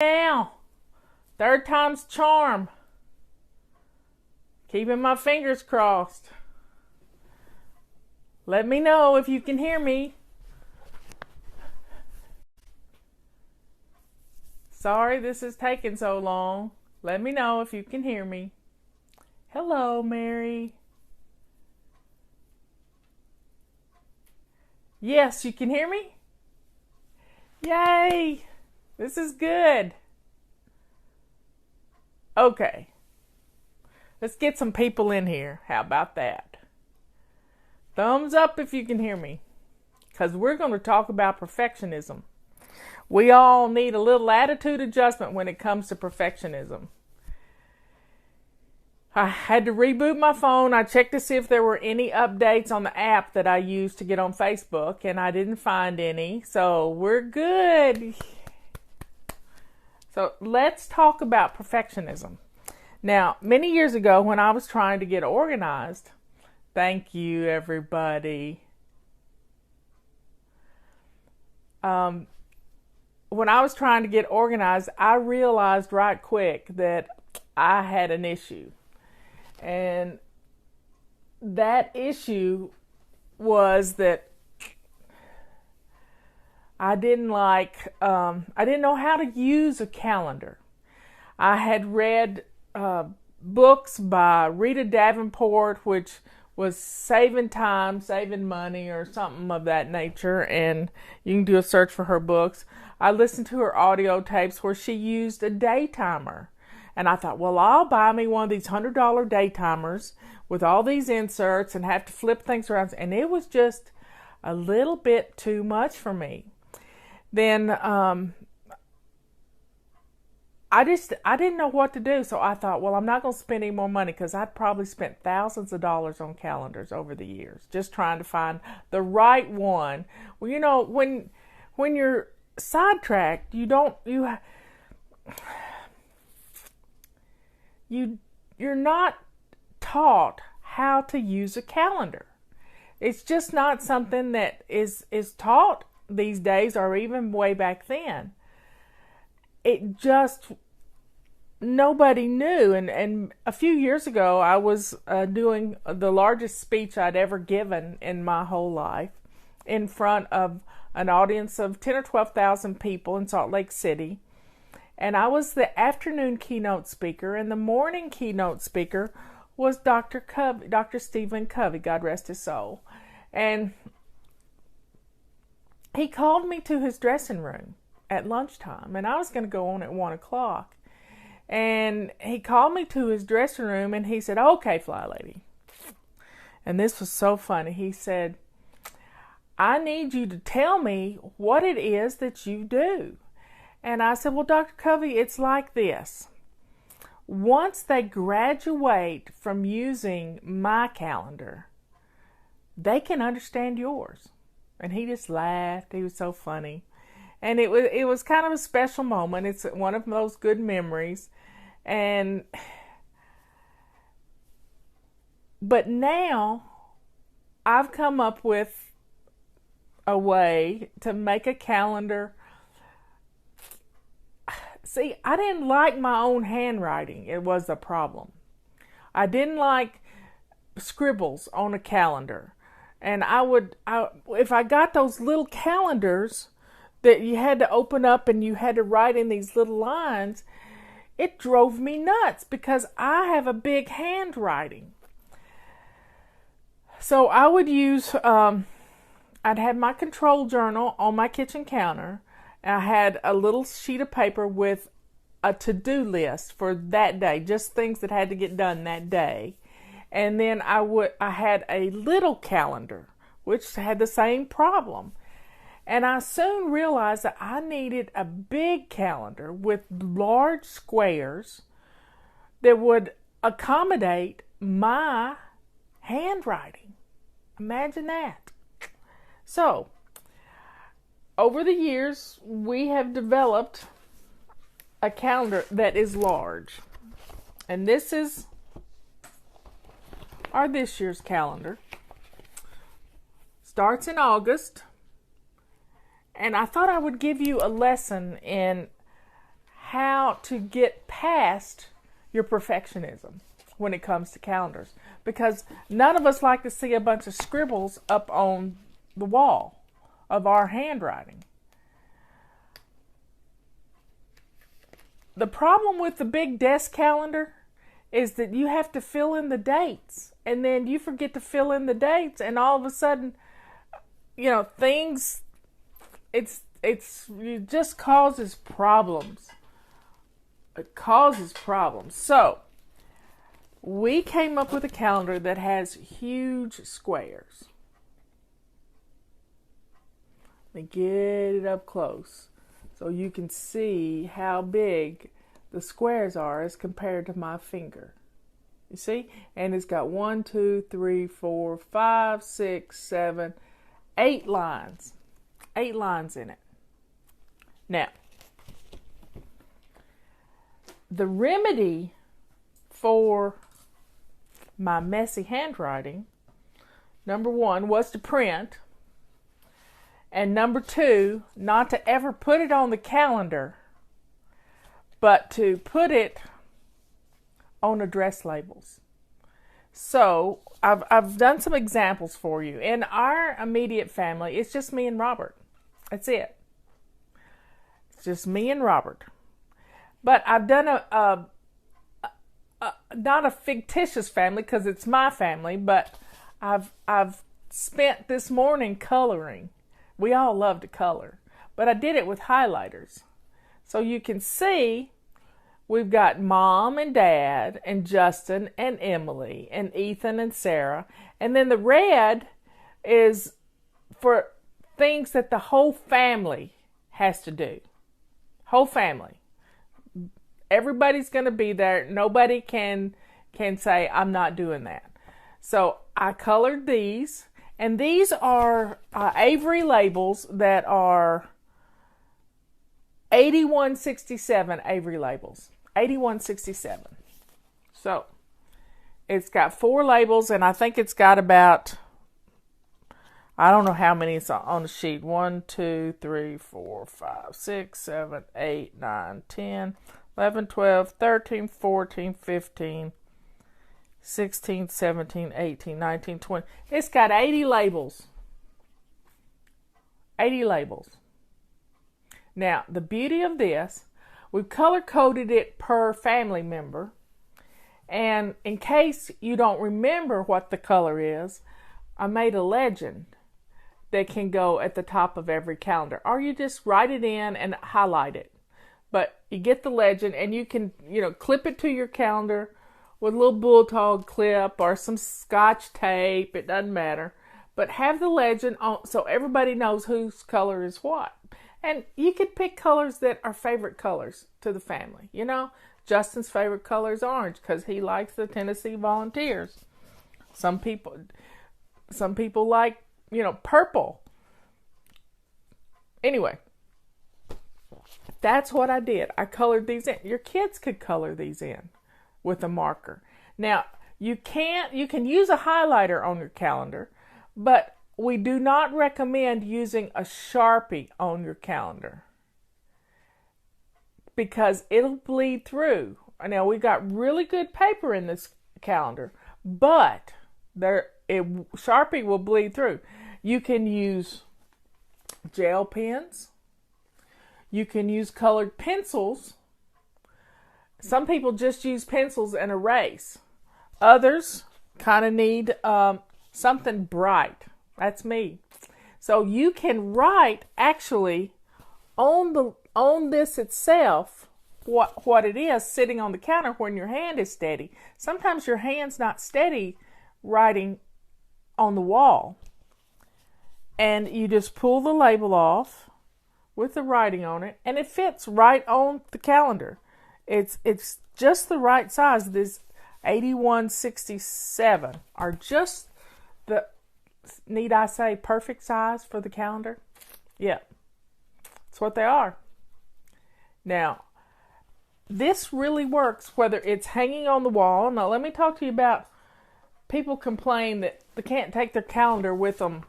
Now, third time's charm. Keeping my fingers crossed. Let me know if you can hear me. Sorry this is taking so long. Let me know if you can hear me. Hello, Mary. Yes, you can hear me? Yay! This is good. Okay. Let's get some people in here. How about that? Thumbs up if you can hear me. Because we're going to talk about perfectionism. We all need a little attitude adjustment when it comes to perfectionism. I had to reboot my phone. I checked to see if there were any updates on the app that I use to get on Facebook, and I didn't find any. So we're good. So let's talk about perfectionism. Now, many years ago when I was trying to get organized, thank you everybody. When I was trying to get organized, I realized right quick that I had an issue. And that issue was that I didn't know how to use a calendar. I had read books by Rita Davenport, which was saving time, saving money, or something of that nature, and you can do a search for her books. I listened to her audio tapes where she used a day timer. And I thought, well, I'll buy me one of these $100 day timers with all these inserts and have to flip things around. And it was just a little bit too much for me. Then I didn't know what to do. So I thought, well, I'm not going to spend any more money, because I'd probably spent thousands of dollars on calendars over the years, just trying to find the right one. Well, you know, when you're sidetracked, you're not taught how to use a calendar. It's just not something that is taught these days, or even way back then. Nobody knew. And a few years ago, I was doing the largest speech I'd ever given in my whole life in front of an audience of 10 or 12,000 people in Salt Lake City. And I was the afternoon keynote speaker, and the morning keynote speaker was Dr. Stephen Covey, God rest his soul. And he called me to his dressing room at lunchtime, and I was going to go on at 1 o'clock. And he called me to his dressing room, and he said, "Okay, FlyLady." And this was so funny. He said, "I need you to tell me what it is that you do." And I said, "Well, Dr. Covey, it's like this. Once they graduate from using my calendar, they can understand yours." And he just laughed. He was so funny. And it was kind of a special moment. It's one of those good memories. But now I've come up with a way to make a calendar. See, I didn't like my own handwriting. It was a problem. I didn't like scribbles on a calendar. And if I got those little calendars that you had to open up and you had to write in these little lines, it drove me nuts because I have a big handwriting. So I would use, I'd have my control journal on my kitchen counter. I had a little sheet of paper with a to-do list for that day, just things that had to get done that day. And then I had a little calendar, which had the same problem. And I soon realized that I needed a big calendar with large squares that would accommodate my handwriting. Imagine that. So, over the years, we have developed a calendar that is large. And this is this year's calendar. Starts in August. And I thought I would give you a lesson in ought to get past your perfectionism when it comes to calendars, because none of us like to see a bunch of scribbles up on the wall of our handwriting. The problem with the big desk calendar is that you have to fill in the dates, and then you forget to fill in the dates, and all of a sudden, things, it just causes problems. It causes problems. So, we came up with a calendar that has huge squares. Let me get it up close so you can see how big the squares are as compared to my finger. You see? And it's got 1, 2, 3, 4, 5, 6, 7, 8 lines. 8 lines in it. Now, the remedy for my messy handwriting, number 1, was to print. And number 2, not to ever put it on the calendar, but to put it on address labels. So I've done some examples for you. In our immediate family, it's just me and Robert. That's it. It's just me and Robert. But I've done not a fictitious family, because it's my family, but I've spent this morning coloring. We all love to color, but I did it with highlighters. So you can see we've got Mom and Dad and Justin and Emily and Ethan and Sarah. And then the red is for things that the whole family has to do. Whole family. Everybody's going to be there. Nobody can say, I'm not doing that. So I colored these. And these are Avery labels that are 8167 Avery labels. 8167. So, it's got 4 labels, and I think it's got about, I don't know how many is on the sheet. 1, 2, 3, 4, 5, 6, 7, 8, 9, 10, 11, 12, 13, 14, 15, 16, 17, 18, 19, 20. It's got 80 labels. 80 labels. Now, the beauty of this, we've color-coded it per family member. And in case you don't remember what the color is, I made a legend that can go at the top of every calendar. Or you just write it in and highlight it. But you get the legend, and you can, clip it to your calendar with a little bulldog clip or some scotch tape. It doesn't matter. But have the legend on so everybody knows whose color is what. And you could pick colors that are favorite colors to the family. Justin's favorite color is orange because he likes the Tennessee Volunteers. Some people like, purple. Anyway, that's what I did. I colored these in. Your kids could color these in with a marker. Now, you can use a highlighter on your calendar, but we do not recommend using a Sharpie on your calendar because it'll bleed through. Now, we've got really good paper in this calendar, but Sharpie will bleed through. You can use gel pens. You can use colored pencils. Some people just use pencils and erase. Others kind of need something bright. That's me. So you can write actually on this itself what it is sitting on the counter when your hand is steady. Sometimes your hand's not steady writing on the wall. And you just pull the label off with the writing on it, and it fits right on the calendar. It's just the right size. This 8167 are just the, need I say, perfect size for the calendar? Yeah, that's what they are. Now, this really works whether it's hanging on the wall. Now, let me talk to you about people complain that they can't take their calendar with them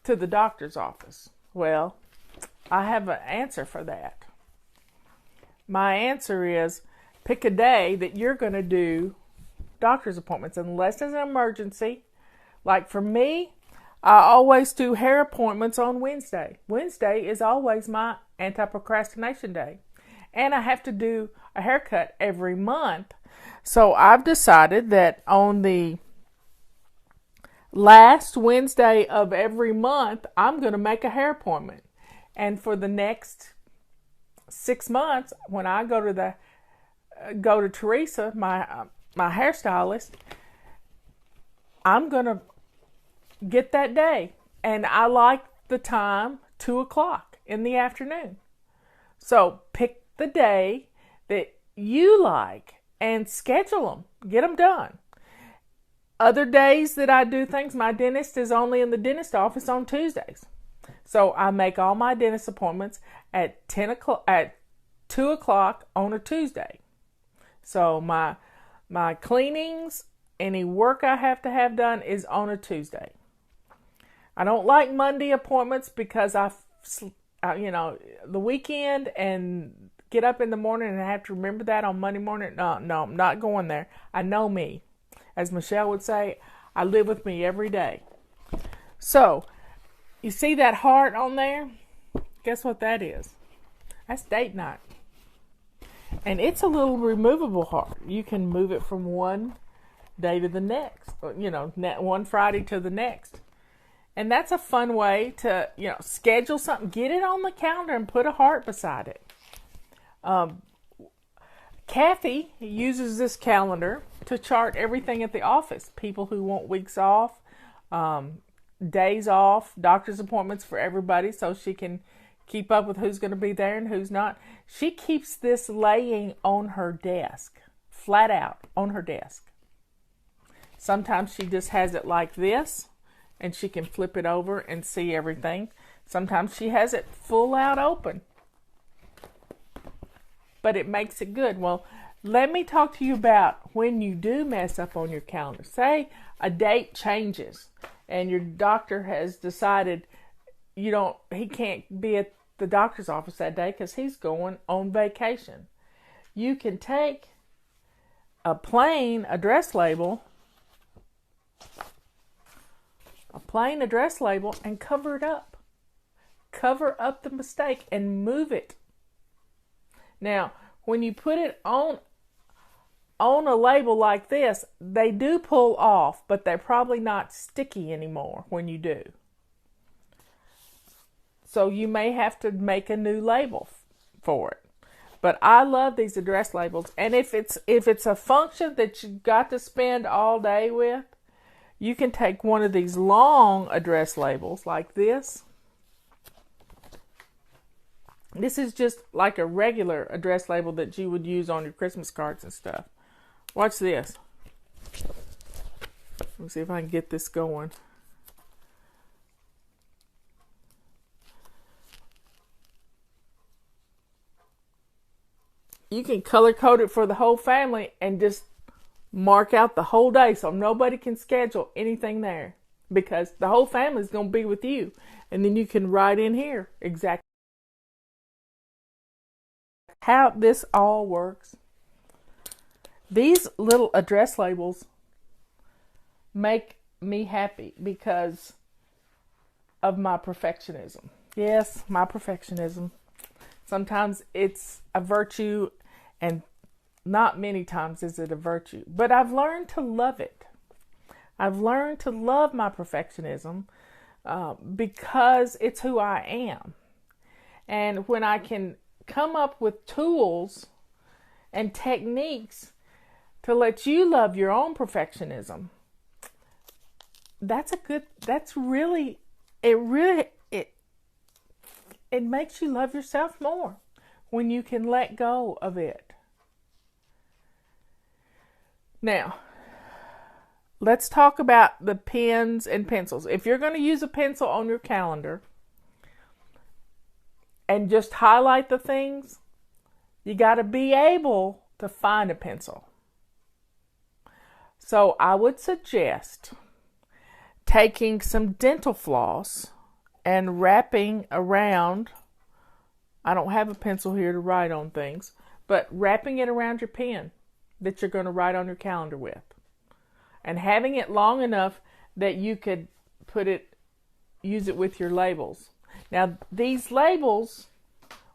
to the doctor's office. Well, I have an answer for that. my answer is pick a day that you're going to do doctor's appointments unless it's an emergency. Like for me, I always do hair appointments on Wednesday. Wednesday is always my anti-procrastination day. And I have to do a haircut every month. So I've decided that on the last Wednesday of every month, I'm going to make a hair appointment. And for the next 6 months, when I go to Teresa, my hairstylist, I'm going to get that day. And I like the time 2:00 in the afternoon. So pick the day that you like and schedule them. Get them done. Other days that I do things, my dentist is only in the dentist office on Tuesdays. So I make all my dentist appointments at 2:00 on a Tuesday. So my cleanings, any work I have to have done is on a Tuesday. I don't like Monday appointments because the weekend and get up in the morning and I have to remember that on Monday morning. No, I'm not going there. I know me. As Michelle would say, I live with me every day. So, you see that heart on there? Guess what that is? That's date night. And it's a little removable heart. You can move it from one day to the next. One Friday to the next. And that's a fun way to, schedule something. Get it on the calendar and put a heart beside it. Kathy uses this calendar to chart everything at the office. People who want weeks off, days off, doctor's appointments for everybody so she can keep up with who's going to be there and who's not. She keeps this laying on her desk, flat out on her desk. Sometimes she just has it like this and she can flip it over and see everything. Sometimes she has it full out open. But it makes it good. Well, let me talk to you about when you do mess up on your calendar. Say a date changes and your doctor has decided he can't be at the doctor's office that day because he's going on vacation. You can take a plain address label and cover it up. Cover up the mistake and move it. Now, when you put it on a label like this, they do pull off, but they're probably not sticky anymore when you do. So you may have to make a new label for it. But I love these address labels. And if it's a function that you've got to spend all day with, you can take one of these long address labels like this. This is just like a regular address label that you would use on your Christmas cards and stuff. Watch this. Let me see if I can get this going. You can color code it for the whole family and just mark out the whole day so nobody can schedule anything there because the whole family is going to be with you. And then you can write in here exactly how this all works. These little address labels make me happy because of my perfectionism. Yes, my perfectionism. Sometimes it's a virtue and not many times is it a virtue. But I've learned to love it. I've learned to love my perfectionism because it's who I am. And when I can come up with tools and techniques to let you love your own perfectionism, it makes you love yourself more when you can let go of it. Now, let's talk about the pens and pencils. If you're going to use a pencil on your calendar and just highlight the things, you got to be able to find a pencil. So I would suggest taking some dental floss and wrapping around, I don't have a pencil here to write on things, but wrapping it around your pen that you're going to write on your calendar with, and having it long enough that you could use it with your labels. Now, these labels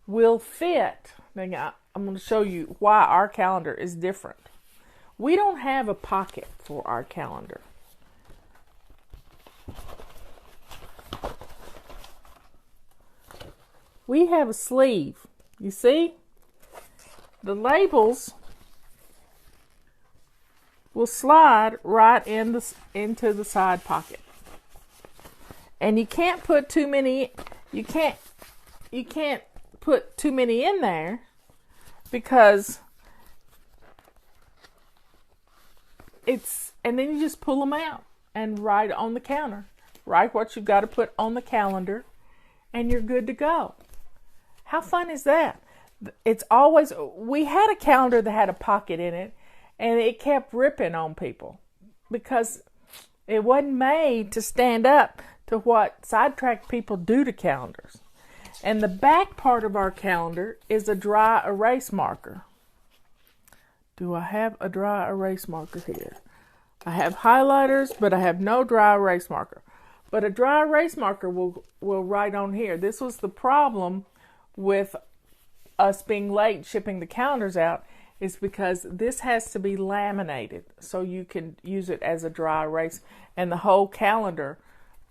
will fit. Now, I'm going to show you why our calendar is different. We don't have a pocket for our calendar. We have a sleeve. You see? The labels will slide right into the side pocket. And you can't put too many put too many in there, because and then you just pull them out and write on the counter. Write what you've got to put on the calendar, and you're good to go. How fun is that? We had a calendar that had a pocket in it, and it kept ripping on people because it wasn't made to stand up to what sidetracked people do to calendars. And the back part of our calendar is a dry erase marker. Do I have a dry erase marker here? I have highlighters, but I have no dry erase marker. But a dry erase marker will write on here. This was the problem with us being late shipping the calendars out, is because this has to be laminated so you can use it as a dry erase, and the whole calendar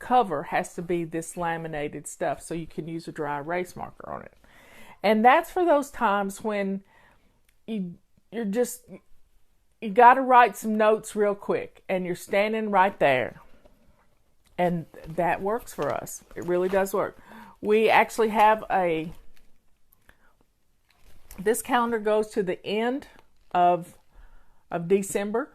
cover has to be this laminated stuff so you can use a dry erase marker on it. And that's for those times when you got to write some notes real quick and you're standing right there. And that works for us. It really does work. We actually have this calendar goes to the end of December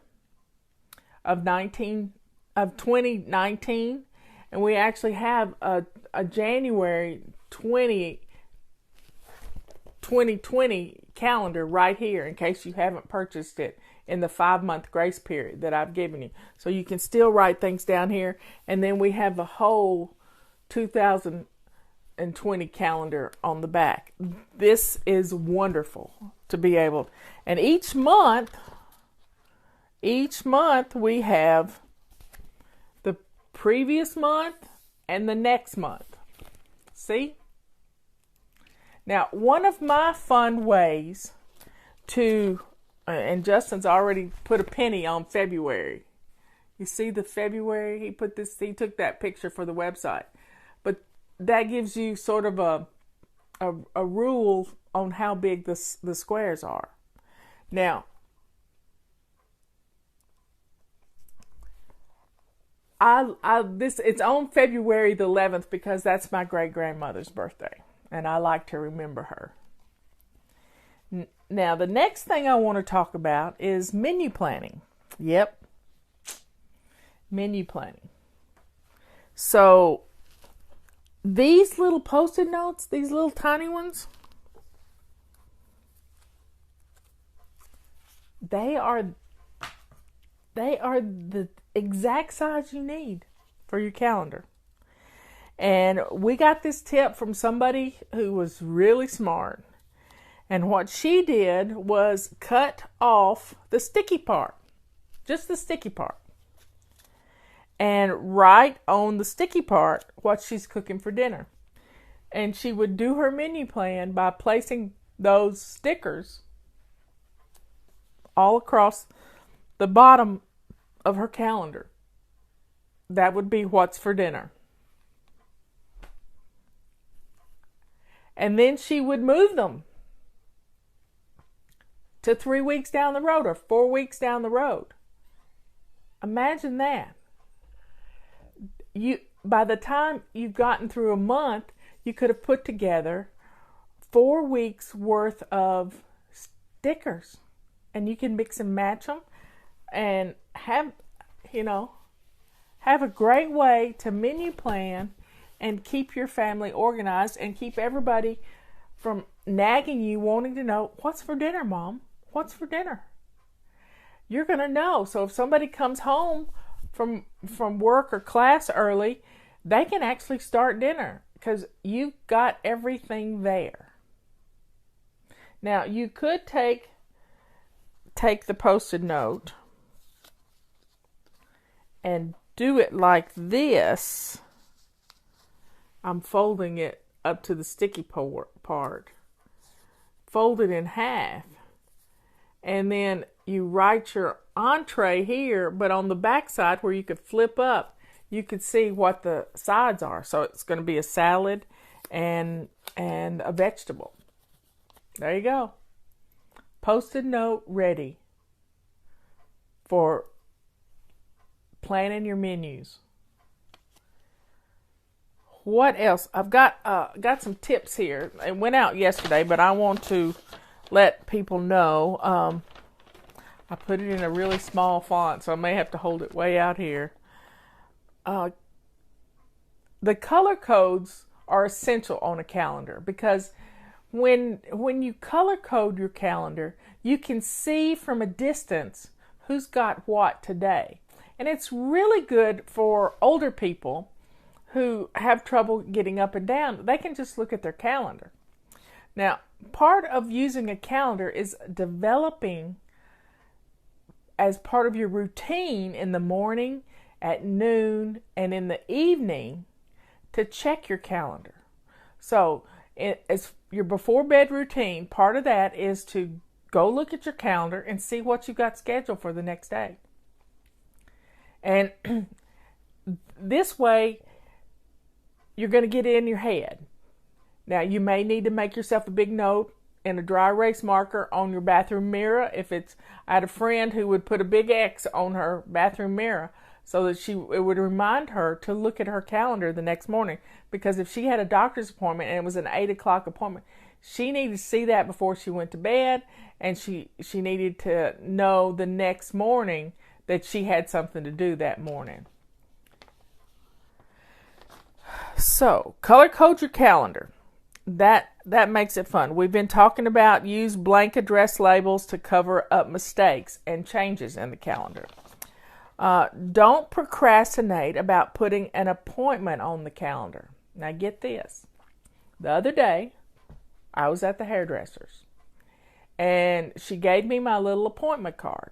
of 2019, and we actually have a January 2020 calendar right here in case you haven't purchased it in the 5-month grace period that I've given you. So you can still write things down here, and then we have the whole 2020 calendar on the back. This is wonderful to be able, and each month we have the previous month and the next month. See? Now, one of my fun ways and Justin's already put a penny on February. You see the February? He took that picture for the website. But that gives you sort of a rule on how big the squares are. Now, it's on February the 11th because that's my great-grandmother's birthday, and I like to remember her. Now, the next thing I want to talk about is menu planning. Yep, menu planning. So, these little Post-it notes, these little tiny ones, they are the exact size you need for your calendar. And we got this tip from somebody who was really smart. And what she did was cut off the sticky part, just the sticky part, and write on the sticky part what she's cooking for dinner. And she would do her menu plan by placing those stickers all across the bottom of her calendar. That would be what's for dinner. And then she would move them to 3 weeks down the road or 4 weeks down the road. Imagine that. By the time you've gotten through a month, you could have put together 4 weeks worth of stickers, and you can mix and match them and have a great way to menu plan and keep your family organized and keep everybody from nagging you, wanting to know, what's for dinner, Mom? What's for dinner? You're going to know. So if somebody comes home from work or class early, they can actually start dinner because you've got everything there. Now, you could take the Post-it note and do it like this. I'm folding it up to the sticky part. Fold it in half. And then you write your entree here, but on the back side where you could flip up, you could see what the sides are. So it's going to be a salad and a vegetable. There you go. Post-it note ready for planning your menus. What else? I've got some tips here. It went out yesterday, but I want to let people know. I put it in a really small font, so I may have to hold it way out here. The color codes are essential on a calendar because when you color code your calendar, you can see from a distance who's got what today. And it's really good for older people who have trouble getting up and down. They can just look at their calendar. Now, part of using a calendar is developing as part of your routine in the morning, at noon, and in the evening to check your calendar. So, as your before bed routine, part of that is to go look at your calendar and see what you got scheduled for the next day. And this way, you're going to get it in your head. Now, you may need to make yourself a big note and a dry erase marker on your bathroom mirror. I had a friend who would put a big X on her bathroom mirror so that it would remind her to look at her calendar the next morning. Because if she had a doctor's appointment and it was an 8 o'clock appointment, she needed to see that before she went to bed, and she needed to know the next morning that she had something to do that morning. So, color code your calendar. That makes it fun. We've been talking about use blank address labels to cover up mistakes and changes in the calendar. Don't procrastinate about putting an appointment on the calendar. Now get this. The other day, I was at the hairdresser's, and she gave me my little appointment card.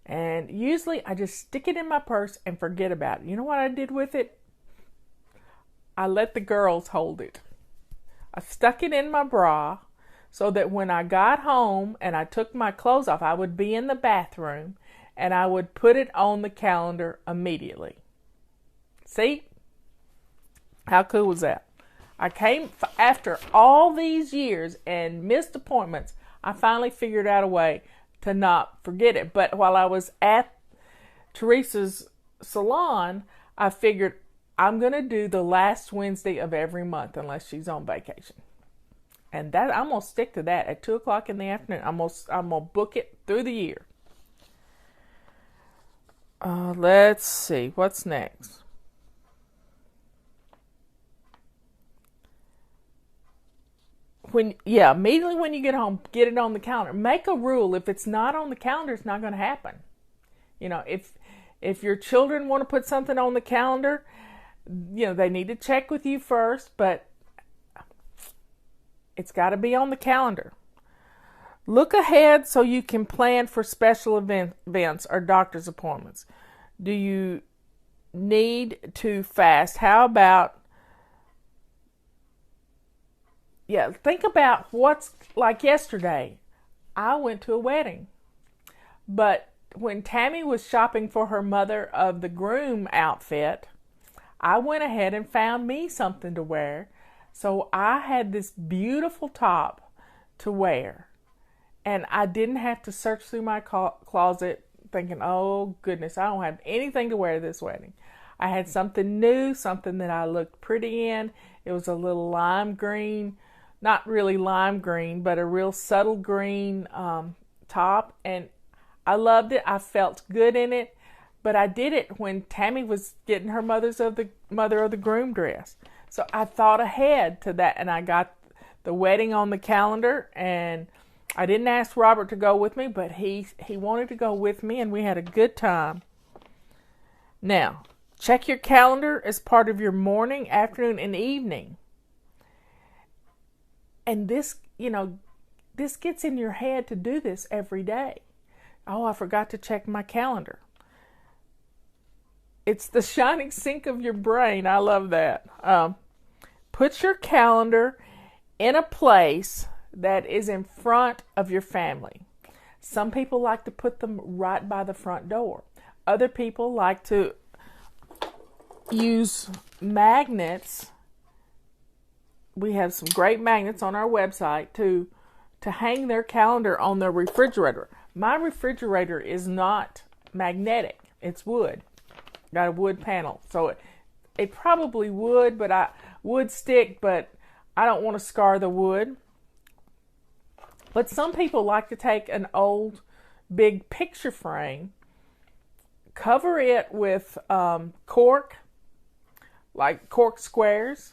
And usually I just stick it in my purse and forget about it. You know what I did with it? I let the girls hold it. I stuck it in my bra so that when I got home and I took my clothes off, I would be in the bathroom and I would put it on the calendar immediately. See? How cool was that? I came after all these years and missed appointments. I finally figured out a way to not forget it. But while I was at Teresa's salon, I figured I'm going to do the last Wednesday of every month unless she's on vacation. And that I'm going to stick to that at 2 o'clock in the afternoon. I'm going to book it through the year. Let's see. What's next? Immediately when you get home, get it on the calendar. Make a rule. If it's not on the calendar, it's not going to happen. You know, if your children want to put something on the calendar, you know, they need to check with you first, but it's got to be on the calendar. Look ahead so you can plan for special events or doctor's appointments. Do you need to fast? How about think about what's like yesterday. I went to a wedding, but when Tammy was shopping for her mother of the groom outfit, I went ahead and found me something to wear. So I had this beautiful top to wear, and I didn't have to search through my closet thinking, oh goodness, I don't have anything to wear this wedding. I had something new, something that I looked pretty in. It was a little lime green, not really lime green, but a real subtle green top, and I loved it. I felt good in it, but I did it when Tammy was getting her mother of the groom dress. So I thought ahead to that, and I got the wedding on the calendar, and I didn't ask Robert to go with me, but he wanted to go with me, and we had a good time. Now, check your calendar as part of your morning, afternoon, and evening. And this, this gets in your head to do this every day. Oh, I forgot to check my calendar. It's the shining sink of your brain. I love that. Put your calendar in a place that is in front of your family. Some people like to put them right by the front door. Other people like to use magnets. We have some great magnets on our website to hang their calendar on their refrigerator. My refrigerator is not magnetic. It's wood. Got a wood panel. So it probably would, would stick, but I don't want to scar the wood. But some people like to take an old big picture frame, cover it with cork, like cork squares,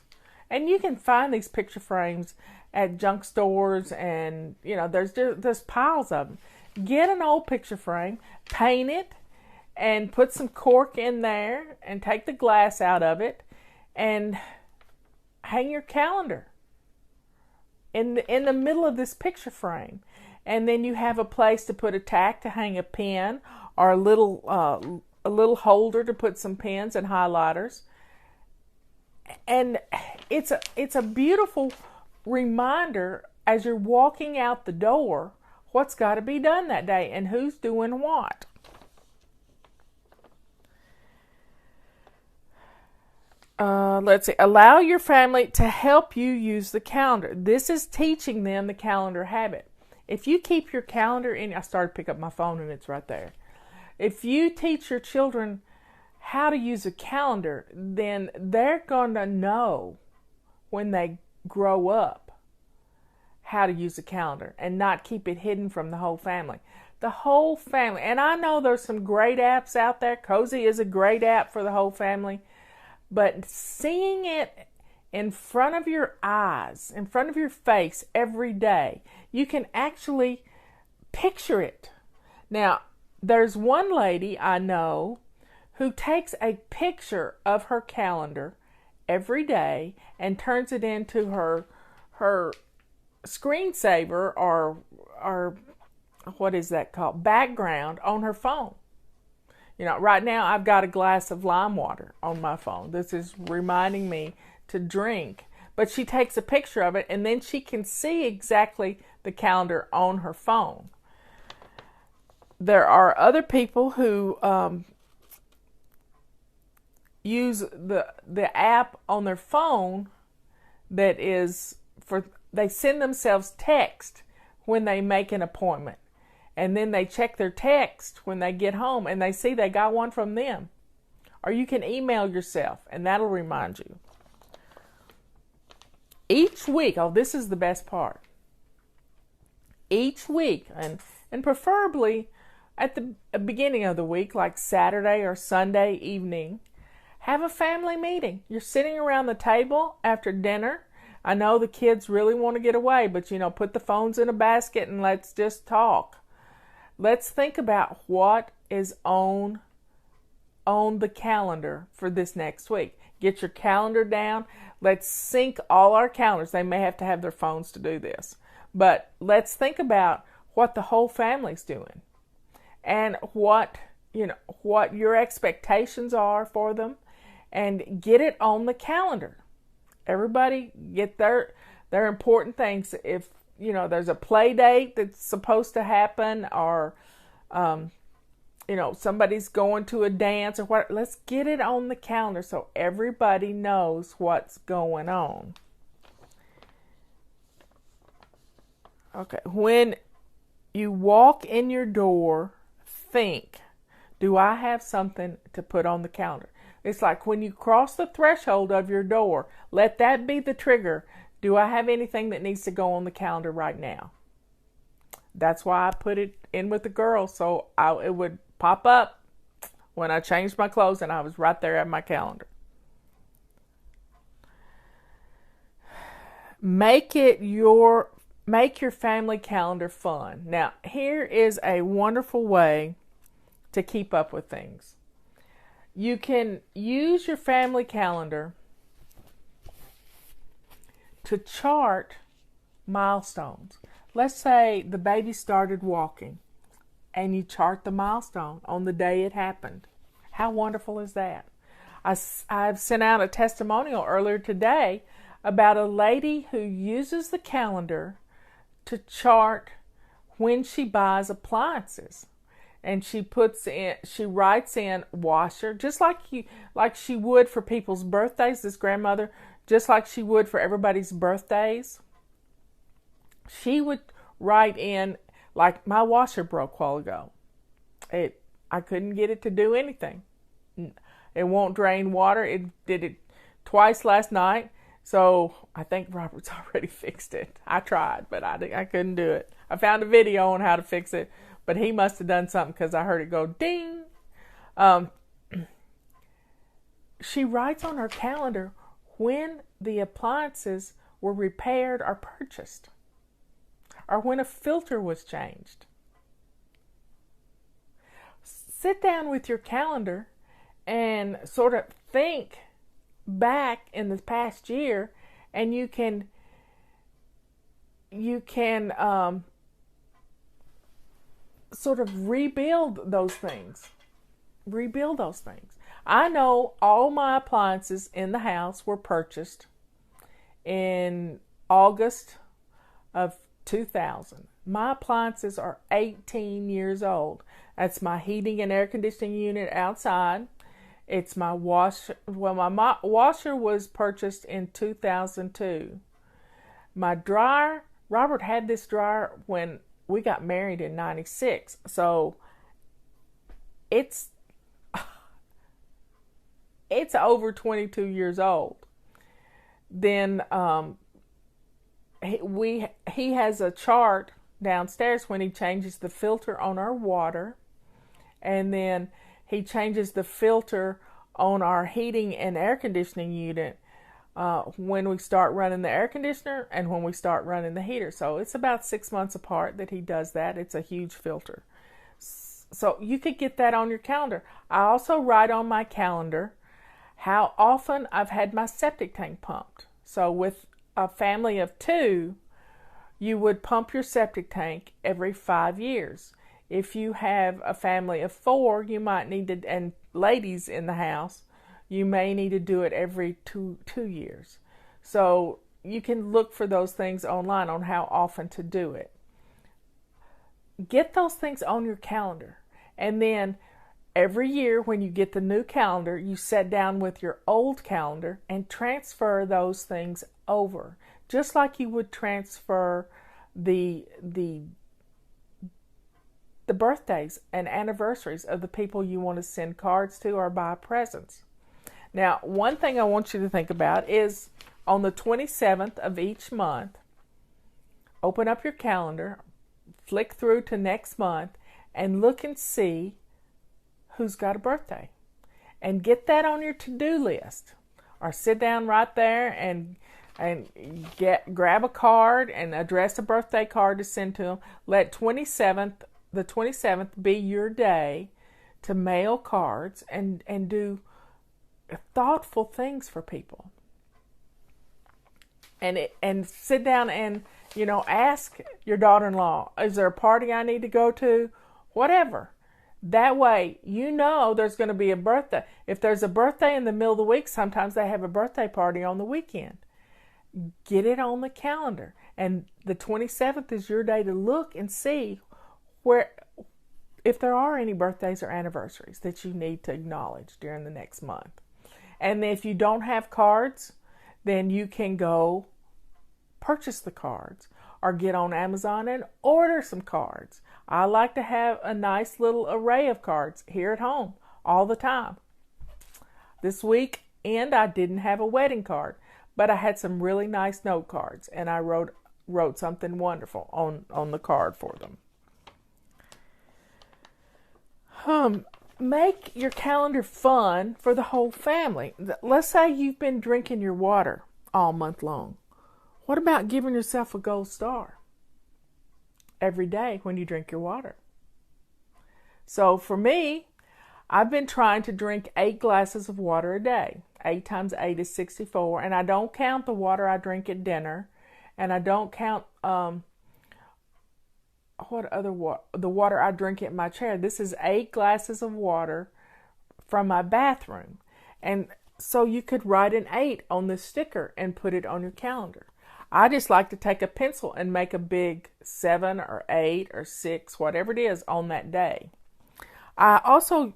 and you can find these picture frames at junk stores, and there's piles of them. Get an old picture frame, paint it, and put some cork in there, and take the glass out of it, and hang your calendar in the middle of this picture frame. And then you have a place to put a tack to hang a pen, or a little holder to put some pens and highlighters. And it's a beautiful reminder as you're walking out the door what's got to be done that day and who's doing what. Let's see. Allow your family to help you use the calendar. This is teaching them the calendar habit. If you keep your calendar in, I started to pick up my phone and it's right there. If you teach your children how to use a calendar, then they're going to know when they grow up how to use a calendar and not keep it hidden from the whole family. The whole family. And I know there's some great apps out there. Cozy is a great app for the whole family. But seeing it in front of your eyes, in front of your face every day, you can actually picture it. Now, there's one lady I know who takes a picture of her calendar every day and turns it into her screensaver or what is that called? Background on her phone. Right now I've got a glass of lime water on my phone. This is reminding me to drink. But she takes a picture of it, and then she can see exactly the calendar on her phone. There are other people who use the app on their phone that is they send themselves text when they make an appointment. And then they check their text when they get home and they see they got one from them. Or you can email yourself and that'll remind you. Each week, this is the best part. Each week, and preferably at the beginning of the week, like Saturday or Sunday evening, have a family meeting. You're sitting around the table after dinner. I know the kids really want to get away, but put the phones in a basket and let's just talk. Let's think about what is on the calendar for this next week. Get your calendar down. Let's sync all our calendars. They may have to have their phones to do this. But let's think about what the whole family's doing and what your expectations are for them, and get it on the calendar. Everybody get their important things. If there's a play date that's supposed to happen, or somebody's going to a dance or what, let's get it on the calendar so everybody knows what's going on. Okay, when you walk in your door, think, do I have something to put on the calendar? It's like when you cross the threshold of your door, let that be the trigger. Do I have anything that needs to go on the calendar right now? That's why I put it in with the girls, so it would pop up when I changed my clothes and I was right there at my calendar. Make your family calendar fun. Now, here is a wonderful way to keep up with things. You can use your family calendar to chart milestones. Let's say the baby started walking and you chart the milestone on the day it happened. How wonderful is that? I've sent out a testimonial earlier today about a lady who uses the calendar to chart when she buys appliances. And she writes in washer, just like she would for people's birthdays, this grandmother, just like she would for everybody's birthdays. She would write in, like, my washer broke a while ago. I couldn't get it to do anything. It won't drain water. It did it twice last night. So I think Robert's already fixed it. I tried, but I couldn't do it. I found a video on how to fix it, but he must have done something because I heard it go ding. She writes on her calendar when the appliances were repaired or purchased, or when a filter was changed. Sit down with your calendar and sort of think back in the past year, and you can sort of rebuild those things. I know all my appliances in the house were purchased in August of 2000. My appliances are 18 years old. That's my heating and air conditioning unit outside. It's my washer. Well, my washer was purchased in 2002. My dryer, Robert had this dryer when we got married in 96. So it's over 22 years old. Then he has a chart downstairs when he changes the filter on our water, and then he changes the filter on our heating and air conditioning unit when we start running the air conditioner and when we start running the heater. So it's about 6 months apart that he does that. It's a huge filter. So you could get that on your calendar. I also write on my calendar how often I've had my septic tank pumped. So with a family of 2, you would pump your septic tank every 5 years. If you have a family of 4, you might need to, and ladies in the house, you may need to do it every two years. So you can look for those things online on how often to do it. Get those things on your calendar. And then every year when you get the new calendar, you sit down with your old calendar and transfer those things over. Just like you would transfer the birthdays and anniversaries of the people you want to send cards to or buy presents. Now, one thing I want you to think about is on the 27th of each month, open up your calendar, flick through to next month, and look and see who's got a birthday. And get that on your to-do list. Or sit down right there and grab a card and address a birthday card to send to them. Let the 27th be your day to mail cards and do thoughtful things for people. And sit down and, ask your daughter-in-law, is there a party I need to go to? Whatever. That way, there's going to be a birthday. If there's a birthday in the middle of the week, sometimes they have a birthday party on the weekend. Get it on the calendar. And the 27th is your day to look and see if there are any birthdays or anniversaries that you need to acknowledge during the next month. And if you don't have cards, then you can go purchase the cards or get on Amazon and order some cards. I like to have a nice little array of cards here at home all the time. This weekend I didn't have a wedding card, but I had some really nice note cards, and I wrote something wonderful on the card for them. Make your calendar fun for the whole family. Let's say you've been drinking your water all month long. What about giving yourself a gold star every day when you drink your water? So for me, I've been trying to drink 8 glasses of water a day. 8 times 8 is 64, and I don't count the water I drink at dinner, and I don't count what other water? The water I drink in my chair. This is 8 glasses of water from my bathroom. And so you could write an 8 on the sticker and put it on your calendar. I just like to take a pencil and make a big 7 or 8 or 6, whatever it is, on that day. I also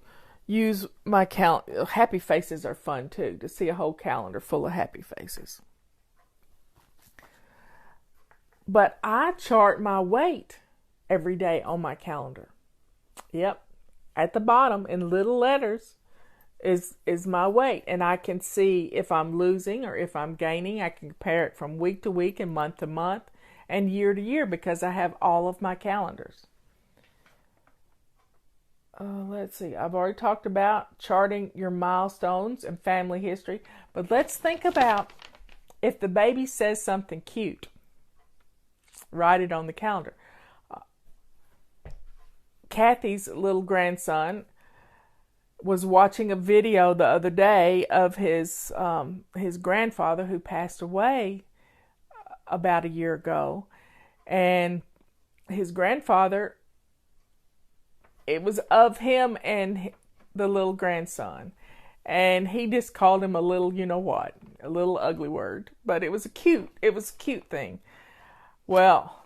use my calendar. Happy faces are fun too, to see a whole calendar full of happy faces. But I chart my weight every day on my calendar. Yep. At the bottom in little letters is my weight, and I can see if I'm losing or if I'm gaining. I can compare it from week to week and month to month and year to year because I have all of my calendars. Let's see. I've already talked about charting your milestones and family history, but let's think about if the baby says something cute. Write it on the calendar. Kathy's little grandson was watching a video the other day of his grandfather who passed away about a year ago, and his grandfather, it was of him and the little grandson, and he just called him a little, you know what, a little ugly word, but it was a cute thing. Well,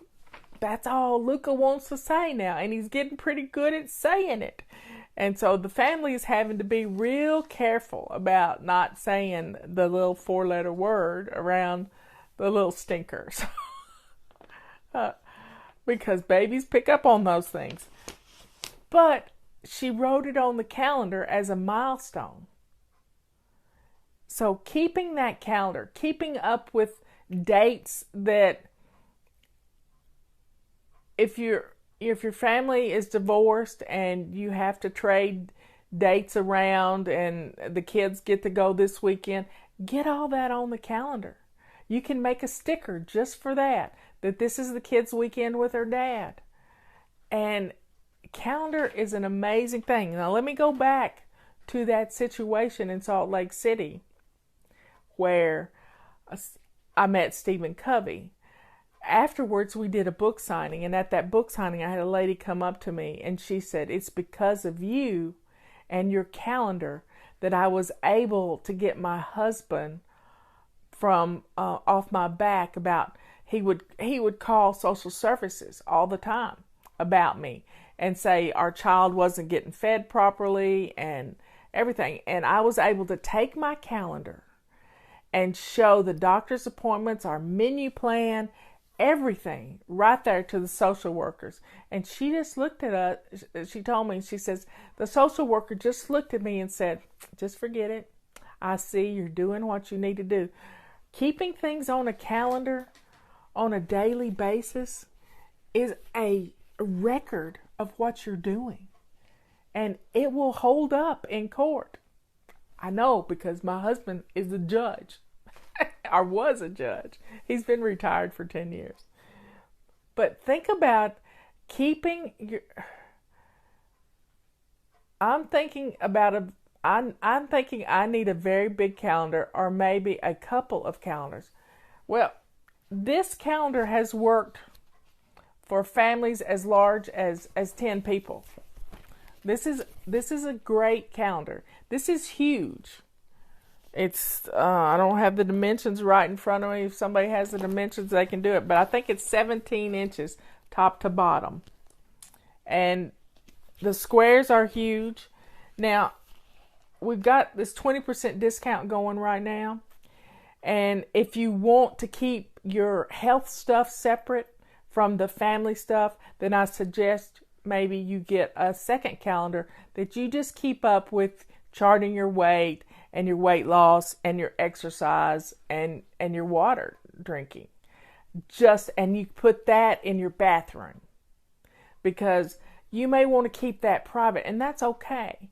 that's all Luca wants to say now, and he's getting pretty good at saying it. And so the family is having to be real careful about not saying the little 4-letter word around the little stinkers. Because babies pick up on those things. But she wrote it on the calendar as a milestone. So keeping that calendar, keeping up with dates that if your family is divorced and you have to trade dates around and the kids get to go this weekend, get all that on the calendar. You can make a sticker just for that this is the kids' weekend with their dad. And calendar is an amazing thing. Now let me go back to that situation in Salt Lake City where I met Stephen Covey. Afterwards, we did a book signing, and at that book signing, I had a lady come up to me, and she said, "It's because of you and your calendar that I was able to get my husband from off my back about he would call social services all the time about me and say our child wasn't getting fed properly and everything, and I was able to take my calendar and show the doctor's appointments, our menu plan, everything right there to the social workers. And she just looked at us. She told me, she says, the social worker just looked at me and said, just forget it. I see you're doing what you need to do. Keeping things on a calendar on a daily basis is a record of what you're doing. And it will hold up in court. I know because my husband is a judge. Or was a judge. He's been retired for 10 years. But think about keeping your... I'm thinking I need a very big calendar or maybe a couple of calendars. Well, this calendar has worked for families as large as 10 people. This is a great calendar. This is huge. It's I don't have the dimensions right in front of me. If somebody has the dimensions, they can do it. But I think it's 17 inches top to bottom. And the squares are huge. Now, we've got this 20% discount going right now. And if you want to keep your health stuff separate from the family stuff, then I suggest maybe you get a second calendar that you just keep up with charting your weight and your weight loss and your exercise and your water drinking. And you put that in your bathroom because you may want to keep that private, and that's okay.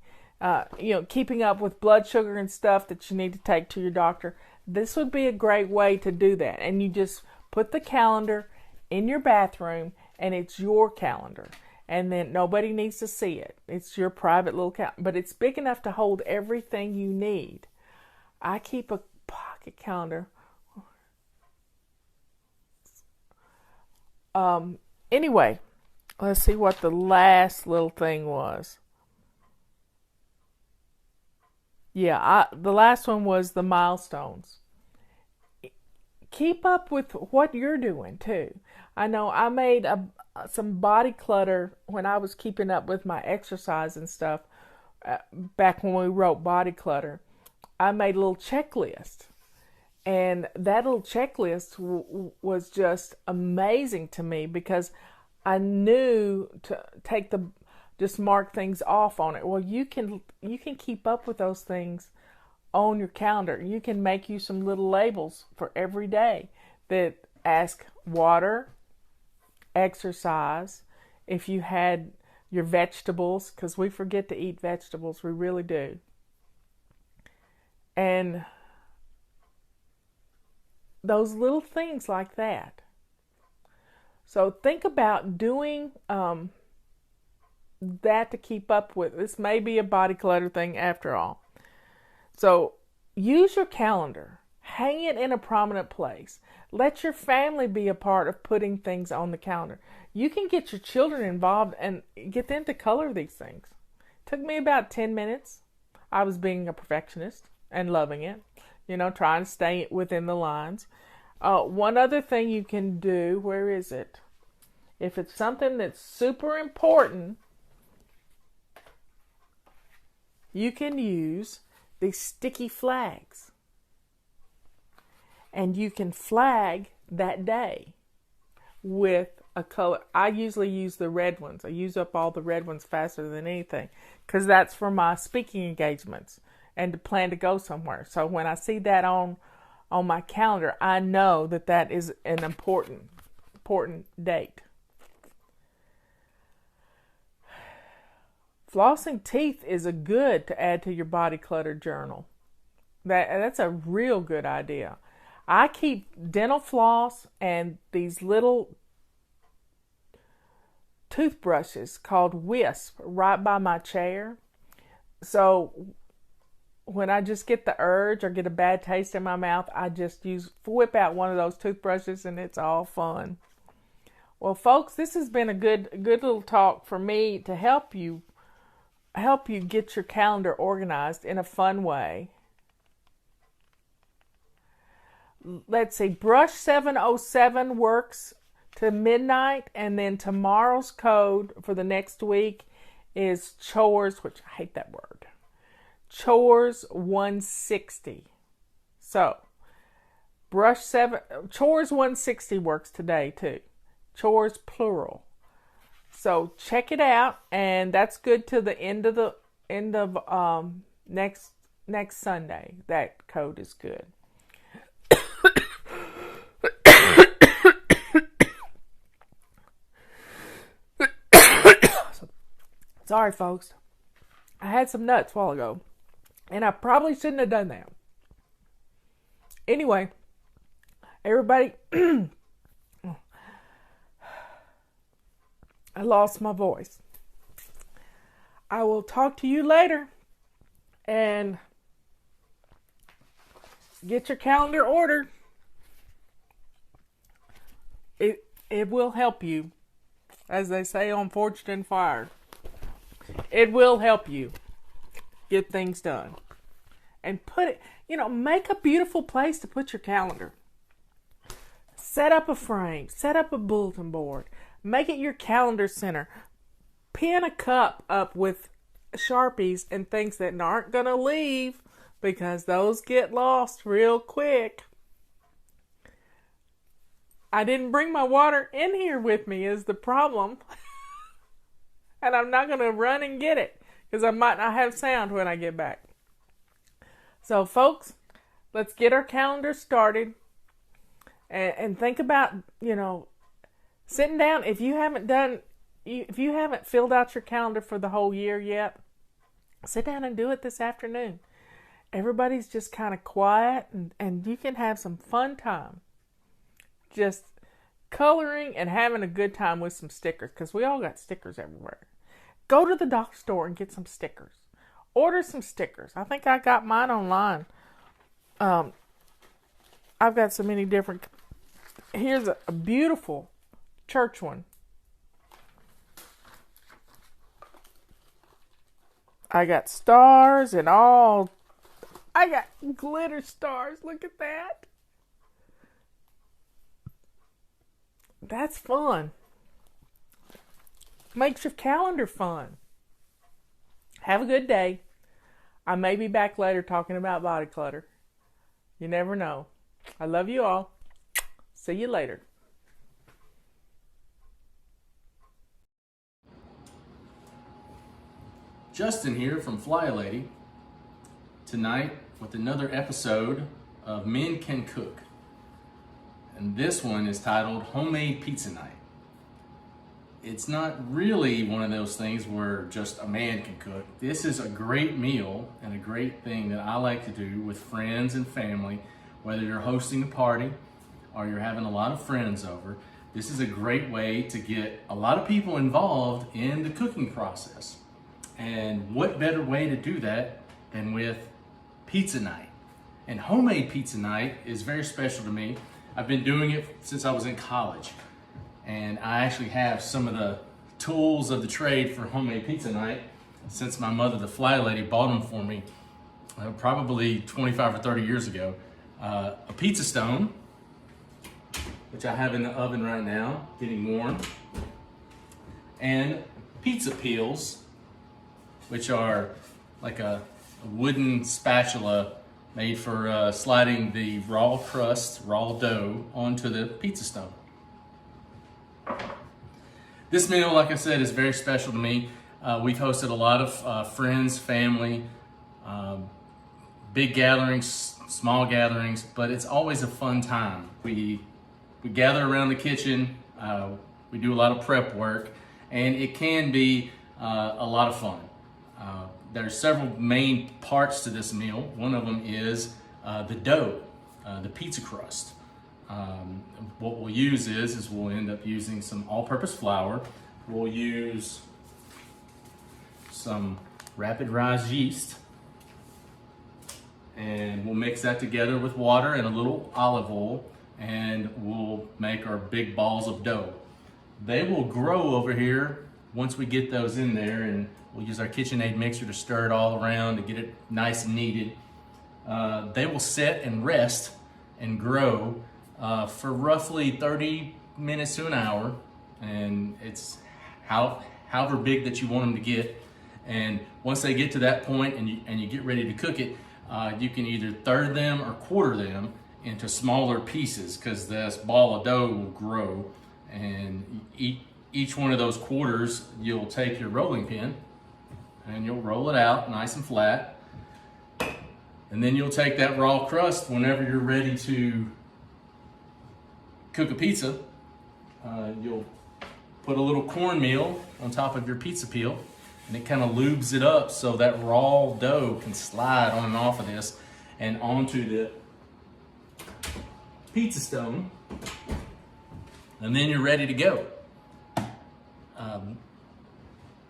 Keeping up with blood sugar and stuff that you need to take to your doctor, this would be a great way to do that. And you just put the calendar in your bathroom, and it's your calendar. And then nobody needs to see it. It's your private little calendar, but it's big enough to hold everything you need. I keep a pocket calendar. Anyway, let's see what the last little thing was. Yeah, the last one was the milestones. Keep up with what you're doing too. I know I made some body clutter when I was keeping up with my exercise and stuff. Back when we wrote body clutter, I made a little checklist, and that little checklist was just amazing to me because I knew to just mark things off on it. Well, you can keep up with those things on your calendar. You can make you some little labels for every day that ask water, exercise, if you had your vegetables, because we forget to eat vegetables, we really do. And those little things like that. So think about doing that to keep up with. This may be a body clutter thing after all. So use your calendar. Hang it in a prominent place. Let your family be a part of putting things on the calendar. You can get your children involved and get them to color these things. It took me about 10 minutes. I was being a perfectionist and loving it. Trying to stay within the lines. One other thing you can do, where is it? If it's something that's super important, you can use these sticky flags. And you can flag that day with a color. I usually use the red ones. I use up all the red ones faster than anything because that's for my speaking engagements and to plan to go somewhere. So when I see that on my calendar, I know that is an important date. Flossing teeth is a good to add to your body clutter journal. That's a real good idea. I keep dental floss and these little toothbrushes called Wisp right by my chair. So when I just get the urge or get a bad taste in my mouth, I just whip out one of those toothbrushes and it's all fun. Well, folks, this has been a good little talk for me to help you get your calendar organized in a fun way. Let's see, Brush 707 works to midnight, and then tomorrow's code for the next week is chores, which I hate that word, chores 160. So, chores 160 works today too. Chores plural. So check it out, and that's good to the end of next Sunday. That code is good. Sorry, folks. I had some nuts a while ago, and I probably shouldn't have done that. Anyway, everybody, I lost my voice. I will talk to you later, and get your calendar ordered. It will help you, as they say on Forged in Fire. It will help you get things done. And put it, make a beautiful place to put your calendar. Set up a frame. Set up a bulletin board. Make it your calendar center. Pin a cup up with Sharpies and things that aren't going to leave, because those get lost real quick. I didn't bring my water in here with me is the problem. And I'm not going to run and get it because I might not have sound when I get back. So, folks, let's get our calendar started and think about, sitting down. If you haven't filled out your calendar for the whole year yet, sit down and do it this afternoon. Everybody's just kind of quiet, and you can have some fun time. Just coloring and having a good time with some stickers, because we all got stickers everywhere. Go to the dollar store and get some stickers. Order some stickers. I think I got mine online. I've got so many different. Here's a beautiful church one. I got stars and all. I got glitter stars. Look at that. That's fun. Makes your calendar fun. Have a good day. I may be back later talking about body clutter. You never know. I love you all. See you later. Justin here from FlyLady, tonight with another episode of Men Can Cook. And this one is titled Homemade Pizza Night. It's not really one of those things where just a man can cook. This is a great meal and a great thing that I like to do with friends and family, whether you're hosting a party or you're having a lot of friends over. This is a great way to get a lot of people involved in the cooking process. And what better way to do that than with pizza night? And homemade pizza night is very special to me. I've been doing it since I was in college. And I actually have some of the tools of the trade for homemade pizza night since my mother, the FlyLady, bought them for me probably 25 or 30 years ago. A pizza stone, which I have in the oven right now, getting warm, and pizza peels, which are like a wooden spatula made for sliding the raw crust, raw dough onto the pizza stone. This meal, like I said, is very special to me. We've hosted a lot of friends, family, big gatherings, small gatherings, but it's always a fun time. We gather around the kitchen, we do a lot of prep work, and it can be a lot of fun. There are several main parts to this meal. One of them is the dough, the pizza crust. What we'll use is we'll end up using some all-purpose flour. We'll use some rapid rise yeast, and we'll mix that together with water and a little olive oil, and we'll make our big balls of dough. They will grow over here once we get those in there, and we'll use our KitchenAid mixer to stir it all around to get it nice and kneaded. They will set and rest and grow for roughly 30 minutes to an hour, and it's however big that you want them to get. And once they get to that point and you get ready to cook it, you can either third them or quarter them into smaller pieces, because this ball of dough will grow, and each one of those quarters, you'll take your rolling pin and you'll roll it out nice and flat. And then you'll take that raw crust whenever you're ready to cook a pizza. You'll put a little cornmeal on top of your pizza peel, and it kind of lubes it up so that raw dough can slide on and off of this and onto the pizza stone. And then you're ready to go.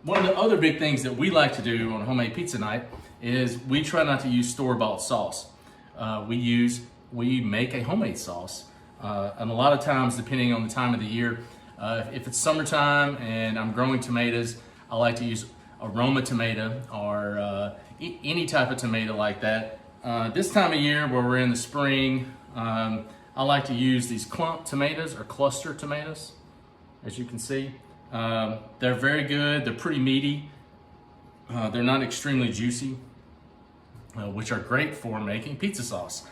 One of the other big things that we like to do on homemade pizza night is we try not to use store-bought sauce. We make a homemade sauce. And a lot of times, depending on the time of the year, if it's summertime and I'm growing tomatoes, I like to use aroma tomato or any type of tomato like that. This time of year where we're in the spring, I like to use these clump tomatoes or cluster tomatoes, as you can see. They're very good. They're pretty meaty. They're not extremely juicy, which are great for making pizza sauce.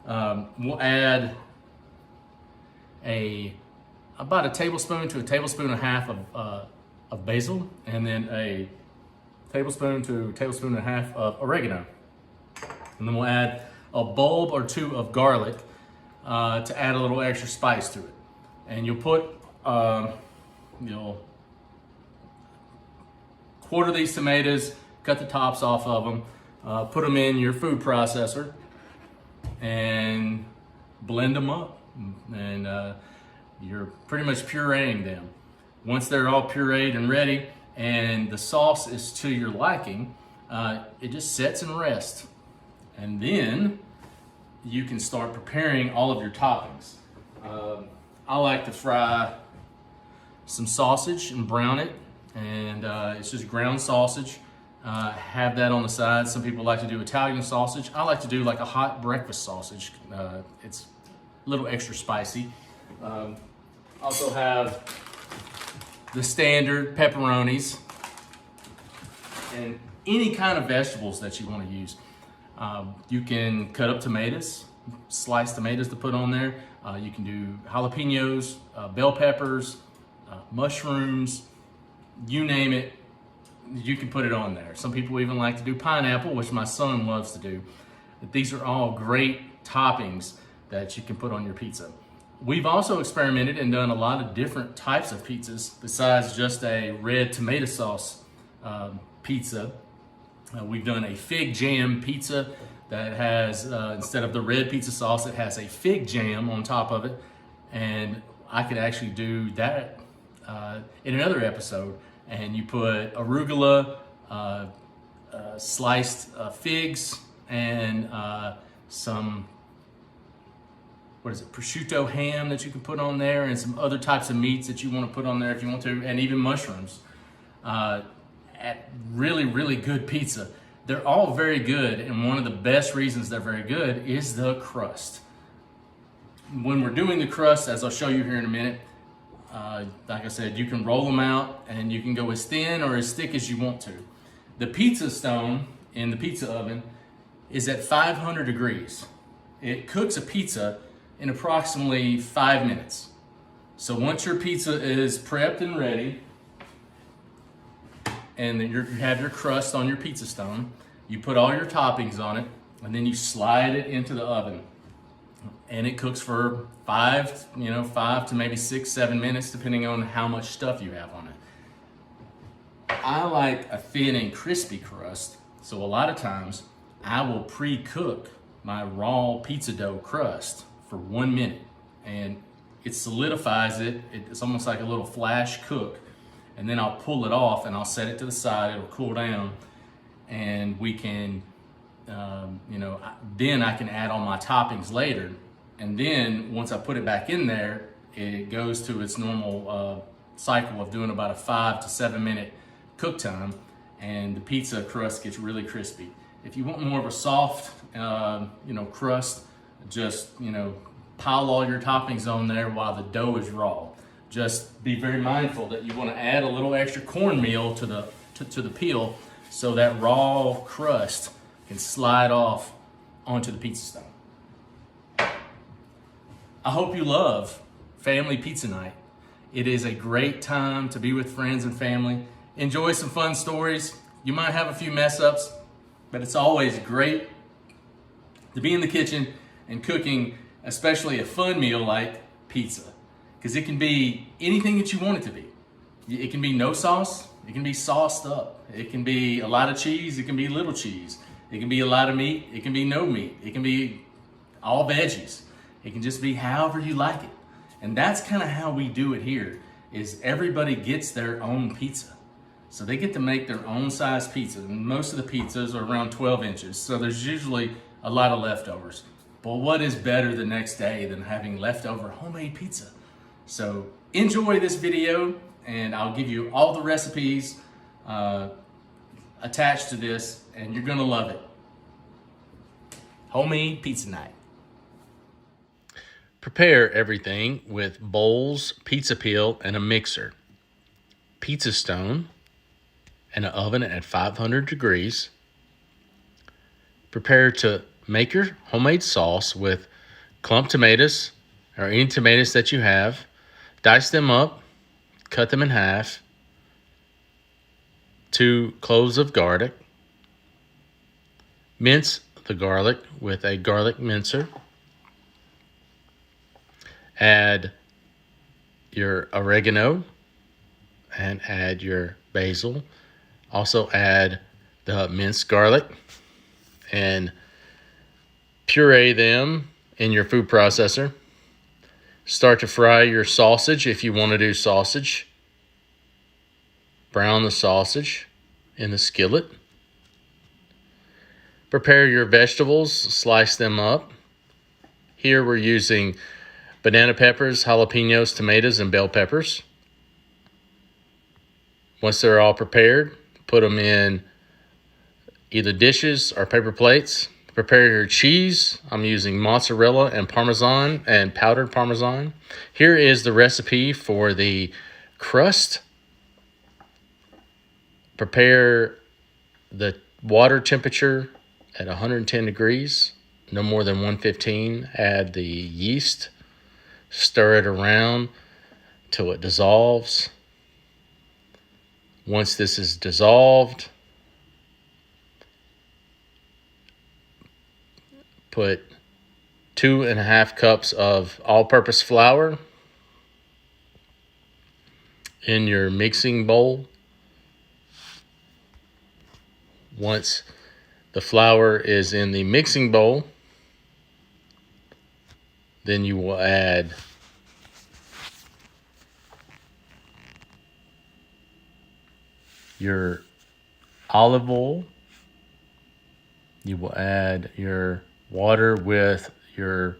We'll add about a tablespoon to a tablespoon and a half of basil, and then a tablespoon to a tablespoon and a half of oregano. And then we'll add a bulb or two of garlic to add a little extra spice to it. And you'll put, you'll quarter these tomatoes, cut the tops off of them, put them in your food processor, and blend them up. And you're pretty much pureeing them. Once they're all pureed and ready, and the sauce is to your liking, it just sets and rests. And then you can start preparing all of your toppings. I like to fry some sausage and brown it, and it's just ground sausage. have that on the side. Some people like to do Italian sausage. I like to do like a hot breakfast sausage. It's a little extra spicy. Also have the standard pepperonis and any kind of vegetables that you want to use. You can cut up tomatoes, sliced tomatoes to put on there. You can do jalapenos, bell peppers, mushrooms, you name it, you can put it on there. Some people even like to do pineapple, which my son loves to do. But these are all great toppings that you can put on your pizza. We've also experimented and done a lot of different types of pizzas besides just a red tomato sauce pizza. We've done a fig jam pizza that has, instead of the red pizza sauce, it has a fig jam on top of it. And I could actually do that in another episode. And you put arugula, sliced figs, and some, prosciutto ham that you can put on there, and some other types of meats that you want to put on there if you want to, and even mushrooms. At really, really good pizza. They're all very good, and one of the best reasons they're very good is the crust. When we're doing the crust, as I'll show you here in a minute, like I said, you can roll them out and you can go as thin or as thick as you want to. The pizza stone in the pizza oven is at 500 degrees. It cooks a pizza in approximately 5 minutes. So once your pizza is prepped and ready, and then you have your crust on your pizza stone, you put all your toppings on it, and then you slide it into the oven. And it cooks for 5 to maybe 6, 7 minutes, depending on how much stuff you have on it. I like a thin and crispy crust, so a lot of times I will pre-cook my raw pizza dough crust for 1 minute, and it solidifies it. It's almost like a little flash cook, and then I'll pull it off and I'll set it to the side. It'll cool down, and we can, then I can add all my toppings later. And then once I put it back in there, it goes to its normal cycle of doing about a 5 to 7 minute cook time, and the pizza crust gets really crispy. If you want more of a soft, crust, just, pile all your toppings on there while the dough is raw. Just be very mindful that you want to add a little extra cornmeal to the peel so that raw crust can slide off onto the pizza stone. I hope you love family pizza night. It is a great time to be with friends and family. Enjoy some fun stories. You might have a few mess ups, but it's always great to be in the kitchen and cooking, especially a fun meal like pizza, because it can be anything that you want it to be. It can be no sauce. It can be sauced up. It can be a lot of cheese. It can be little cheese. It can be a lot of meat. It can be no meat. It can be all veggies. It can just be however you like it. And that's kind of how we do it here, is everybody gets their own pizza. So they get to make their own size pizza. And most of the pizzas are around 12 inches. So there's usually a lot of leftovers. But what is better the next day than having leftover homemade pizza? So enjoy this video, and I'll give you all the recipes attached to this, and you're gonna love it. Homemade pizza night. Prepare everything with bowls, pizza peel, and a mixer, pizza stone, and an oven at 500 degrees. Prepare to make your homemade sauce with clump tomatoes or any tomatoes that you have. Dice them up, cut them in half. 2 cloves of garlic. Mince the garlic with a garlic mincer. Add your oregano and add your basil. Also add the minced garlic and puree them in your food processor. Start to fry your sausage if you want to do sausage. Brown the sausage in the skillet. Prepare your vegetables, slice them up. Here we're using banana peppers, jalapenos, tomatoes, and bell peppers. Once they're all prepared, put them in either dishes or paper plates. Prepare your cheese. I'm using mozzarella and Parmesan and powdered Parmesan. Here is the recipe for the crust. Prepare the water temperature at 110 degrees, no more than 115. Add the yeast. Stir it around till it dissolves. Once this is dissolved, put 2.5 cups of all-purpose flour in your mixing bowl. Once the flour is in the mixing bowl, then you will add your olive oil. You will add your water with your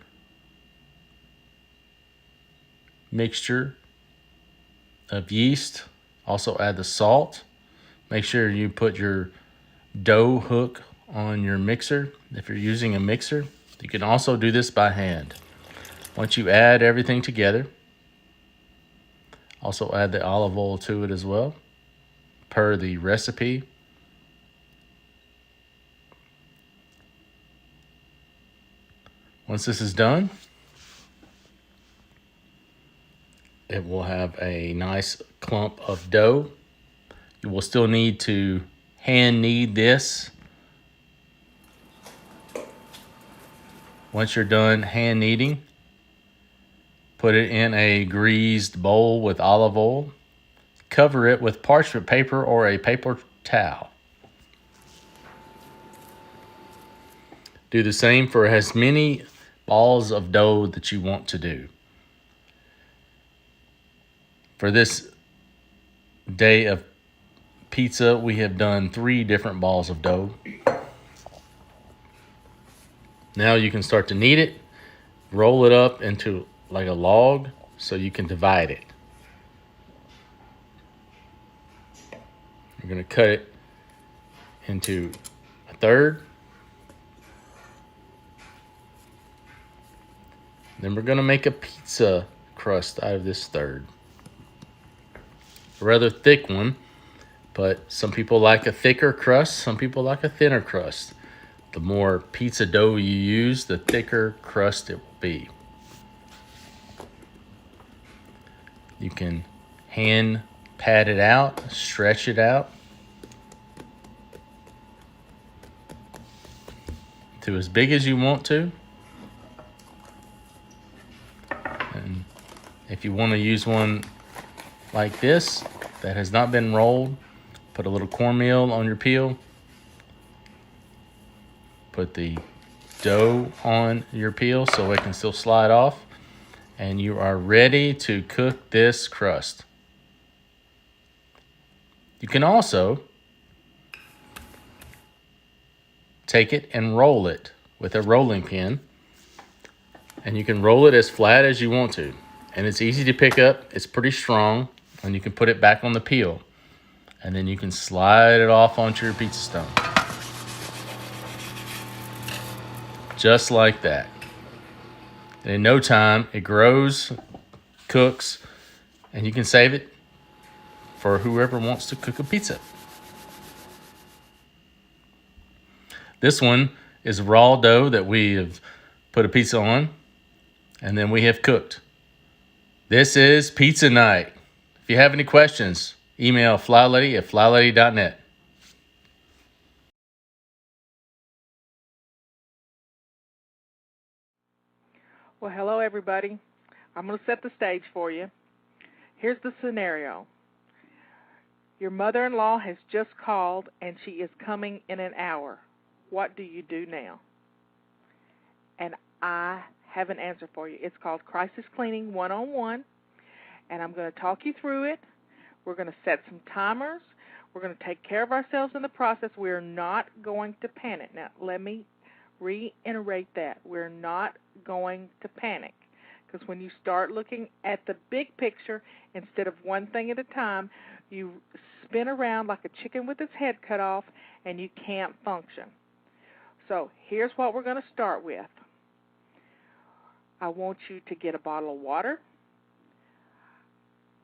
mixture of yeast. Also add the salt. Make sure you put your dough hook on your mixer. If you're using a mixer, you can also do this by hand. Once you add everything together, also add the olive oil to it as well, per the recipe. Once this is done, it will have a nice clump of dough. You will still need to hand knead this. Once you're done hand kneading, put it in a greased bowl with olive oil. Cover it with parchment paper or a paper towel. Do the same for as many balls of dough that you want to do. For this day of pizza, we have done 3 different balls of dough. Now you can start to knead it, roll it up into like a log so you can divide it. You're going to cut it into a third. Then we're going to make a pizza crust out of this third. A rather thick one, but some people like a thicker crust, some people like a thinner crust. The more pizza dough you use, the thicker crust it will be. You can hand pat it out, stretch it out to as big as you want to. And if you want to use one like this that has not been rolled, put a little cornmeal on your peel. Put the dough on your peel so it can still slide off. And you are ready to cook this crust. You can also take it and roll it with a rolling pin. And you can roll it as flat as you want to. And it's easy to pick up. It's pretty strong. And you can put it back on the peel. And then you can slide it off onto your pizza stone. Just like that. And in no time, it grows, cooks, and you can save it for whoever wants to cook a pizza. This one is raw dough that we have put a pizza on, and then we have cooked. This is pizza night. If you have any questions, email FlyLady@FlyLady.net. Well, hello, everybody. I'm going to set the stage for you. Here's the scenario. Your mother-in-law has just called, and she is coming in an hour. What do you do now? And I have an answer for you. It's called Crisis Cleaning 101, and I'm going to talk you through it. We're going to set some timers. We're going to take care of ourselves in the process. We're not going to panic. Now, let me reiterate that. We're not going to panic. Because when you start looking at the big picture instead of one thing at a time, you spin around like a chicken with its head cut off, and you can't function. So here's what we're going to start with. I want you to get a bottle of water.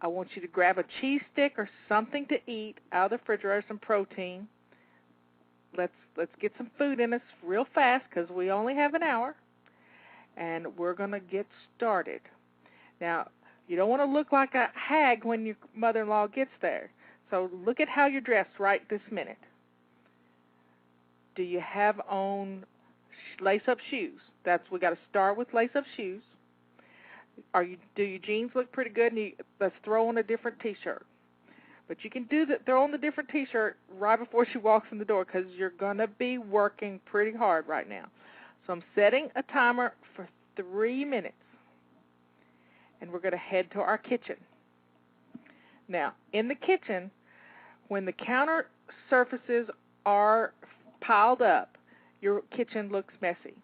I want you to grab a cheese stick or something to eat out of the refrigerator, some protein. Let's get some food in us real fast because we only have an hour, and we're going to get started. Now, you don't want to look like a hag when your mother-in-law gets there, so look at how you're dressed right this minute. Do you have on lace-up shoes? We got to start with lace-up shoes. Do your jeans look pretty good? And let's throw on a different T-shirt. But you can throw on the different T-shirt right before she walks in the door because you're going to be working pretty hard right now. So I'm setting a timer for 3 minutes. And we're going to head to our kitchen. Now, in the kitchen, when the counter surfaces are piled up, your kitchen looks messy.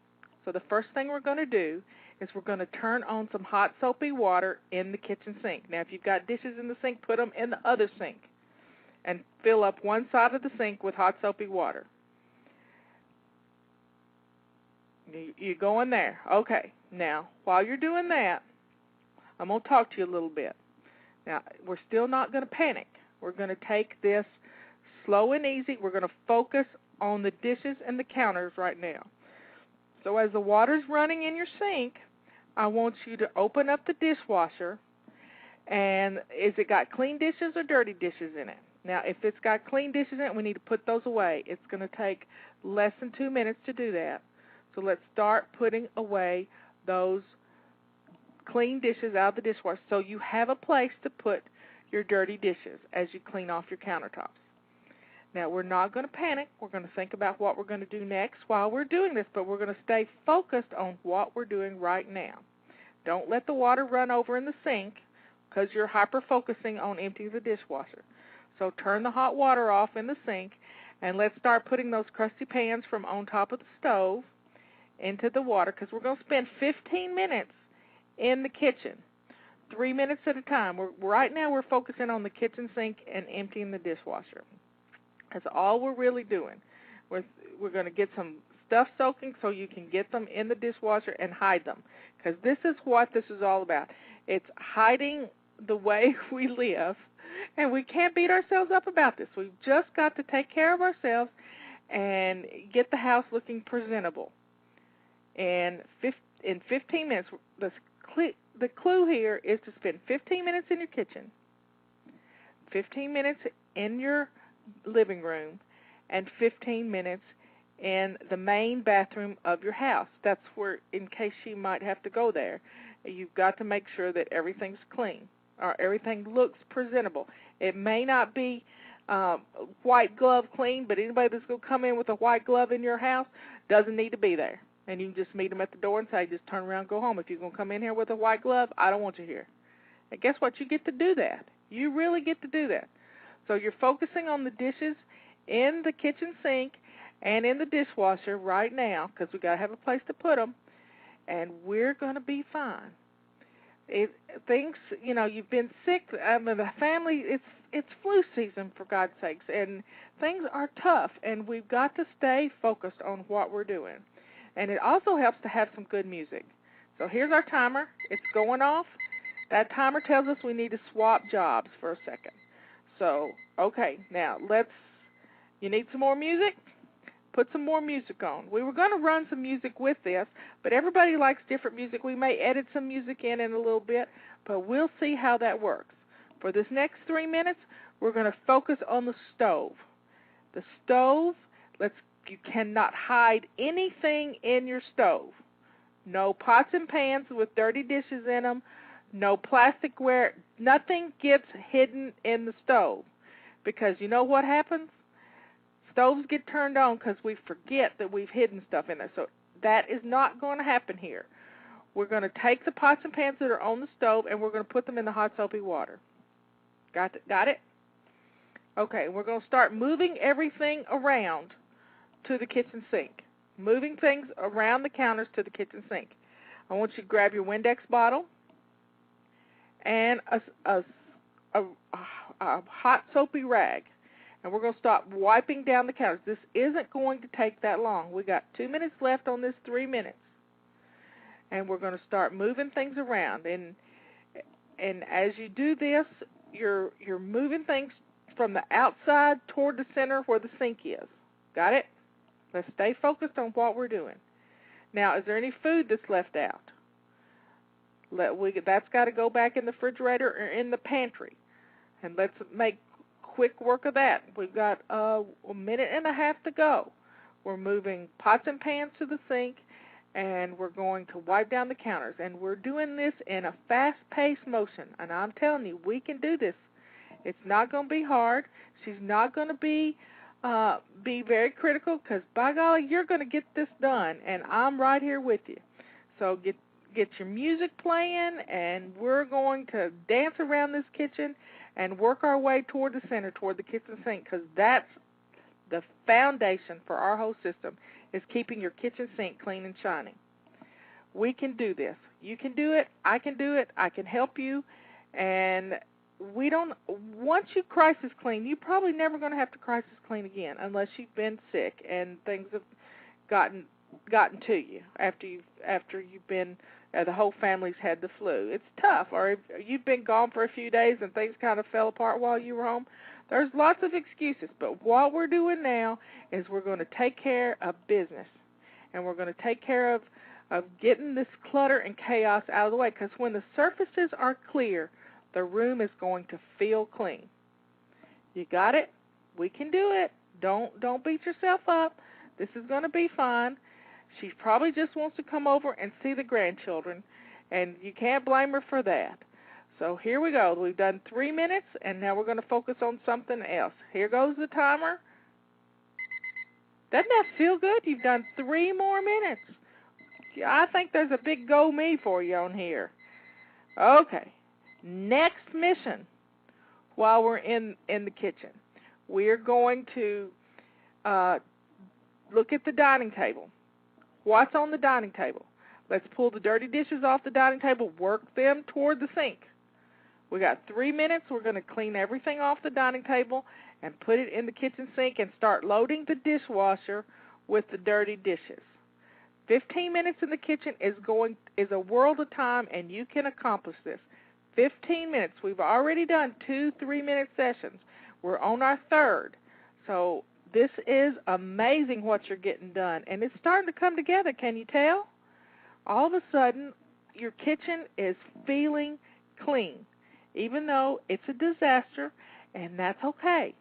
So the first thing we're going to do is we're going to turn on some hot soapy water in the kitchen sink. Now, if you've got dishes in the sink, put them in the other sink and fill up one side of the sink with hot soapy water. You go in there. Okay. Now, while you're doing that, I'm going to talk to you a little bit. Now, we're still not going to panic. We're going to take this slow and easy. We're going to focus on the dishes and the counters right now. So as the water's running in your sink, I want you to open up the dishwasher, and is it got clean dishes or dirty dishes in it? Now, if it's got clean dishes in it, we need to put those away. It's going to take less than 2 minutes to do that. So let's start putting away those clean dishes out of the dishwasher so you have a place to put your dirty dishes as you clean off your countertops. Now, we're not going to panic. We're going to think about what we're going to do next while we're doing this, but we're going to stay focused on what we're doing right now. Don't let the water run over in the sink because you're hyper-focusing on emptying the dishwasher. So turn the hot water off in the sink, and let's start putting those crusty pans from on top of the stove into the water because we're going to spend 15 minutes in the kitchen, 3 minutes at a time. Right now we're focusing on the kitchen sink and emptying the dishwasher. That's all we're really doing. We're going to get some stuff soaking so you can get them in the dishwasher and hide them because this is what this is all about. It's hiding the way we live, and we can't beat ourselves up about this. We've just got to take care of ourselves and get the house looking presentable. And in 15 minutes, the clue here is to spend 15 minutes in your kitchen, 15 minutes in your living room, and 15 minutes in the main bathroom of your house. That's where, in case you might have to go there, you've got to make sure that everything's clean or everything looks presentable. It may not be white glove clean, but anybody that's going to come in with a white glove in your house doesn't need to be there. And you can just meet them at the door and say, just turn around and go home. If you're going to come in here with a white glove, I don't want you here. And guess what? You get to do that. You really get to do that. So you're focusing on the dishes in the kitchen sink and in the dishwasher right now because we've got to have a place to put them, and we're going to be fine. You've been sick. The family, it's flu season, for God's sakes, and things are tough, and we've got to stay focused on what we're doing. And it also helps to have some good music. So here's our timer. It's going off. That timer tells us we need to swap jobs for a second. So, okay, now you need some more music? Put some more music on. We were going to run some music with this, but everybody likes different music. We may edit some music in a little bit, but we'll see how that works. For this next 3 minutes, we're going to focus on the stove. The stove, you cannot hide anything in your stove. No pots and pans with dirty dishes in them. No plasticware. Nothing gets hidden in the stove. Because you know what happens? Stoves get turned on because we forget that we've hidden stuff in there. So that is not going to happen here. We're going to take the pots and pans that are on the stove and we're going to put them in the hot soapy water. Got it? Okay, we're going to start moving everything around to the kitchen sink. Moving things around the counters to the kitchen sink. I want you to grab your Windex bottle and a a, a hot soapy rag, and we're going to start wiping down the counters. This isn't going to take that long. We got 2 minutes left on this 3 minutes, and we're going to start moving things around. And as you do this, you're moving things from the outside toward the center where the sink is. Got it? Let's stay focused on what we're doing. Now, is there any food that's left out? That's got to go back in the refrigerator or in the pantry. And let's make quick work of that. We've got a minute and a half to go. We're moving pots and pans to the sink, and we're going to wipe down the counters. And we're doing this in a fast-paced motion. And I'm telling you, we can do this. It's not going to be hard. She's not going to be very critical, because, by golly, you're going to get this done, and I'm right here with you. So get your music playing, and we're going to dance around this kitchen and work our way toward the center, toward the kitchen sink, because that's the foundation for our whole system, is keeping your kitchen sink clean and shining. We can do this. You can do it. I can do it. I can help you. And once you crisis clean, you're probably never going to have to crisis clean again, unless you've been sick and things have gotten to you after you've been the whole family's had the flu. It's tough. Or if you've been gone for a few days and things kind of fell apart while you were home. There's lots of excuses, but what we're doing now is we're going to take care of business, and we're going to take care of getting this clutter and chaos out of the way, because when the surfaces are clear, the room is going to feel clean. You got it? We can do it. Don't beat yourself up. This is going to be fine. She probably just wants to come over and see the grandchildren, and you can't blame her for that. So here we go. We've done 3 minutes, and now we're going to focus on something else. Here goes the timer. Doesn't that feel good? You've done 3 more minutes. I think there's a big go me for you on here. Okay. Next mission, while we're in the kitchen, we're going to look at the dining table. What's on the dining table? Let's pull the dirty dishes off the dining table, work them toward the sink. We got 3 minutes. We're going to clean everything off the dining table and put it in the kitchen sink and start loading the dishwasher with the dirty dishes. 15 minutes in the kitchen is a world of time, and you can accomplish this. 15 minutes. We've already done 2 3-minute sessions. We're on our third. So this is amazing what you're getting done, and it's starting to come together. Can you tell? All of a sudden, your kitchen is feeling clean, even though it's a disaster, and that's okay.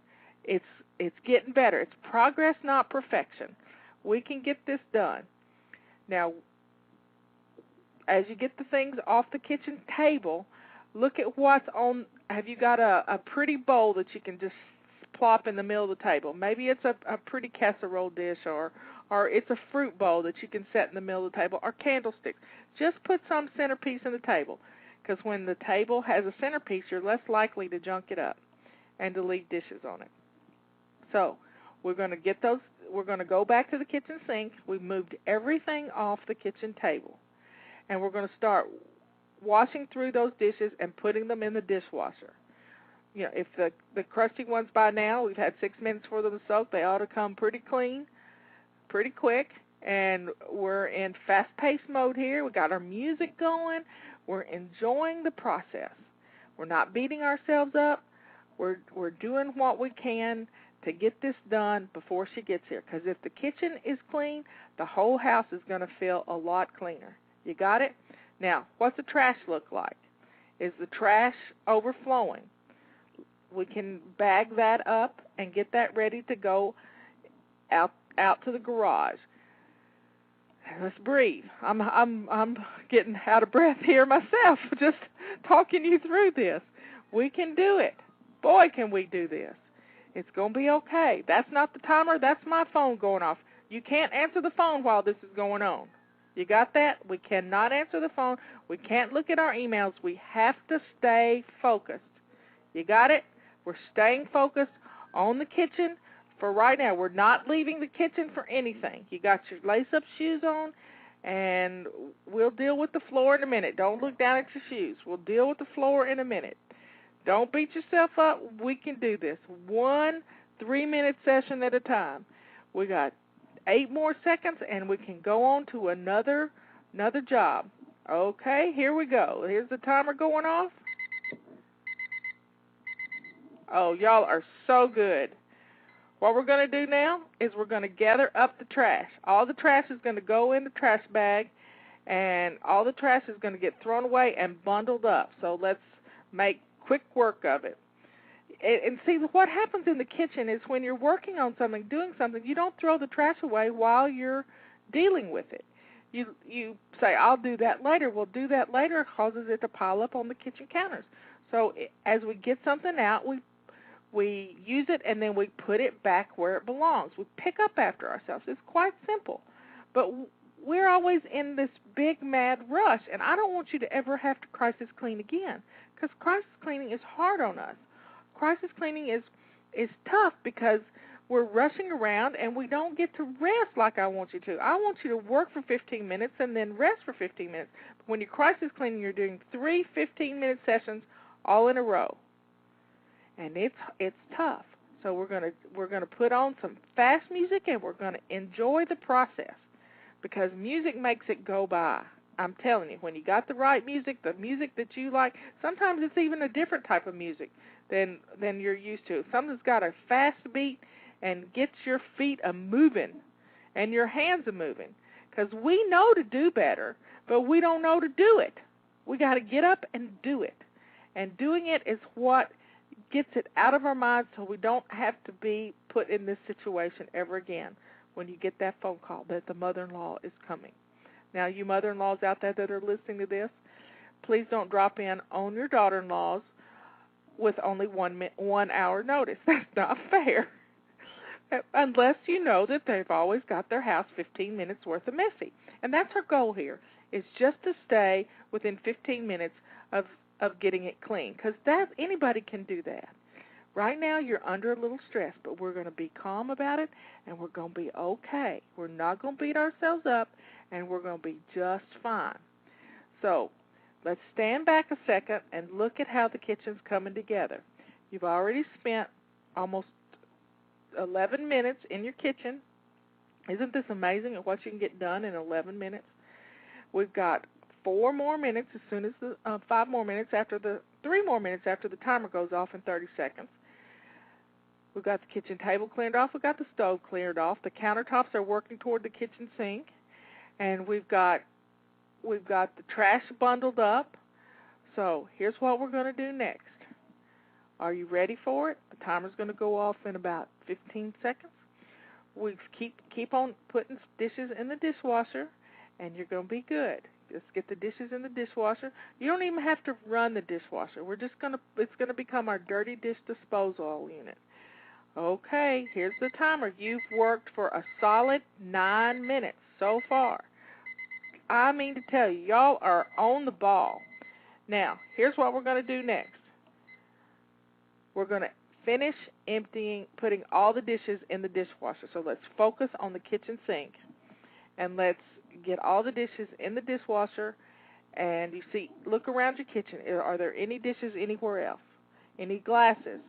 It's getting better. It's progress, not perfection. We can get this done. Now, as you get the things off the kitchen table, look at what's on. Have you got a pretty bowl that you can just plop in the middle of the table? Maybe it's a pretty casserole dish, or it's a fruit bowl that you can set in the middle of the table, or candlesticks. Just put some centerpiece in the table, because when the table has a centerpiece, you're less likely to junk it up and to leave dishes on it. So we're going to get those. We're going to go back to the kitchen sink. We've moved everything off the kitchen table, and we're going to start washing through those dishes and putting them in the dishwasher. You know, if the crusty ones by now, we've had 6 minutes for them to soak, they ought to come pretty clean, pretty quick, and we're in fast-paced mode here. We got our music going. We're enjoying the process. We're not beating ourselves up. We're doing what we can to get this done before she gets here, because if the kitchen is clean, the whole house is going to feel a lot cleaner. You got it? Now, what's the trash look like? Is the trash overflowing? We can bag that up and get that ready to go out to the garage. Let's breathe. I'm getting out of breath here myself, just talking you through this. We can do it. Boy, can we do this. It's going to be okay. That's not the timer. That's my phone going off. You can't answer the phone while this is going on. You got that? We cannot answer the phone. We can't look at our emails. We have to stay focused. You got it? We're staying focused on the kitchen for right now. We're not leaving the kitchen for anything. You got your lace-up shoes on, and we'll deal with the floor in a minute. Don't look down at your shoes. We'll deal with the floor in a minute. Don't beat yourself up. We can do this. 1 3-minute session at a time. We got 8 more seconds, and we can go on to another job. Okay, here we go. Here's the timer going off. Oh, y'all are so good. What we're going to do now is we're going to gather up the trash. All the trash is going to go in the trash bag, and all the trash is going to get thrown away and bundled up. So let's make quick work of it. And see, what happens in the kitchen is when you're working on something, doing something, you don't throw the trash away while you're dealing with it. You say, I'll do that later. Well, do that later causes it to pile up on the kitchen counters. So as we get something out, we use it, and then we put it back where it belongs. We pick up after ourselves. It's quite simple. But we're always in this big, mad rush, and I don't want you to ever have to crisis clean again, because crisis cleaning is hard on us. Crisis cleaning is tough because we're rushing around and we don't get to rest like I want you to. I want you to work for 15 minutes and then rest for 15 minutes. But when you're crisis cleaning, you're doing 3 15-minute sessions all in a row, and it's tough. So we're gonna put on some fast music, and we're gonna enjoy the process, because music makes it go by. I'm telling you, when you got the right music, the music that you like, sometimes it's even a different type of music than you're used to. Something's got a fast beat and gets your feet a-moving and your hands a-moving, because we know to do better, but we don't know to do it. We got to get up and do it. And doing it is what gets it out of our minds, so we don't have to be put in this situation ever again when you get that phone call that the mother-in-law is coming. Now, you mother-in-laws out there that are listening to this, please don't drop in on your daughter-in-laws with only 1 hour notice. That's not fair. Unless you know that they've always got their house 15 minutes worth of messy. And that's our goal here, is just to stay within 15 minutes of getting it clean, because anybody can do that. Right now you're under a little stress, but we're going to be calm about it, and we're going to be okay. We're not going to beat ourselves up, and we're going to be just fine. So let's stand back a second and look at how the kitchen's coming together. You've already spent almost 11 minutes in your kitchen. Isn't this amazing at what you can get done in 11 minutes? We've got 4 more minutes as soon as 5 more minutes after 3 more minutes after the timer goes off in 30 seconds. We've got the kitchen table cleared off. We've got the stove cleared off. The countertops are working toward the kitchen sink, and we've got the trash bundled up. So here's what we're going to do next. Are you ready for it? The timer's going to go off in about 15 seconds. We keep on putting dishes in the dishwasher, and you're going to be good. Just get the dishes in the dishwasher. You don't even have to run the dishwasher. It's going to become our dirty dish disposal unit. Okay, here's the timer. You've worked for a solid 9 minutes so far. I mean to tell you, y'all are on the ball. Now, here's what we're going to do next. We're going to finish putting all the dishes in the dishwasher. So let's focus on the kitchen sink, and let's get all the dishes in the dishwasher. And look around your kitchen. Are there any dishes anywhere else? Any glasses?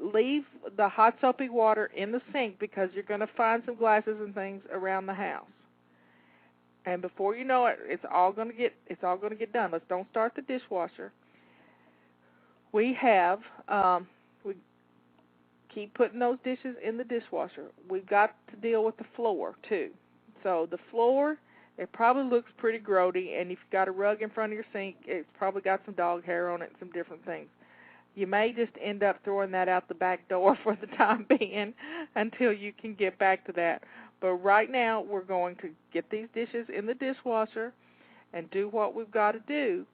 Leave the hot soapy water in the sink, because you're going to find some glasses and things around the house. And before you know it, it's all going to get done. Let's don't start the dishwasher. We keep putting those dishes in the dishwasher. We've got to deal with the floor too. So the floor, it probably looks pretty grody, and if you've got a rug in front of your sink, it's probably got some dog hair on it and some different things. You may just end up throwing that out the back door for the time being until you can get back to that. But right now, we're going to get these dishes in the dishwasher and do what we've got to do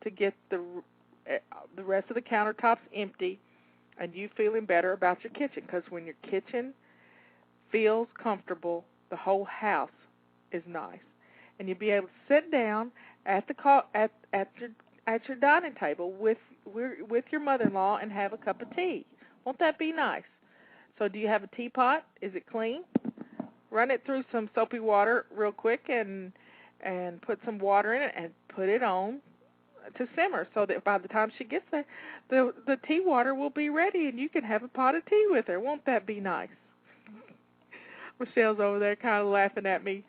to get the rest of the countertops empty and you feeling better about your kitchen. Because when your kitchen feels comfortable, the whole house is nice. And you'll be able to sit down at your dining table with your mother-in-law and have a cup of tea. Won't that be nice? So do you have a teapot? Is it clean? Run it through some soapy water real quick and put some water in it and put it on to simmer, so that by the time she gets there, the tea water will be ready, and you can have a pot of tea with her. Won't that be nice? Michelle's over there kind of laughing at me,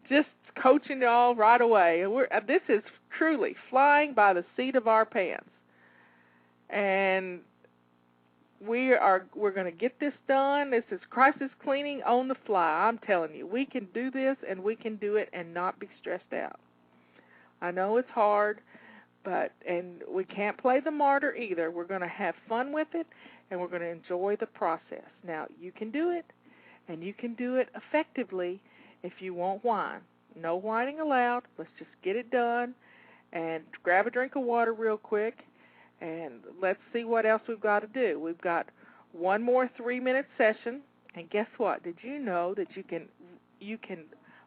just coaching y'all right away. This is truly flying by the seat of our pants, and we're going to get this done. This is crisis cleaning on the fly. I'm telling you, we can do this, and we can do it and not be stressed out. I know it's hard, and we can't play the martyr either. We're going to have fun with it, and we're going to enjoy the process. Now, you can do it, and you can do it effectively if you won't whine. No whining allowed. Let's just get it done, and grab a drink of water real quick, and let's see what else we've got to do. We've got one more 3-minute session, and guess what? Did you know that you can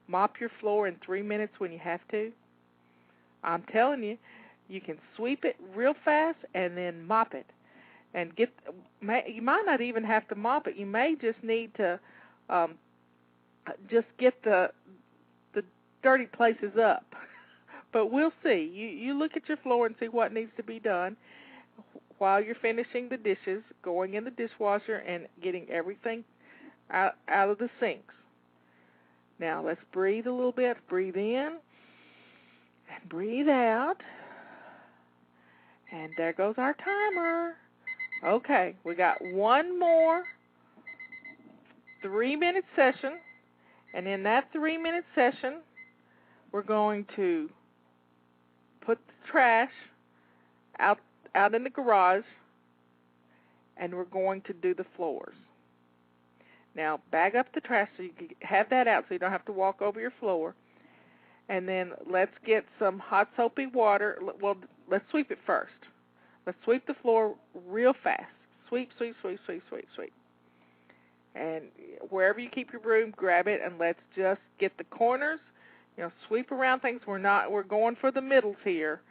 mop your floor in 3 minutes when you have to? I'm telling you, you can sweep it real fast and then mop it. And you might not even have to mop it. You may just need to just get the dirty places up. But we'll see. You look at your floor and see what needs to be done while you're finishing the dishes, going in the dishwasher, and getting everything out of the sinks. Now, let's breathe a little bit. Breathe in and breathe out. And there goes our timer. Okay, we got one more 3-minute session. And in that 3-minute session, we're going to put the trash out in the garage, and we're going to do the floors. Now, bag up the trash so you can have that out so you don't have to walk over your floor. And then let's get some hot soapy water. Well, let's sweep it first. Let's sweep the floor real fast. Sweep, sweep, sweep, sweep, sweep, sweep. And wherever you keep your broom, grab it, and let's just get the corners. Sweep around things. We're going for the middles here.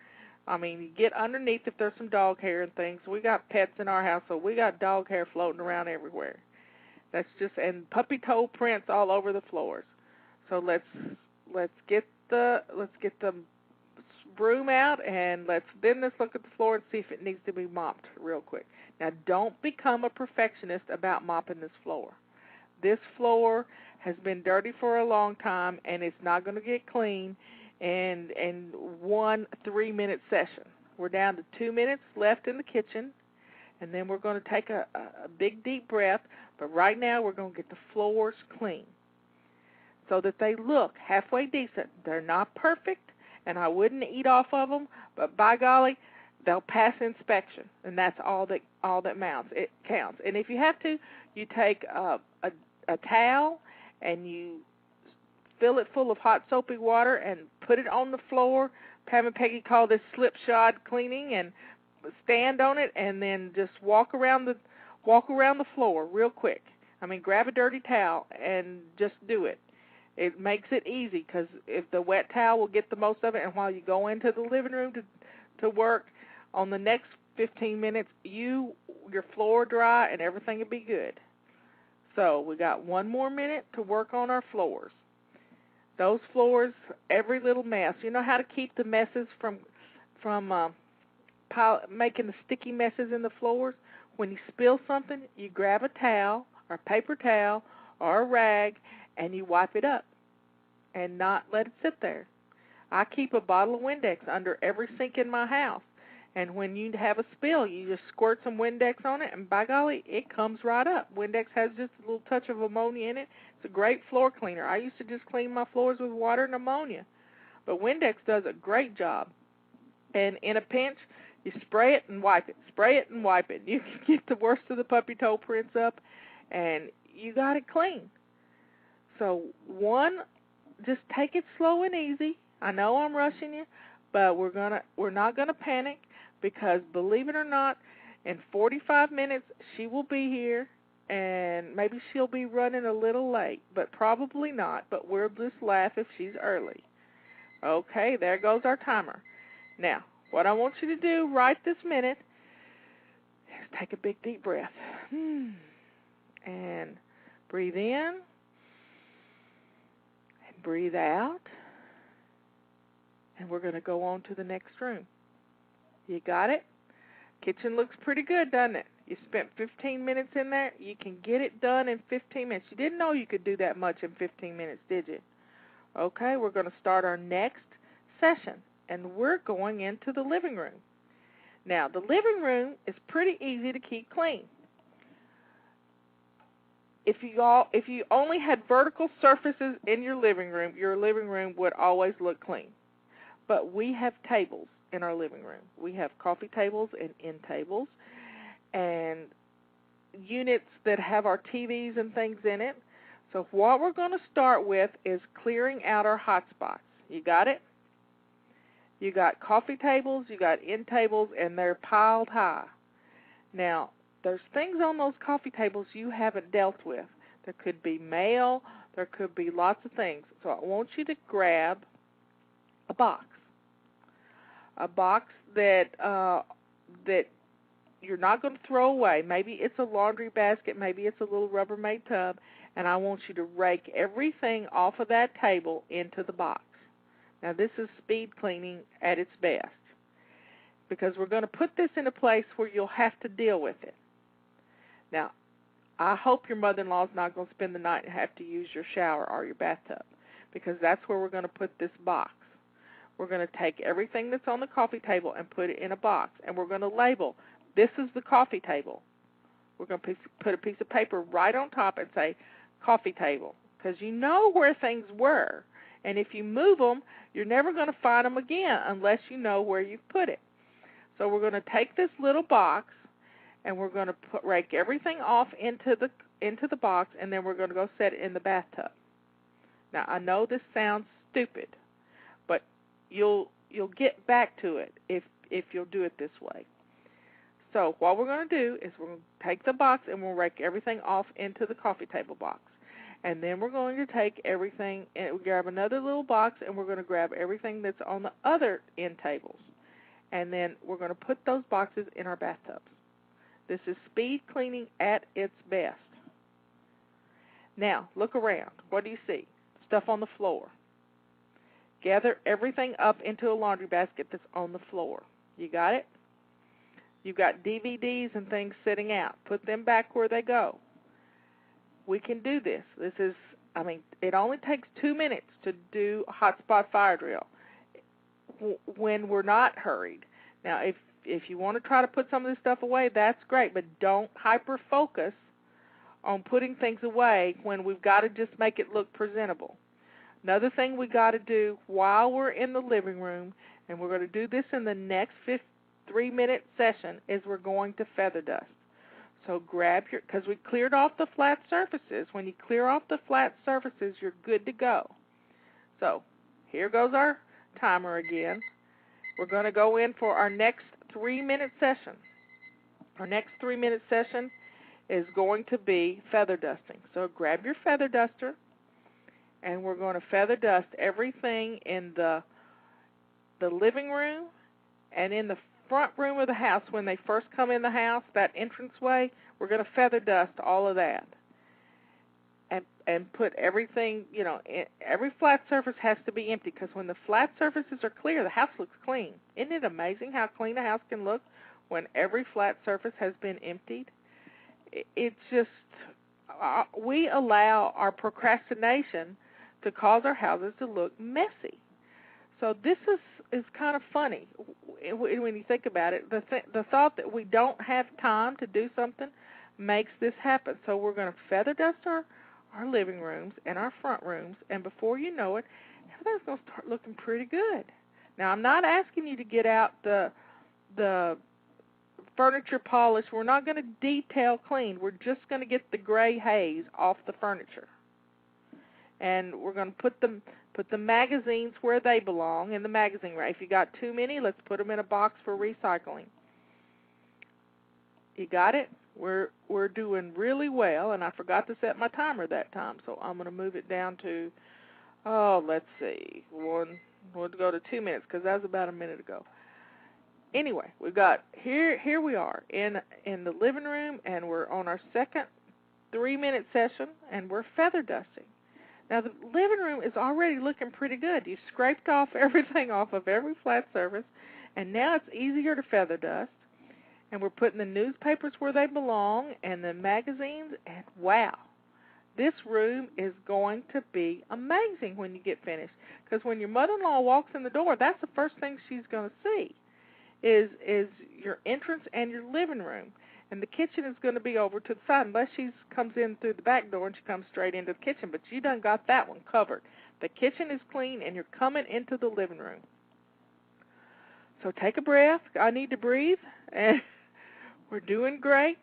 I mean, you get underneath if there's some dog hair and things. We got pets in our house, so we got dog hair floating around everywhere. And puppy toe prints all over the floors. So let's get the broom out, and let's look at the floor and see if it needs to be mopped real quick. Now, don't become a perfectionist about mopping this floor. This floor has been dirty for a long time, and it's not going to get clean in one 3-minute session. We're down to 2 minutes left in the kitchen, and then we're going to take a big, deep breath. But right now, we're going to get the floors clean so that they look halfway decent. They're not perfect, and I wouldn't eat off of them, but by golly, they'll pass inspection, and that's all that counts. And if you have to, you take a towel and you fill it full of hot soapy water and put it on the floor. Pam and Peggy call this slipshod cleaning, and stand on it and then just walk around the floor real quick. I mean, grab a dirty towel and just do it. It makes it easy because if the wet towel will get the most of it, and while you go into the living room to work, on the next 15 minutes, your floor dry and everything will be good. So we got 1 more minute to work on our floors. Those floors, every little mess. You know how to keep the messes from making the sticky messes in the floors? When you spill something, you grab a towel or a paper towel or a rag and you wipe it up and not let it sit there. I keep a bottle of Windex under every sink in my house. And when you have a spill, you just squirt some Windex on it, and by golly, it comes right up. Windex has just a little touch of ammonia in it. It's a great floor cleaner. I used to just clean my floors with water and ammonia. But Windex does a great job. And in a pinch, you spray it and wipe it. Spray it and wipe it. You can get the worst of the puppy toe prints up, and you got it clean. So, just take it slow and easy. I know I'm rushing you, but we're not gonna panic. Because, believe it or not, in 45 minutes, she will be here, and maybe she'll be running a little late, but probably not, but we'll just laugh if she's early. Okay, there goes our timer. Now, what I want you to do right this minute is take a big, deep breath. And breathe in, and breathe out, And we're going to go on to the next room. You got it? Kitchen looks pretty good, doesn't it? You spent 15 minutes in there. You can get it done in 15 minutes. You didn't know you could do that much in 15 minutes, did you? Okay, we're going to start our next session, and we're going into the living room. Now, the living room is pretty easy to keep clean. If you only had vertical surfaces in your living room would always look clean. But we have tables in our living room. We have coffee tables and end tables and units that have our TVs and things in it. So what we're going to start with is clearing out our hot spots. You got it? You got coffee tables, you got end tables, and they're piled high. Now, there's things on those coffee tables you haven't dealt with. There could be mail, there could be lots of things. So I want you to grab a box that you're not going to throw away. Maybe it's a laundry basket, maybe it's a little Rubbermaid tub, and I want you to rake everything off of that table into the box. Now, this is speed cleaning at its best because we're going to put this in a place where you'll have to deal with it. Now, I hope your mother-in-law is not going to spend the night and have to use your shower or your bathtub because that's where we're going to put this box. We're going to take everything that's on the coffee table and put it in a box, and we're going to label, this is the coffee table. We're going to put a piece of paper right on top and say, coffee table, because you know where things were. And if you move them, you're never going to find them again unless you know where you've put it. So we're going to take this little box, and we're going to rake everything off into the box, and then we're going to go set it in the bathtub. Now, I know this sounds stupid, but you'll get back to it if you'll do it this way. So what we're going to do is we're going to take the box and we'll rake everything off into the coffee table box. And then we're going to take everything and we'll grab another little box and we're going to grab everything that's on the other end tables. And then we're going to put those boxes in our bathtubs. This is speed cleaning at its best. Now, look around. What do you see? Stuff on the floor. Gather everything up into a laundry basket that's on the floor. You got it? You've got DVDs and things sitting out. Put them back where they go. We can do this. It only takes 2 minutes to do a hotspot fire drill when we're not hurried. Now, if you want to try to put some of this stuff away, that's great, but don't hyper-focus on putting things away when we've got to just make it look presentable. Another thing we got to do while we're in the living room, and we're going to do this in the next 3-minute session, is we're going to feather dust. So because we cleared off the flat surfaces. When you clear off the flat surfaces, you're good to go. So here goes our timer again. We're going to go in for our next 3-minute session. Our next 3-minute session is going to be feather dusting. So grab your feather duster, and we're going to feather dust everything in the living room and in the front room of the house. When they first come in the house, that entranceway, we're going to feather dust all of that. And put everything, every flat surface has to be empty, because when the flat surfaces are clear, the house looks clean. Isn't it amazing how clean a house can look when every flat surface has been emptied? It's just, we allow our procrastination to cause our houses to look messy. So this is kind of funny when you think about it. The thought that we don't have time to do something makes this happen. So we're going to feather dust our living rooms and our front rooms, and before you know it, everything's going to start looking pretty good. Now, I'm not asking you to get out the furniture polish. We're not going to detail clean. We're just going to get the gray haze off the furniture. And we're going to put the magazines where they belong in the magazine rack. If you got too many, let's put them in a box for recycling. You got it? We're doing really well, and I forgot to set my timer that time, so I'm going to move it down to, let's see, we'll go to 2 minutes, because that was about a minute ago. Anyway, we got here we are in the living room, and we're on our second 3-minute session, and we're feather dusting. Now, the living room is already looking pretty good. You scraped off everything off of every flat surface, and now it's easier to feather dust. And we're putting the newspapers where they belong and the magazines, and wow, this room is going to be amazing when you get finished. Because when your mother-in-law walks in the door, that's the first thing she's going to see is your entrance and your living room. And the kitchen is going to be over to the side unless she comes in through the back door and she comes straight into the kitchen. But you done got that one covered. The kitchen is clean and you're coming into the living room. So take a breath. I need to breathe. And we're doing great.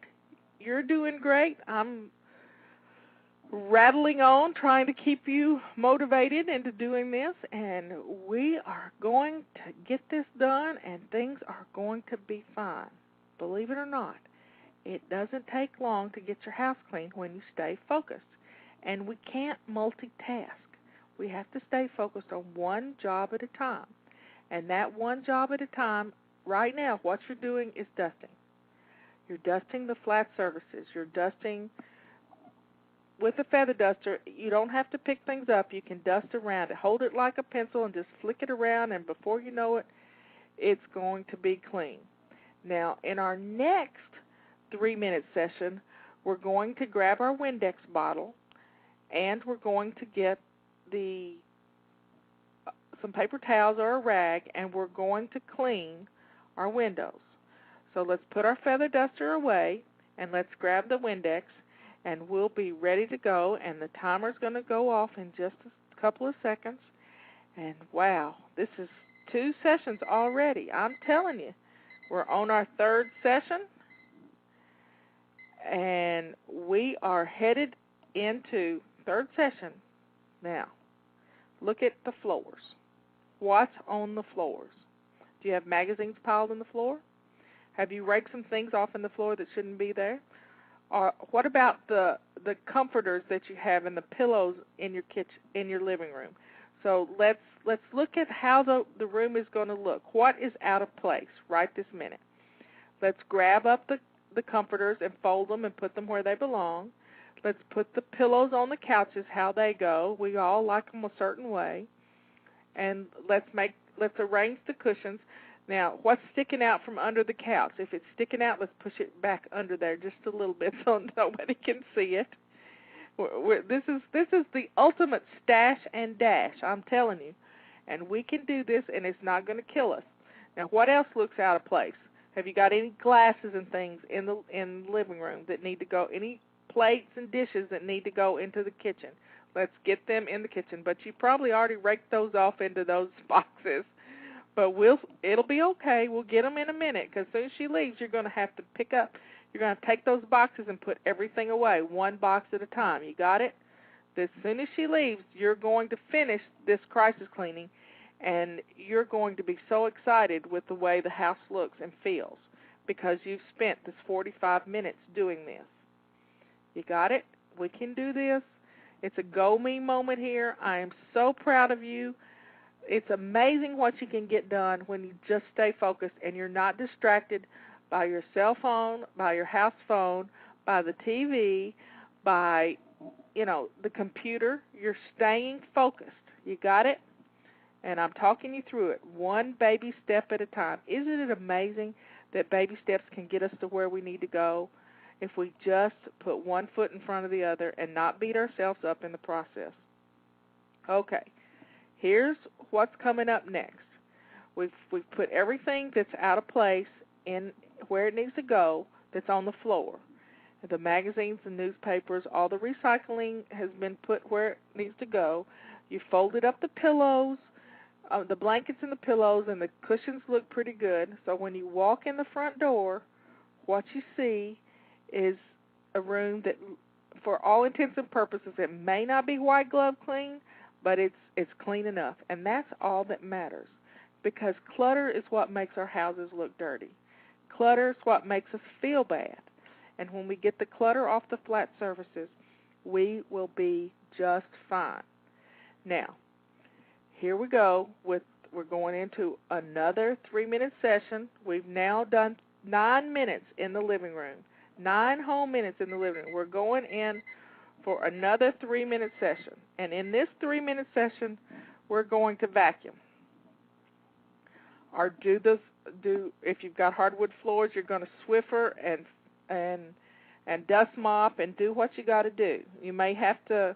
You're doing great. I'm rattling on, trying to keep you motivated into doing this, and we are going to get this done, and things are going to be fine. Believe it or not, it doesn't take long to get your house clean when you stay focused, and we can't multitask. We have to stay focused on one job at a time, and that one job at a time, right now, what you're doing is dusting. You're dusting the flat surfaces. You're dusting with a feather duster. You don't have to pick things up. You can dust around it. Hold it like a pencil and just flick it around, and before you know it, it's going to be clean. Now, in our next 3-minute session, we're going to grab our Windex bottle, and we're going to get some paper towels or a rag, and we're going to clean our windows. So let's put our feather duster away, and let's grab the Windex, and we'll be ready to go, and the timer's going to go off in just a couple of seconds. And wow, this is 2 sessions already. I'm telling you, we're on our 3rd session, and we are headed into 3rd session. Now, look at the floors. What's on the floors? Do you have magazines piled on the floor? Have you raked some things off on the floor that shouldn't be there? Or what about the comforters that you have and the pillows in your kitchen, in your living room? So let's look at how the room is going to look. What is out of place right this minute? Let's grab up the comforters and fold them and put them where they belong. Let's put the pillows on the couches how they go. We all like them a certain way. And let's arrange the cushions. Now, what's sticking out from under the couch? If it's sticking out, let's push it back under there just a little bit so nobody can see it. This is the ultimate stash and dash, I'm telling you. And we can do this, and it's not going to kill us. Now, what else looks out of place? Have you got any glasses and things in the living room that need to go? Any plates and dishes that need to go into the kitchen? Let's get them in the kitchen. But you probably already raked those off into those boxes. But it'll be okay. We'll get them in a minute, because as soon as she leaves, you're going to have to you're going to take those boxes and put everything away, one box at a time. You got it? As soon as she leaves, you're going to finish this crisis cleaning, and you're going to be so excited with the way the house looks and feels because you've spent this 45 minutes doing this. You got it? We can do this. It's a go-me moment here. I am so proud of you. It's amazing what you can get done when you just stay focused and you're not distracted by your cell phone, by your house phone, by the TV, by, the computer. You're staying focused. You got it? And I'm talking you through it, one baby step at a time. Isn't it amazing that baby steps can get us to where we need to go if we just put one foot in front of the other and not beat ourselves up in the process? Okay. Here's what's coming up next. We've put everything that's out of place in where it needs to go that's on the floor. The magazines, the newspapers, all the recycling has been put where it needs to go. You folded up the pillows, the blankets and the pillows, and the cushions look pretty good. So when you walk in the front door, what you see is a room that, for all intents and purposes, it may not be white glove clean, but it's clean enough, and that's all that matters, because clutter is what makes our houses look dirty. Clutter is what makes us feel bad, and when we get the clutter off the flat surfaces, we will be just fine. Now, here we go. We're going into another 3-minute session. We've now done 9 minutes in the living room, 9 whole minutes in the living room. We're going in for another 3-minute session. And in this 3-minute session, we're going to vacuum. Or if you've got hardwood floors, you're going to Swiffer and dust mop and do what you got to do. You may have to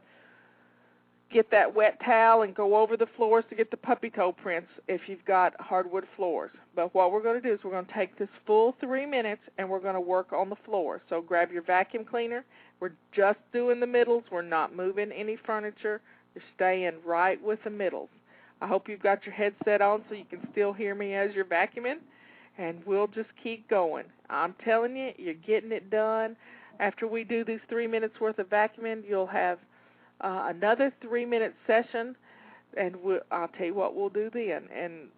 get that wet towel and go over the floors to get the puppy toe prints if you've got hardwood floors. But what we're going to do is we're going to take this full 3 minutes and we're going to work on the floor. So grab your vacuum cleaner. We're just doing the middles. We're not moving any furniture. You're staying right with the middles. I hope you've got your headset on so you can still hear me as you're vacuuming, and we'll just keep going. I'm telling you, you're getting it done. After we do these 3 minutes worth of vacuuming, you'll have another 3-minute session, and I'll tell you what we'll do then. And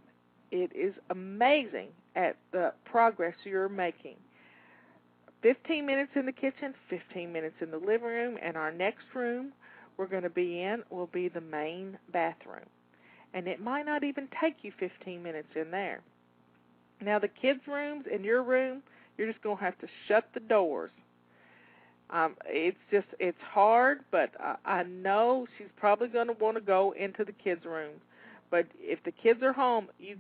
it is amazing at the progress you're making. 15 minutes in the kitchen, 15 minutes in the living room, and our next room we're going to be in will be the main bathroom. And it might not even take you 15 minutes in there. Now, the kids' rooms in your room, you're just going to have to shut the doors. It's hard, but I know she's probably going to want to go into the kids' rooms. But if the kids are home, you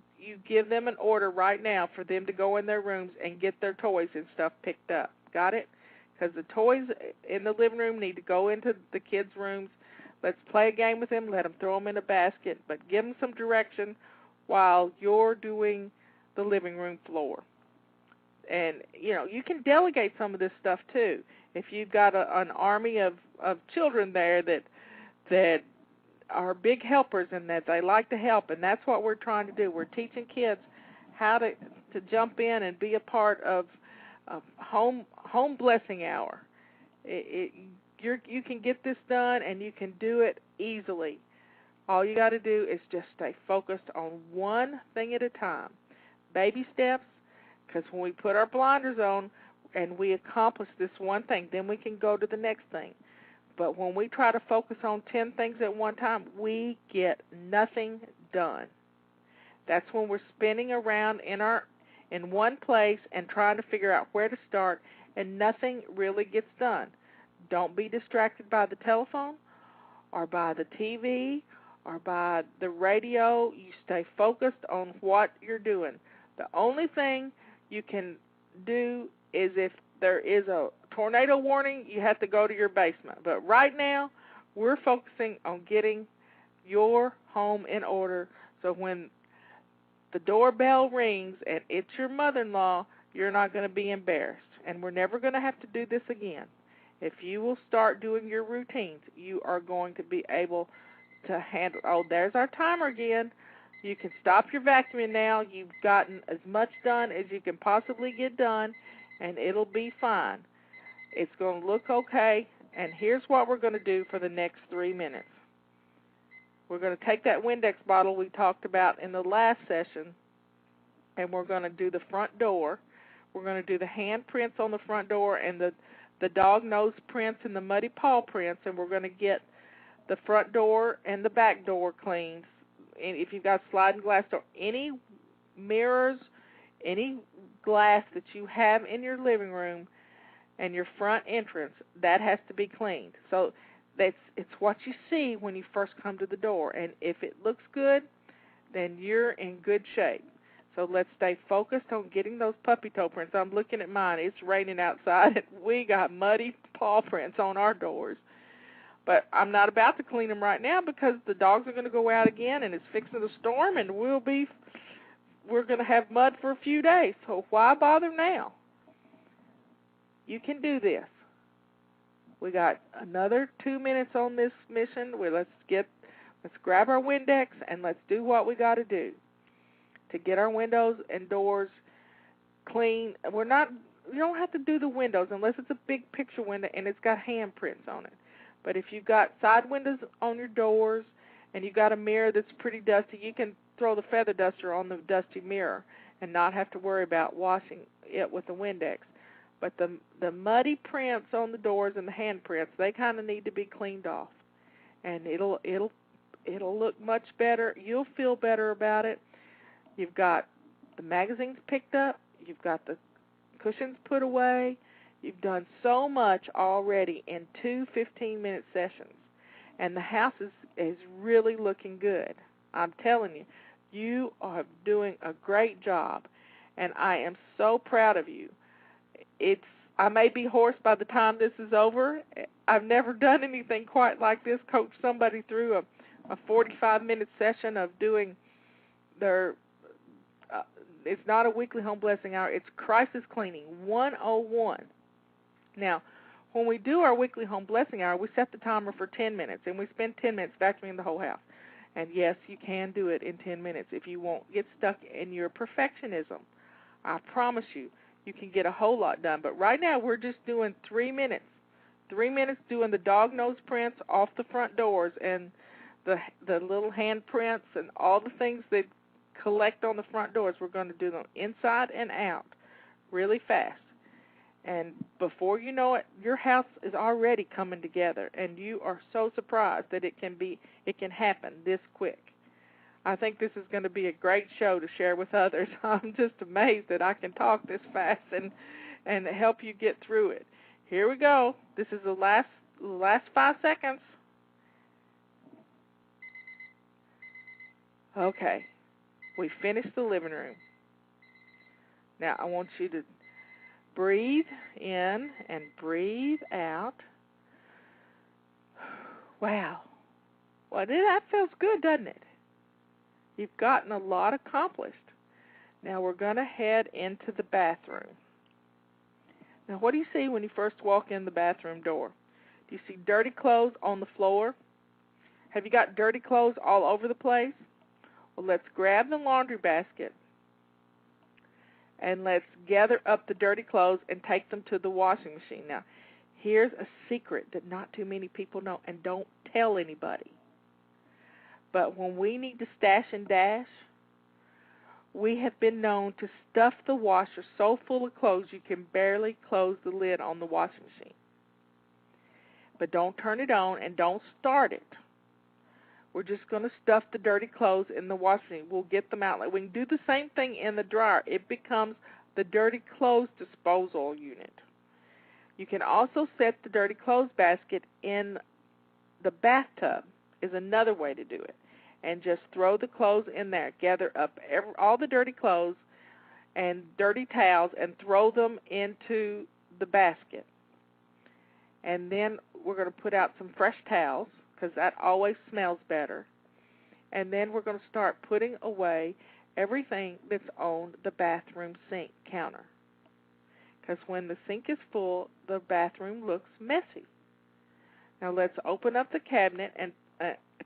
give them an order right now for them to go in their rooms and get their toys and stuff picked up. Got it? Because the toys in the living room need to go into the kids' rooms. Let's play a game with them. Let them throw them in a basket, but give them some direction while you're doing the living room floor. And, you can delegate some of this stuff, too. If you've got an army of children there that are big helpers and that they like to help, and that's what we're trying to do. We're teaching kids how to jump in and be a part of home blessing hour. You can get this done, and you can do it easily. All you got to do is just stay focused on one thing at a time. Baby steps, because when we put our blinders on and we accomplish this one thing, then we can go to the next thing. But when we try to focus on 10 things at one time, we get nothing done. That's when we're spinning around in one place and trying to figure out where to start, and nothing really gets done. Don't be distracted by the telephone or by the TV or by the radio. You stay focused on what you're doing. The only thing you can do is if there is a tornado warning, you have to go to your basement. But right now, we're focusing on getting your home in order so when the doorbell rings and it's your mother-in-law, you're not going to be embarrassed. And we're never going to have to do this again. If you will start doing your routines, you are going to be able to handle. Oh, there's our timer again. You can stop your vacuuming now. You've gotten as much done as you can possibly get done, and it'll be fine. It's going to look okay, and here's what we're going to do for the next 3 minutes. We're going to take that Windex bottle we talked about in the last session, and we're going to do the front door. We're going to do the hand prints on the front door and the dog nose prints and the muddy paw prints, and we're going to get the front door and the back door cleaned. And if you've got sliding glass door, any mirrors, any glass that you have in your living room and your front entrance, that has to be cleaned. So it's what you see when you first come to the door. And if it looks good, then you're in good shape. So let's stay focused on getting those puppy toe prints. I'm looking at mine. It's raining outside, and we got muddy paw prints on our doors. But I'm not about to clean them right now because the dogs are going to go out again, and it's fixing to storm, and we're going to have mud for a few days. So why bother now? You can do this. We got another 2 minutes on this mission. Let's grab our Windex and let's do what we got to do to get our windows and doors clean. You don't have to do the windows unless it's a big picture window and it's got handprints on it. But if you've got side windows on your doors and you've got a mirror that's pretty dusty, you can throw the feather duster on the dusty mirror and not have to worry about washing it with the Windex. But the muddy prints on the doors and the handprints, they kind of need to be cleaned off. And it'll look much better. You'll feel better about it. You've got the magazines picked up. You've got the cushions put away. You've done so much already in 2 15-minute sessions, and the house is really looking good. I'm telling you, you are doing a great job, and I am so proud of you. I may be hoarse by the time this is over. I've never done anything quite like this, coach somebody through a 45-minute session of doing their, it's not a weekly home blessing hour, it's crisis cleaning 101. Now, when we do our weekly home blessing hour, we set the timer for 10 minutes, and we spend 10 minutes vacuuming the whole house. And yes, you can do it in 10 minutes if you won't get stuck in your perfectionism. I promise you, you can get a whole lot done. But right now, we're just doing 3 minutes. 3 minutes doing the dog nose prints off the front doors and the little hand prints and all the things that collect on the front doors. We're going to do them inside and out really fast. And before you know it, your house is already coming together, and you are so surprised that it can happen this quick. I think this is going to be a great show to share with others. I'm just amazed that I can talk this fast and help you get through it. Here we go. This is the last 5 seconds. Okay. We finished the living room. Now I want you to breathe in and breathe out. Wow. Well, that feels good, doesn't it? You've gotten a lot accomplished. Now we're going to head into the bathroom. Now, what do you see when you first walk in the bathroom door? Do you see dirty clothes on the floor? Have you got dirty clothes all over the place? Well, let's grab the laundry basket and let's gather up the dirty clothes and take them to the washing machine. Now, here's a secret that not too many people know, and don't tell anybody. But when we need to stash and dash, we have been known to stuff the washer so full of clothes you can barely close the lid on the washing machine. But don't turn it on and don't start it. We're just going to stuff the dirty clothes in the washing machine. We'll get them out. We can do the same thing in the dryer. It becomes the dirty clothes disposal unit. You can also set the dirty clothes basket in the bathtub is another way to do it. And just throw the clothes in there. Gather up all the dirty clothes and dirty towels and throw them into the basket. And then we're going to put out some fresh towels because that always smells better. And then we're going to start putting away everything that's on the bathroom sink counter. Because when the sink is full, the bathroom looks messy. Now let's open up the cabinet and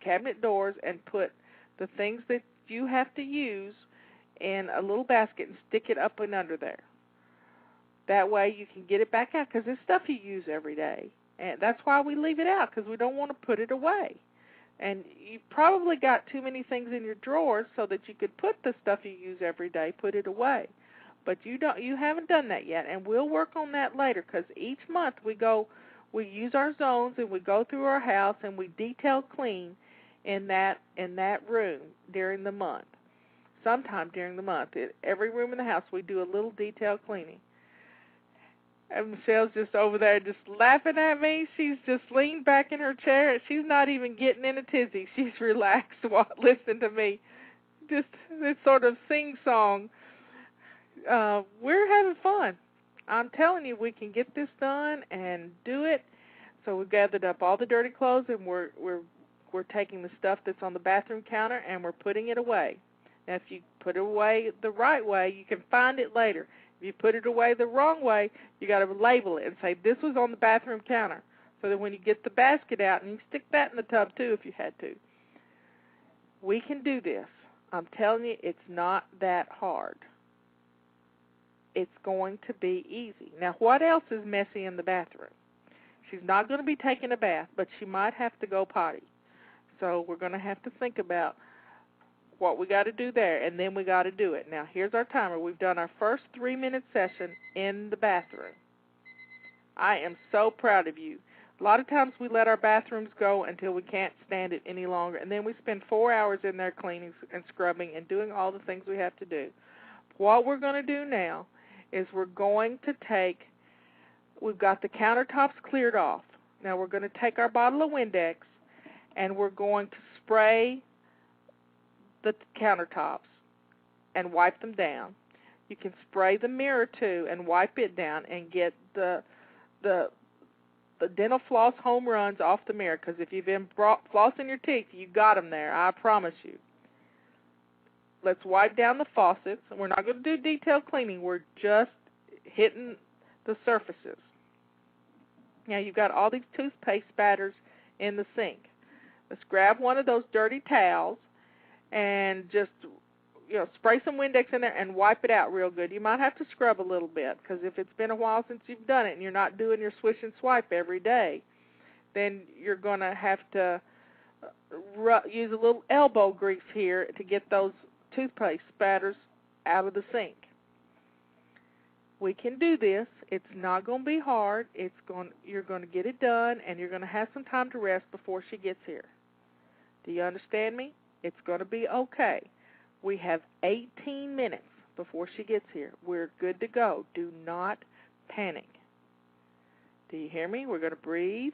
cabinet doors and put the things that you have to use in a little basket and stick it up and under there. That way you can get it back out because it's stuff you use every day. And that's why we leave it out, because we don't want to put it away. And you probably got too many things in your drawers so that you could put the stuff you use every day, put it away. But you haven't done that yet, and we'll work on that later because each month we use our zones and we go through our house and we detail clean in that room during the month. Sometime during the month, every room in the house we do a little detail cleaning. And Michelle's just over there just laughing at me. She's just leaned back in her chair. She's not even getting in a tizzy. She's relaxed while listening to me. Just this sort of sing-song. We're having fun. I'm telling you, we can get this done and do it. So we've gathered up all the dirty clothes, and we're taking the stuff that's on the bathroom counter, and we're putting it away. Now, if you put it away the right way, you can find it later. If you put it away the wrong way, you got to label it and say, this was on the bathroom counter, so that when you get the basket out, and you stick that in the tub, too, if you had to. We can do this. I'm telling you, it's not that hard. It's going to be easy. Now, what else is messy in the bathroom? She's not going to be taking a bath, but she might have to go potty. So we're going to have to think about what we got to do there, and then we got to do it. Now, here's our timer. We've done our first 3-minute session in the bathroom. I am so proud of you. A lot of times we let our bathrooms go until we can't stand it any longer, and then we spend 4 hours in there cleaning and scrubbing and doing all the things we have to do. What we're going to do now is we're going to take we've got the countertops cleared off. Now we're going to take our bottle of Windex and we're going to spray the countertops and wipe them down. You can spray the mirror too and wipe it down and get the dental floss home runs off the mirror, because if you've been flossing your teeth, you got them there, I promise you. Let's wipe down the faucets. We're not going to do detailed cleaning. We're just hitting the surfaces. Now you've got all these toothpaste spatters in the sink. Let's grab one of those dirty towels and just spray some Windex in there and wipe it out real good. You might have to scrub a little bit, because if it's been a while since you've done it and you're not doing your swish and swipe every day, then you're going to have to use a little elbow grease here to get those toothpaste spatters out of the sink. We can do this. It's not going to be hard. You're going to get it done, and you're going to have some time to rest before she gets here. Do you understand me? It's going to be okay. We have 18 minutes before she gets here. We're good to go. Do not panic. Do you hear me? We're going to breathe.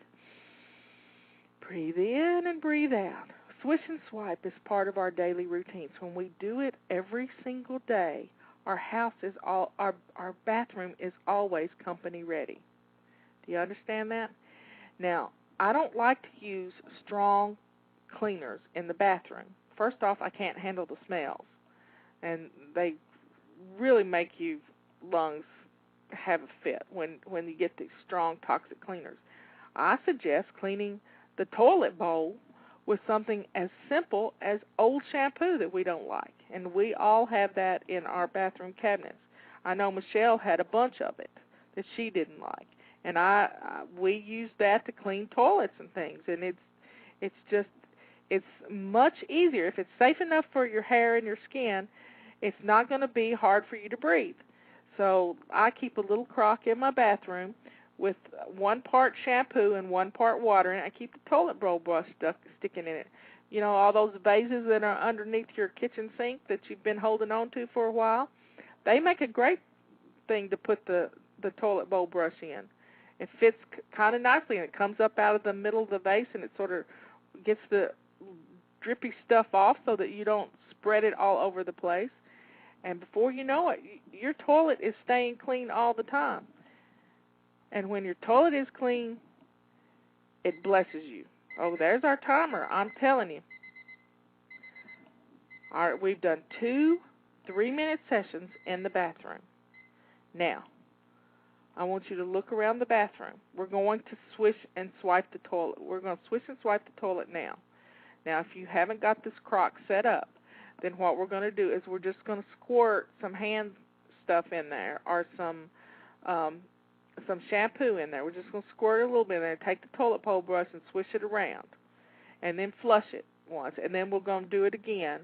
Breathe in and breathe out. Swish and swipe is part of our daily routines. When we do it every single day, our bathroom is always company ready. Do you understand that? Now, I don't like to use strong cleaners in the bathroom. First off, I can't handle the smells, and they really make your lungs have a fit when you get these strong toxic cleaners. I suggest cleaning the toilet bowl with something as simple as old shampoo that we don't like, and we all have that in our bathroom cabinets. I know Michelle had a bunch of it that she didn't like, and we use that to clean toilets and things, and it's much easier. If it's safe enough for your hair and your skin, it's not going to be hard for you to breathe. So I keep a little crock in my bathroom with 1 part shampoo and 1 part water, and I keep the toilet bowl brush sticking in it. You know, all those vases that are underneath your kitchen sink that you've been holding on to for a while, they make a great thing to put the toilet bowl brush in. It fits kind of nicely, and it comes up out of the middle of the vase, and it sort of gets the drippy stuff off so that you don't spread it all over the place. And before you know it, your toilet is staying clean all the time. And when your toilet is clean, it blesses you. Oh, there's our timer. I'm telling you. All right, we've done 2 3-minute sessions in the bathroom. Now, I want you to look around the bathroom. We're going to swish and swipe the toilet. We're going to swish and swipe the toilet now. Now, if you haven't got this crock set up, then what we're going to do is we're just going to squirt some hand stuff in there, or some shampoo in there. We're just going to squirt it a little bit in there, take the toilet bowl brush and swish it around, and then flush it once, and then we're going to do it again,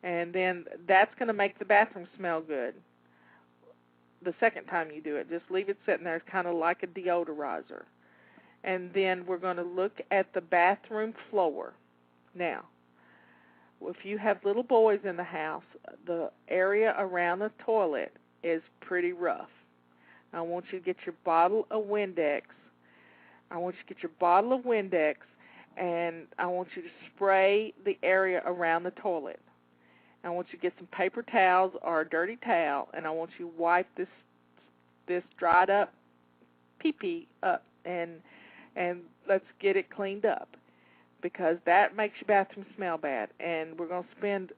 and then that's going to make the bathroom smell good. The second time you do it, just leave it sitting there. It's kind of like a deodorizer. And then we're going to look at the bathroom floor. Now, if you have little boys in the house, the area around the toilet is pretty rough. I want you to get your bottle of Windex. And I want you to spray the area around the toilet. I want you to get some paper towels or a dirty towel, and I want you to wipe this dried up pee-pee up, and let's get it cleaned up, because that makes your bathroom smell bad. And we're going to spend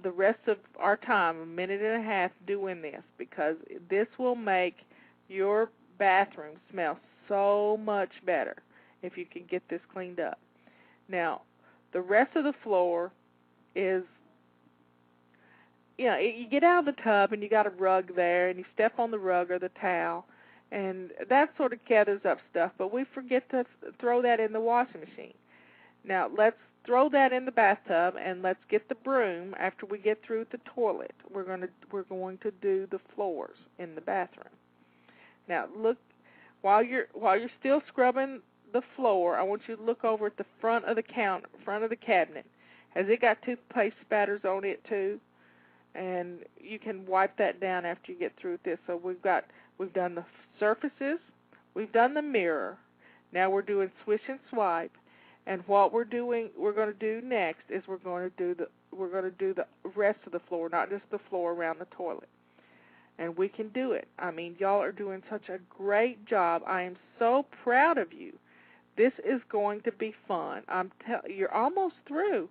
the rest of our time, 1.5 minutes, doing this, because this will make your bathroom smell so much better if you can get this cleaned up. Now, the rest of the floor is, you get out of the tub and you got a rug there, and you step on the rug or the towel, and that sort of gathers up stuff, but we forget to throw that in the washing machine. Now, let's throw that in the bathtub, and let's get the broom after we get through the toilet. We're going to do the floors in the bathroom. Now, look, while you're still scrubbing the floor, I want you to look over at the front of the cabinet. Has it got toothpaste spatters on it too? And you can wipe that down after you get through with this. So we've done the surfaces, We've done the mirror. Now we're doing swish and swipe. And what we're going to do next is we're going to do the rest of the floor, not just the floor around the toilet. And we can do it. I mean, y'all are doing such a great job. I am so proud of you. This is going to be fun. You're almost through.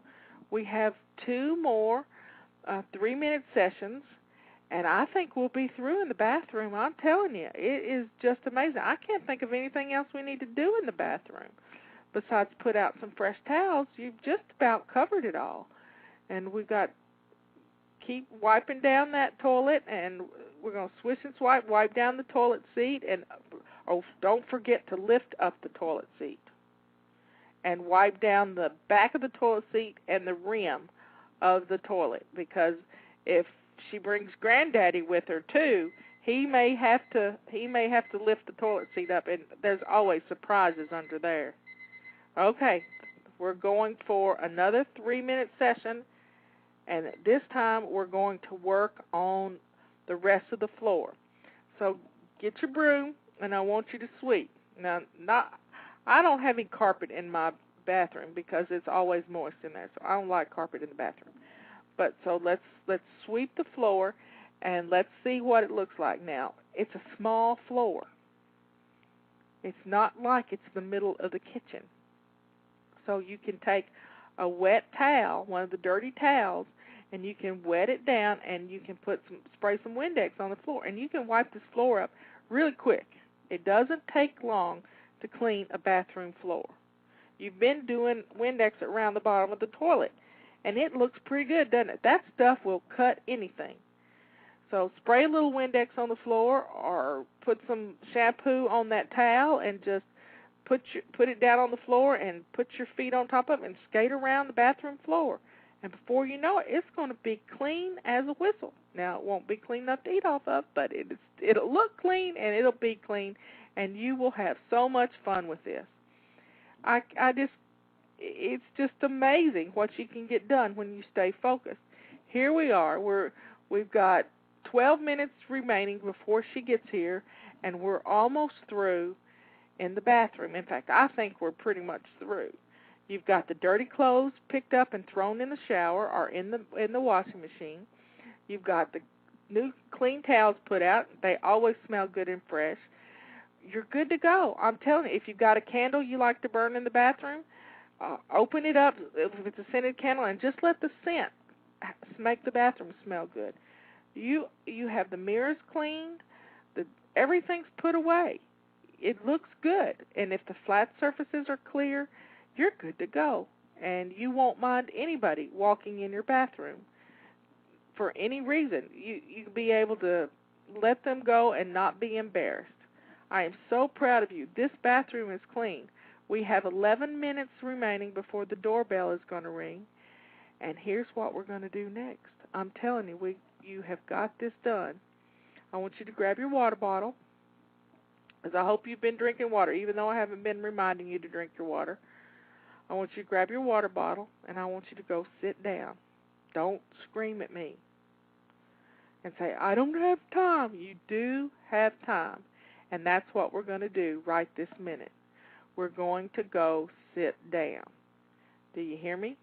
We have 2 more 3-minute sessions, and I think we'll be through in the bathroom. I'm telling you, it is just amazing. I can't think of anything else we need to do in the bathroom besides put out some fresh towels. You've just about covered it all. And we've got keep wiping down that toilet, and we're going to swish and swipe, wipe down the toilet seat, and don't forget to lift up the toilet seat and wipe down the back of the toilet seat and the rim of the toilet, because if she brings Granddaddy with her too, he may have to lift the toilet seat up, and there's always surprises under there. Okay, we're going for another 3-minute session, and this time we're going to work on the rest of the floor. So get your broom, and I want you to sweep. Now, I don't have any carpet in my bathroom because it's always moist in there, so I don't like carpet in the bathroom. But so let's sweep the floor, and let's see what it looks like. Now, it's a small floor. It's not like it's the middle of the kitchen. So you can take a wet towel, one of the dirty towels, and you can wet it down, and you can spray some Windex on the floor, and you can wipe this floor up really quick. It doesn't take long to clean a bathroom floor. You've been doing Windex around the bottom of the toilet, and it looks pretty good, doesn't it? That stuff will cut anything. So spray a little Windex on the floor, or put some shampoo on that towel, and just put it down on the floor and put your feet on top of it and skate around the bathroom floor. And before you know it, it's going to be clean as a whistle. Now, it won't be clean enough to eat off of, but it'll look clean and it'll be clean, and you will have so much fun with this. It's just amazing what you can get done when you stay focused. Here we are. We've got 12 minutes remaining before she gets here, and we're almost through in the bathroom. In fact, I think we're pretty much through. You've got the dirty clothes picked up and thrown in the shower or in the washing machine. You've got the new clean towels put out. They always smell good and fresh. You're good to go. I'm telling you, if you've got a candle you like to burn in the bathroom, open it up if it's a scented candle, and just let the scent make the bathroom smell good. You have the mirrors cleaned. Everything's put away. It looks good, and if the flat surfaces are clear, you're good to go, and you won't mind anybody walking in your bathroom for any reason. You'll be able to let them go and not be embarrassed. I am so proud of you. This bathroom is clean. We have 11 minutes remaining before the doorbell is going to ring, and here's what we're going to do next. I'm telling you, you have got this done. I want you to grab your water bottle, because I hope you've been drinking water, even though I haven't been reminding you to drink your water. I want you to grab your water bottle, and I want you to go sit down. Don't scream at me and say, I don't have time. You do have time, and that's what we're going to do right this minute. We're going to go sit down. Do you hear me?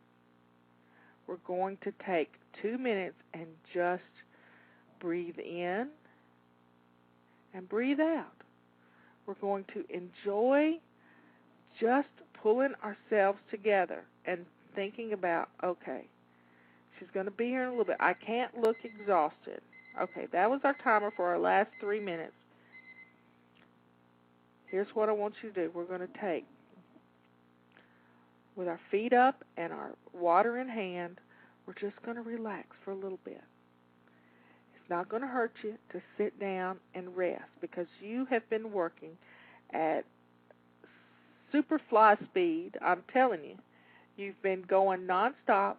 We're going to take 2 minutes and just breathe in and breathe out. We're going to enjoy just pulling ourselves together and thinking about, okay, she's going to be here in a little bit. I can't look exhausted. Okay, that was our timer for our last 3 minutes. Here's what I want you to do. We're going to take, with our feet up and our water in hand, we're just going to relax for a little bit. It's not going to hurt you to sit down and rest, because you have been working at super fly speed. I'm telling you, you've been going nonstop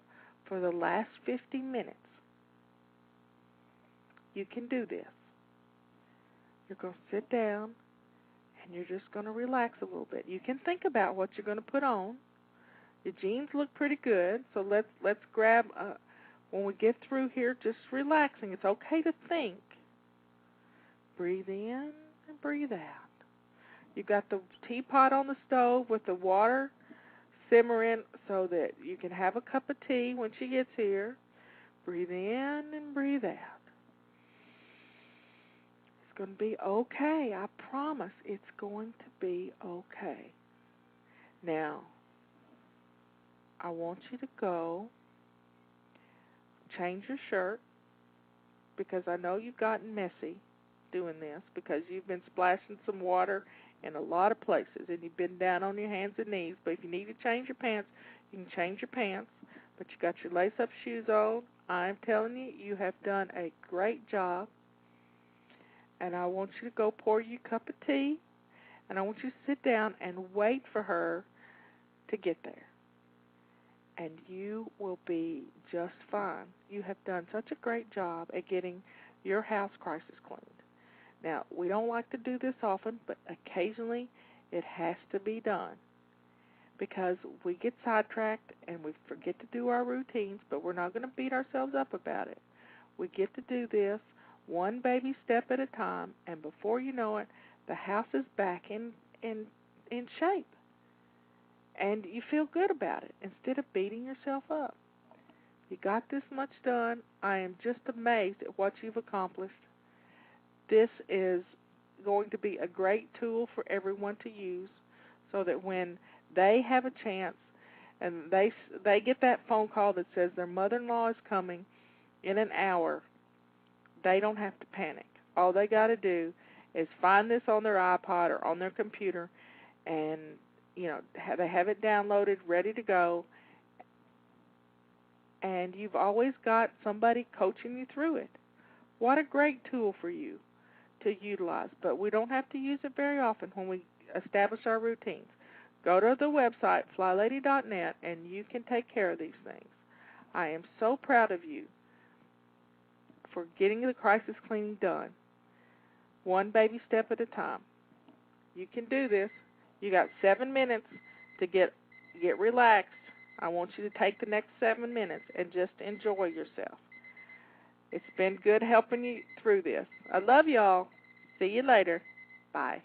for the last 50 minutes. You can do this. You're going to sit down, and you're just going to relax a little bit. You can think about what you're going to put on. Your jeans look pretty good, so let's grab, when we get through here, just relaxing. It's okay to think. Breathe in and breathe out. You've got the teapot on the stove with the water simmering so that you can have a cup of tea when she gets here. Breathe in and breathe out. It's going to be okay. I promise it's going to be okay. Now, I want you to go change your shirt because I know you've gotten messy doing this because you've been splashing some water in a lot of places and you've been down on your hands and knees. But if you need to change your pants, you can change your pants. But you got your lace-up shoes on. I'm telling you, you have done a great job. And I want you to go pour you a cup of tea. And I want you to sit down and wait for her to get there. And you will be just fine. You have done such a great job at getting your house crisis cleaned. Now, we don't like to do this often, but occasionally it has to be done because we get sidetracked and we forget to do our routines, but we're not going to beat ourselves up about it. We get to do this one baby step at a time, and before you know it, the house is back in shape. And you feel good about it instead of beating yourself up. You got this much done. I am just amazed at what you've accomplished. This is going to be a great tool for everyone to use so that when they have a chance and they get that phone call that says their mother-in-law is coming in an hour, they don't have to panic. All they got to do is find this on their iPod or on their computer and they have it downloaded, ready to go, and you've always got somebody coaching you through it. What a great tool for you to utilize, but we don't have to use it very often when we establish our routines. Go to the website, FlyLady.net, and you can take care of these things. I am so proud of you for getting the crisis cleaning done, one baby step at a time. You can do this. You got 7 minutes to get relaxed. I want you to take the next 7 minutes and just enjoy yourself. It's been good helping you through this. I love y'all. See you later. Bye.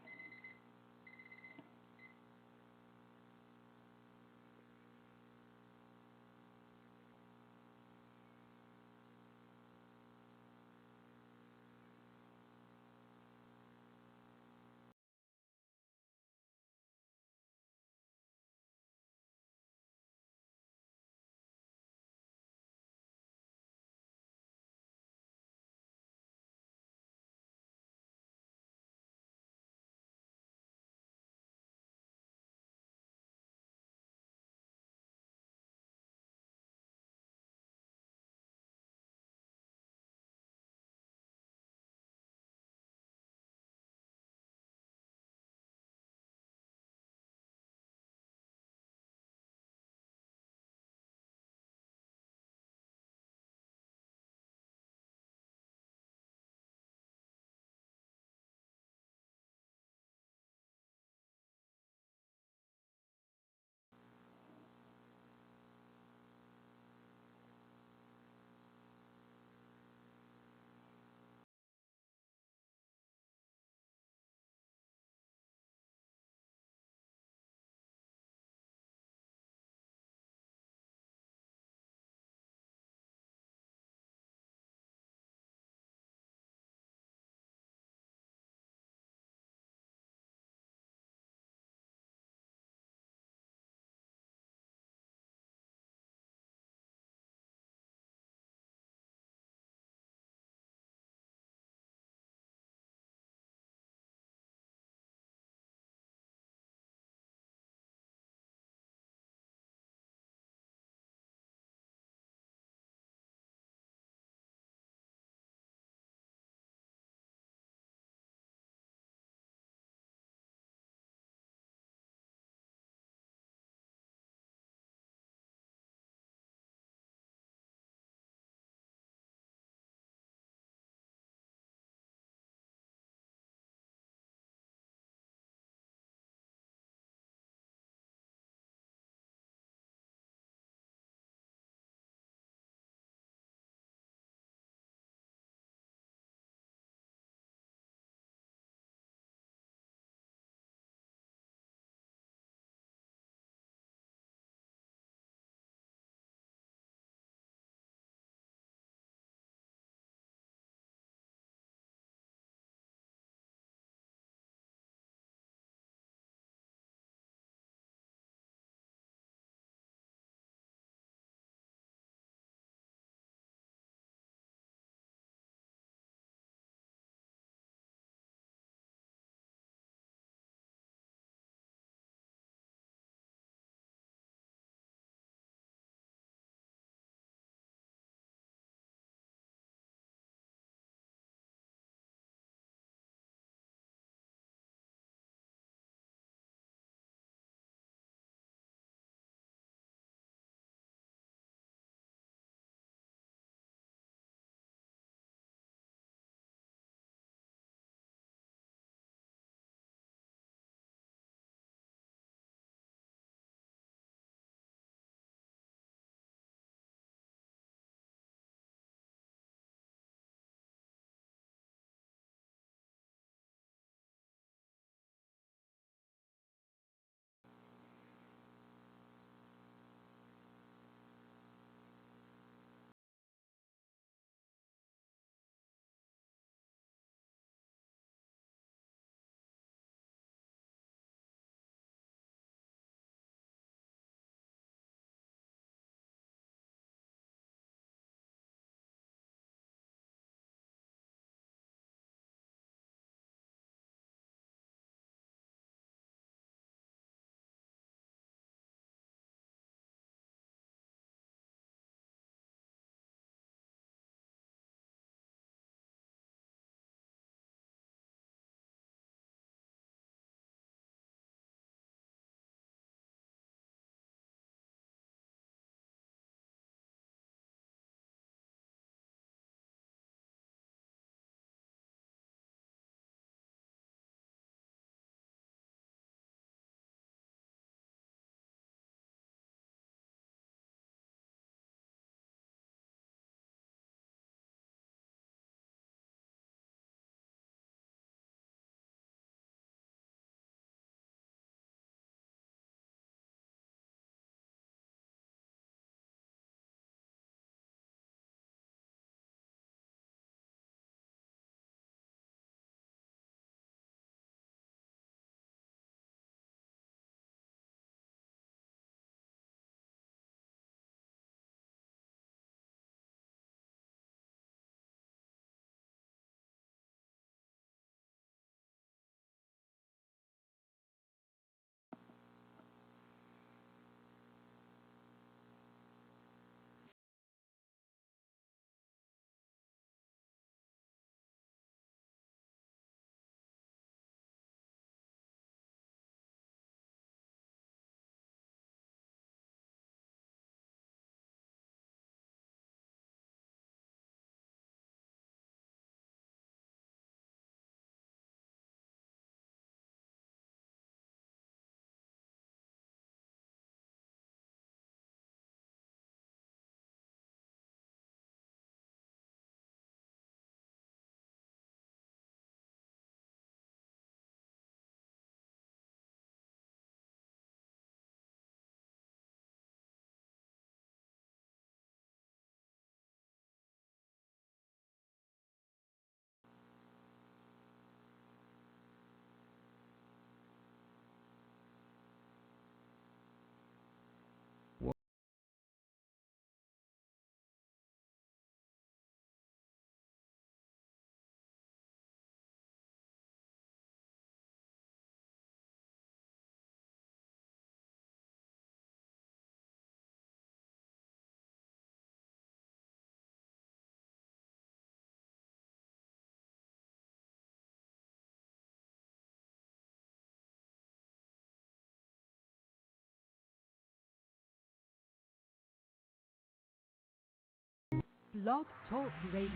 Blog Talk Radio.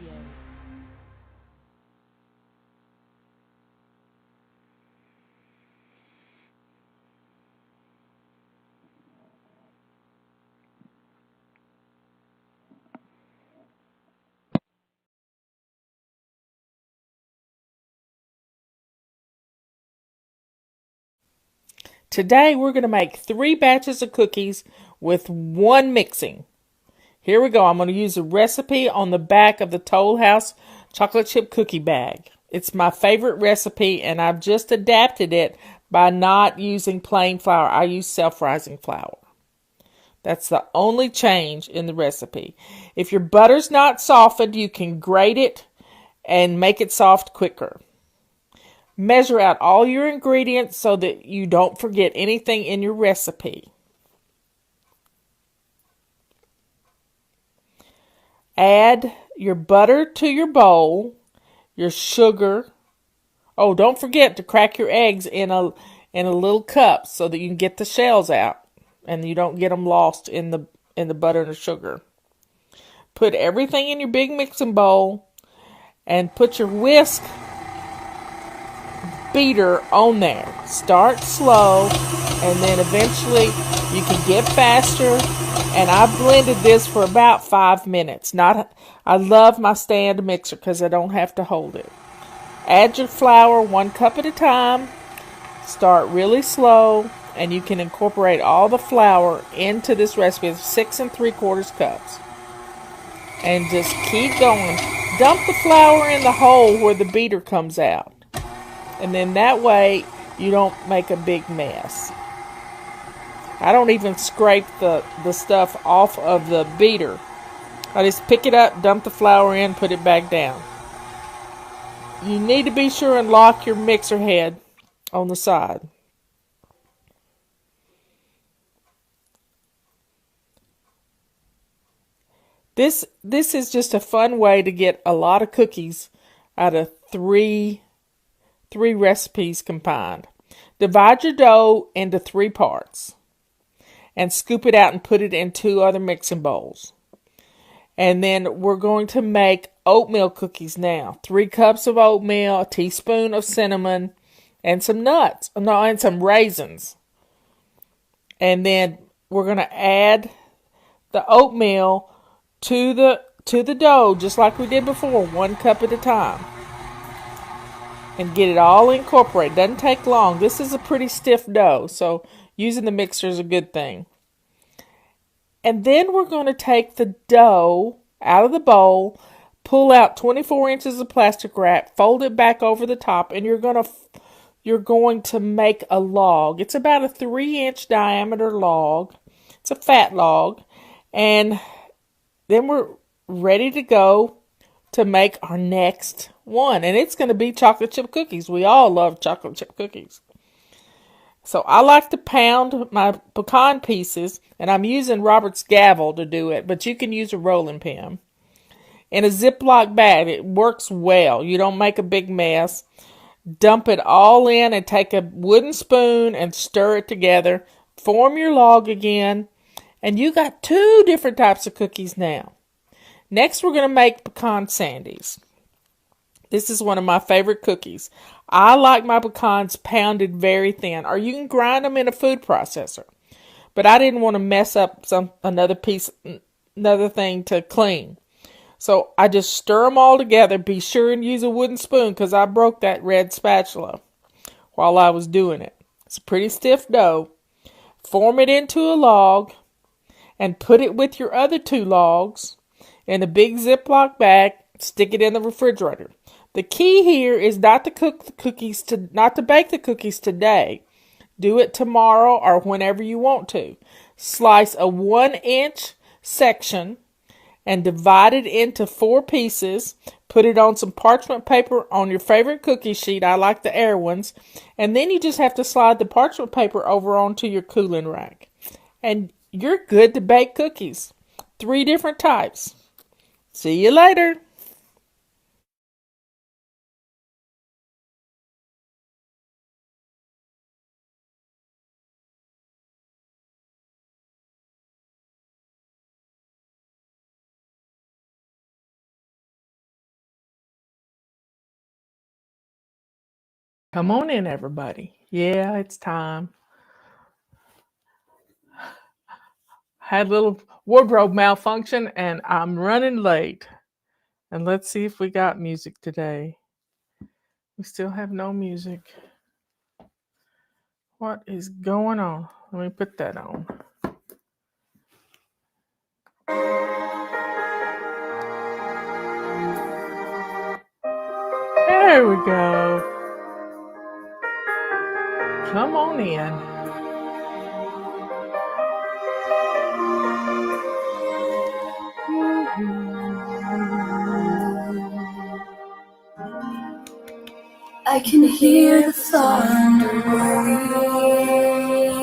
Today we're going to make 3 batches of cookies with 1 mixing. Here we go. I'm going to use a recipe on the back of the Toll House chocolate chip cookie bag. It's my favorite recipe, and I've just adapted it by not using plain flour. I use self-rising flour. That's the only change in the recipe. If your butter's not softened, you can grate it and make it soft quicker. Measure out all your ingredients so that you don't forget anything in your recipe. Add your butter to your bowl, your sugar. Oh, don't forget to crack your eggs in a little cup so that you can get the shells out and you don't get them lost in the butter and the sugar. Put everything in your big mixing bowl and put your whisk beater on there. Start slow and then eventually you can get faster. And I blended this for about 5 minutes. I love my stand mixer because I don't have to hold it. Add your flour 1 cup at a time. Start really slow, and you can incorporate all the flour into this recipe. It's 6 3/4 cups. And just keep going. Dump the flour in the hole where the beater comes out. And then that way you don't make a big mess. I don't even scrape the stuff off of the beater. I just pick it up, dump the flour in, put it back down. You need to be sure and lock your mixer head on the side. This is just a fun way to get a lot of cookies out of three recipes combined. Divide your dough into 3 parts and scoop it out and put it in 2 other mixing bowls. And then we're going to make oatmeal cookies now. 3 cups of oatmeal, a teaspoon of cinnamon, and some nuts. No, and some raisins. And then we're going to add the oatmeal to the dough, just like we did before, 1 cup at a time. And get it all incorporated. Doesn't take long. This is a pretty stiff dough, so using the mixer is a good thing. And then we're going to take the dough out of the bowl, pull out 24 inches of plastic wrap, fold it back over the top, and you're going to make a log. It's about a 3-inch diameter log. It's a fat log. And then we're ready to go to make our next one. And it's going to be chocolate chip cookies. We all love chocolate chip cookies. So I like to pound my pecan pieces, and I'm using Robert's gavel to do it, but you can use a rolling pin. In a Ziploc bag, it works well. You don't make a big mess. Dump it all in and take a wooden spoon and stir it together. Form your log again, and you got 2 different types of cookies now. Next, we're going to make pecan sandies. This is one of my favorite cookies. I like my pecans pounded very thin, or you can grind them in a food processor. But I didn't want to mess up another thing to clean. So I just stir them all together. Be sure and use a wooden spoon because I broke that red spatula while I was doing it. It's a pretty stiff dough. Form it into a log and put it with your other 2 logs in a big Ziploc bag. Stick it in the refrigerator. The key here is not to bake the cookies today. Do it tomorrow or whenever you want to. Slice a 1-inch section and divide it into 4 pieces. Put it on some parchment paper on your favorite cookie sheet. I like the air ones. And then you just have to slide the parchment paper over onto your cooling rack. And you're good to bake cookies. 3 different types. See you later. Come on in, everybody. Yeah, it's time. Had a little wardrobe malfunction and I'm running late. And let's see if we got music today. We still have no music. What is going on? Let me put that on. There we go. Come on in. I can hear the thunder rolling,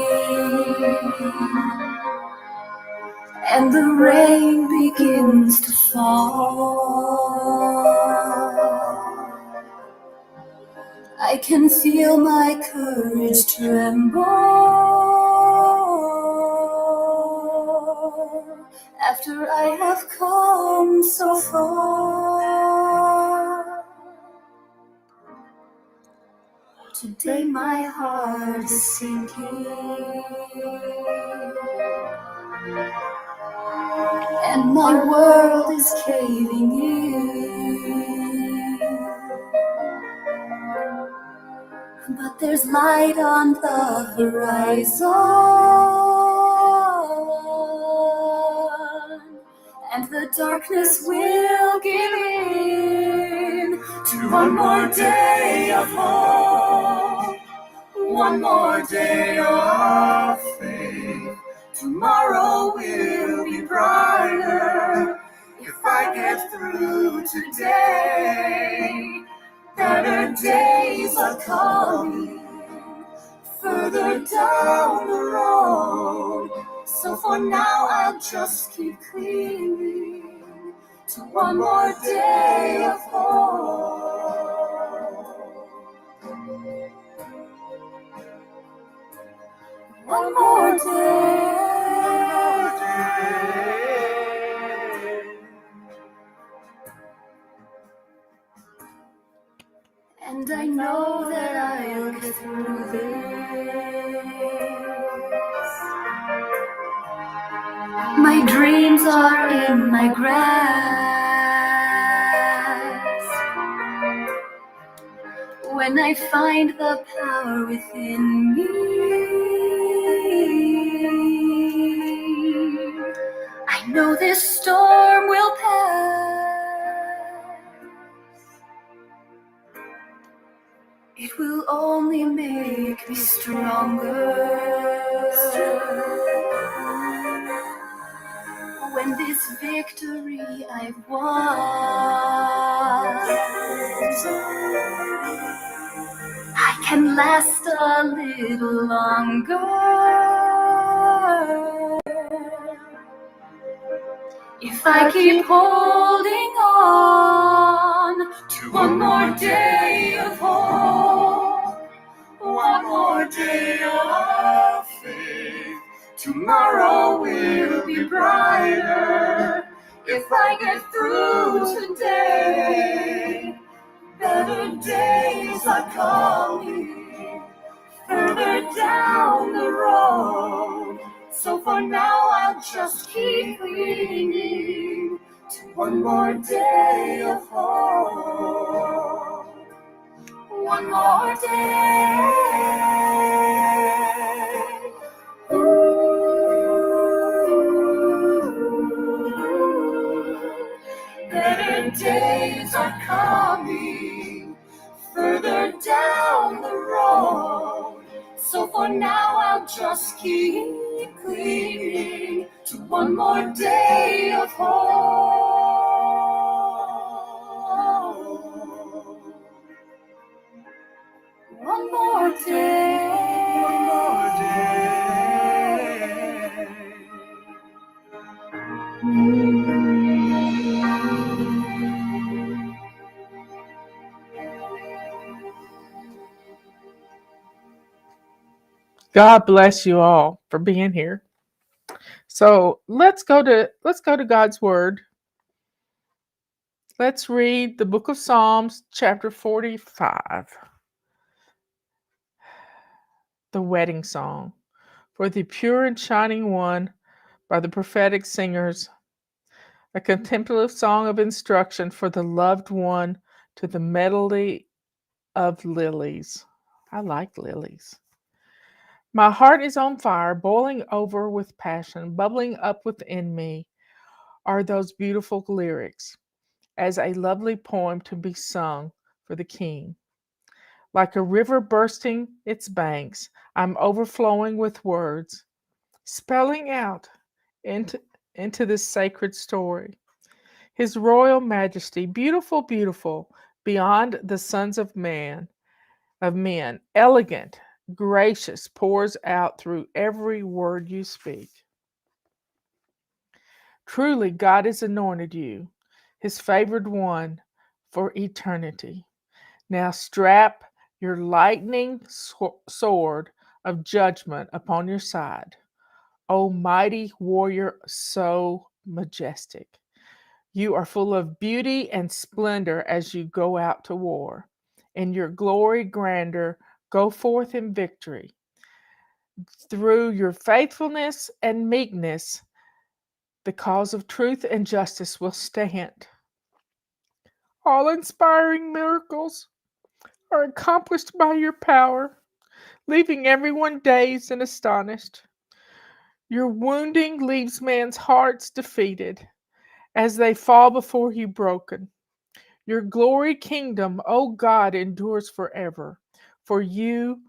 and the rain begins to fall. I can feel my courage tremble after I have come so far. Today my heart is sinking, and my world is caving in. But there's light on the horizon, and the darkness will give in to one more day of hope, one more day of faith. Tomorrow will be brighter if I get through today. Better days are coming further down the road. So for now I'll just keep clinging to one more day of hope. One more day. And I know that I'll get through this. My dreams are in my grasp. When I find the power within me, I know this storm will pass. It will only make me stronger. When this victory I've won, I can last a little longer. If I keep holding on to one more day of hope, one more day of faith, tomorrow will be brighter if I get through today. Better days are coming further down the road. So for now I'll just keep clinging to one more day of hope. One more day. Better days are coming further down the road. So for now I'll just keep clinging to one more day of hope. One more day. One more God bless you all for being here. So let's go to God's word. Let's read the book of Psalms, chapter 45. the wedding song, for the pure and shining one by the prophetic singers, a contemplative song of instruction for the loved one to the melody of lilies. I like lilies. My heart is on fire, boiling over with passion, bubbling up within me are those beautiful lyrics, as a lovely poem to be sung for the king. Like a river bursting its banks, I'm overflowing with words, spelling out into, into this sacred story. His royal majesty, beautiful, beautiful, beyond the sons of men, elegant, gracious, pours out through every word you speak. Truly, God has anointed you, his favored one, for eternity. Now strap your lightning sword of judgment upon your side, O mighty warrior, so majestic. You are full of beauty and splendor as you go out to war. In your glory, grandeur, go forth in victory. Through your faithfulness and meekness, the cause of truth and justice will stand. All inspiring miracles are accomplished by your power, leaving everyone dazed and astonished. Your wounding leaves man's hearts defeated as they fall before you broken. Your glory kingdom, O God, endures forever, for you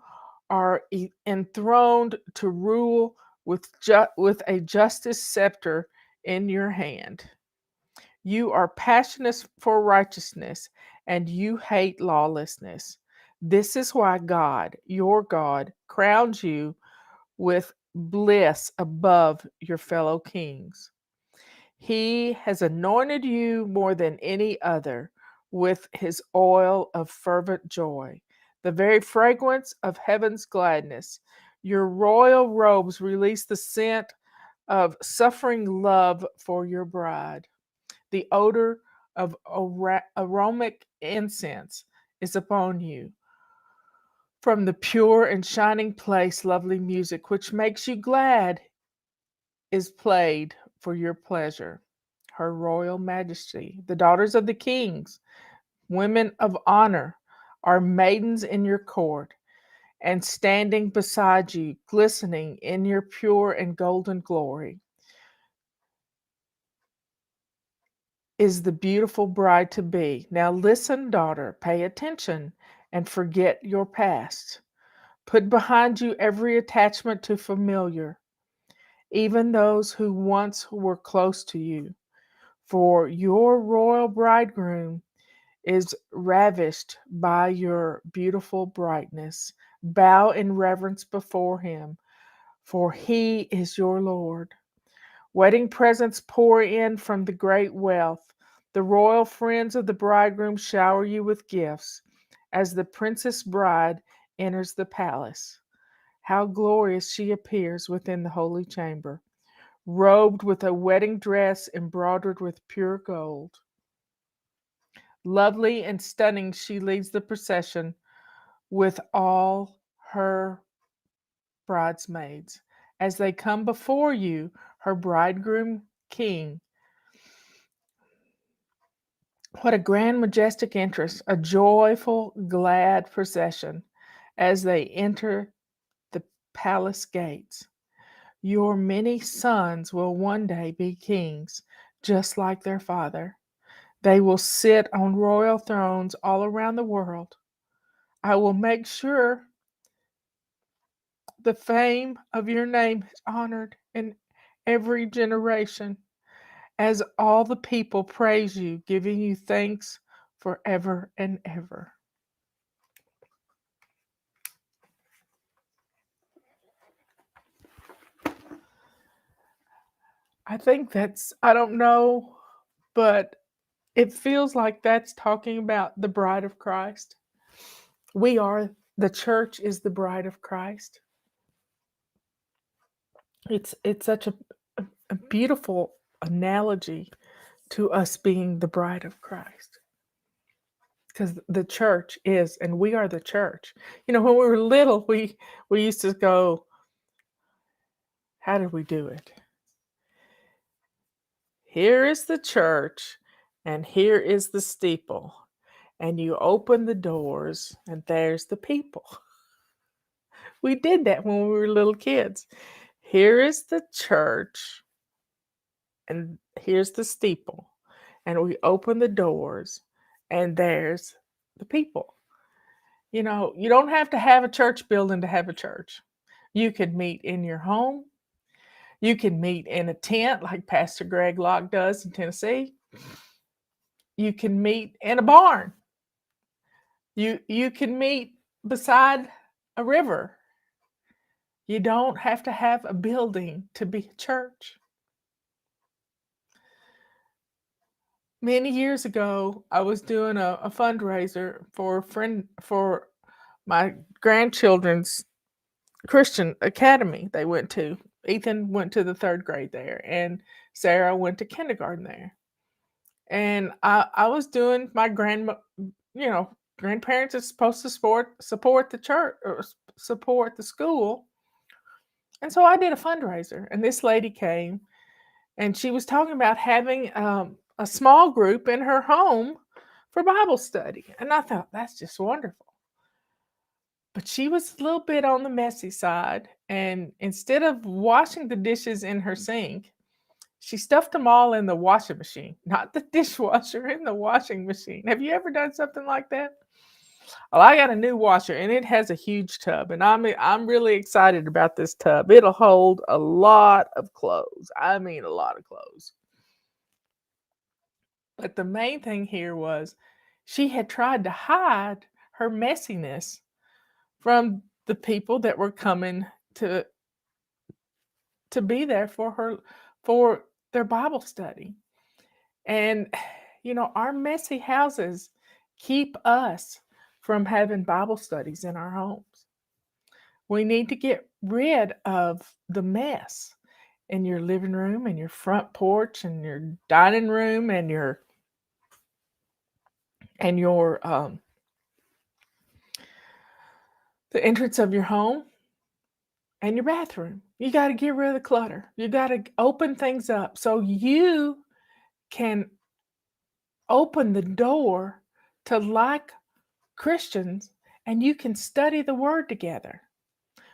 are enthroned to rule with a justice scepter in your hand. You are passionate for righteousness, and you hate lawlessness. This is why God, your God, crowns you with bliss above your fellow kings. He has anointed you more than any other with his oil of fervent joy, the very fragrance of heaven's gladness. Your royal robes release the scent of suffering love for your bride. The odor of aromatic incense is upon you. From the pure and shining place, lovely music, which makes you glad, is played for your pleasure. Her Royal Majesty, the daughters of the kings, women of honor, are maidens in your court, and standing beside you, glistening in your pure and golden glory, is the beautiful bride to be. Now listen, daughter, pay attention, and forget your past. Put behind you every attachment to familiar, even those who once were close to you. For your royal bridegroom is ravished by your beautiful brightness. Bow in reverence before him, for he is your Lord. Wedding presents pour in from the great wealth. The royal friends of the bridegroom shower you with gifts as the princess bride enters the palace. How glorious she appears within the holy chamber, robed with a wedding dress embroidered with pure gold. Lovely and stunning, she leads the procession with all her bridesmaids. As they come before you, her bridegroom king. What a grand, majestic entrance, a joyful, glad procession as they enter the palace gates. Your many sons will one day be kings, just like their father. They will sit on royal thrones all around the world. I will make sure the fame of your name is honored in every generation as all the people praise you, giving you thanks forever and ever. I think I don't know, but it feels like that's talking about the bride of Christ. The church is the bride of Christ. It's such a beautiful analogy to us being the bride of Christ. because the church is, and we are the church. When we were little, we used to go, how did we do it? Here is the church, and here is the steeple. And you open the doors, and there's the people. We did that when we were little kids. Here is the church, and here's the steeple. And we open the doors, and there's the people. You don't have to have a church building to have a church. You could meet in your home. You can meet in a tent like Pastor Greg Locke does in Tennessee. You can meet in a barn. You can meet beside a river. You don't have to have a building to be a church. Many years ago, I was doing a fundraiser for a friend for my grandchildren's Christian academy they went to. Ethan went to the 3rd grade there, and Sarah went to kindergarten there. And I was doing my grandparents are supposed to support the church or support the school. And so I did a fundraiser, and this lady came, and she was talking about having a small group in her home for Bible study. And I thought, that's just wonderful. But she was a little bit on the messy side, and instead of washing the dishes in her sink, she stuffed them all in the washing machine, not the dishwasher, in the washing machine. Have you ever done something like that? Well, I got a new washer, and it has a huge tub, and I'm really excited about this tub. It'll hold a lot of clothes. I mean, a lot of clothes. But the main thing here was she had tried to hide her messiness from the people that were coming to be there for their Bible study. And our messy houses keep us from having Bible studies in our homes. We need to get rid of the mess in your living room and your front porch and your dining room and your the entrance of your home and your bathroom. You got to get rid of the clutter. You got to open things up so you can open the door to like Christians, and you can study the word together.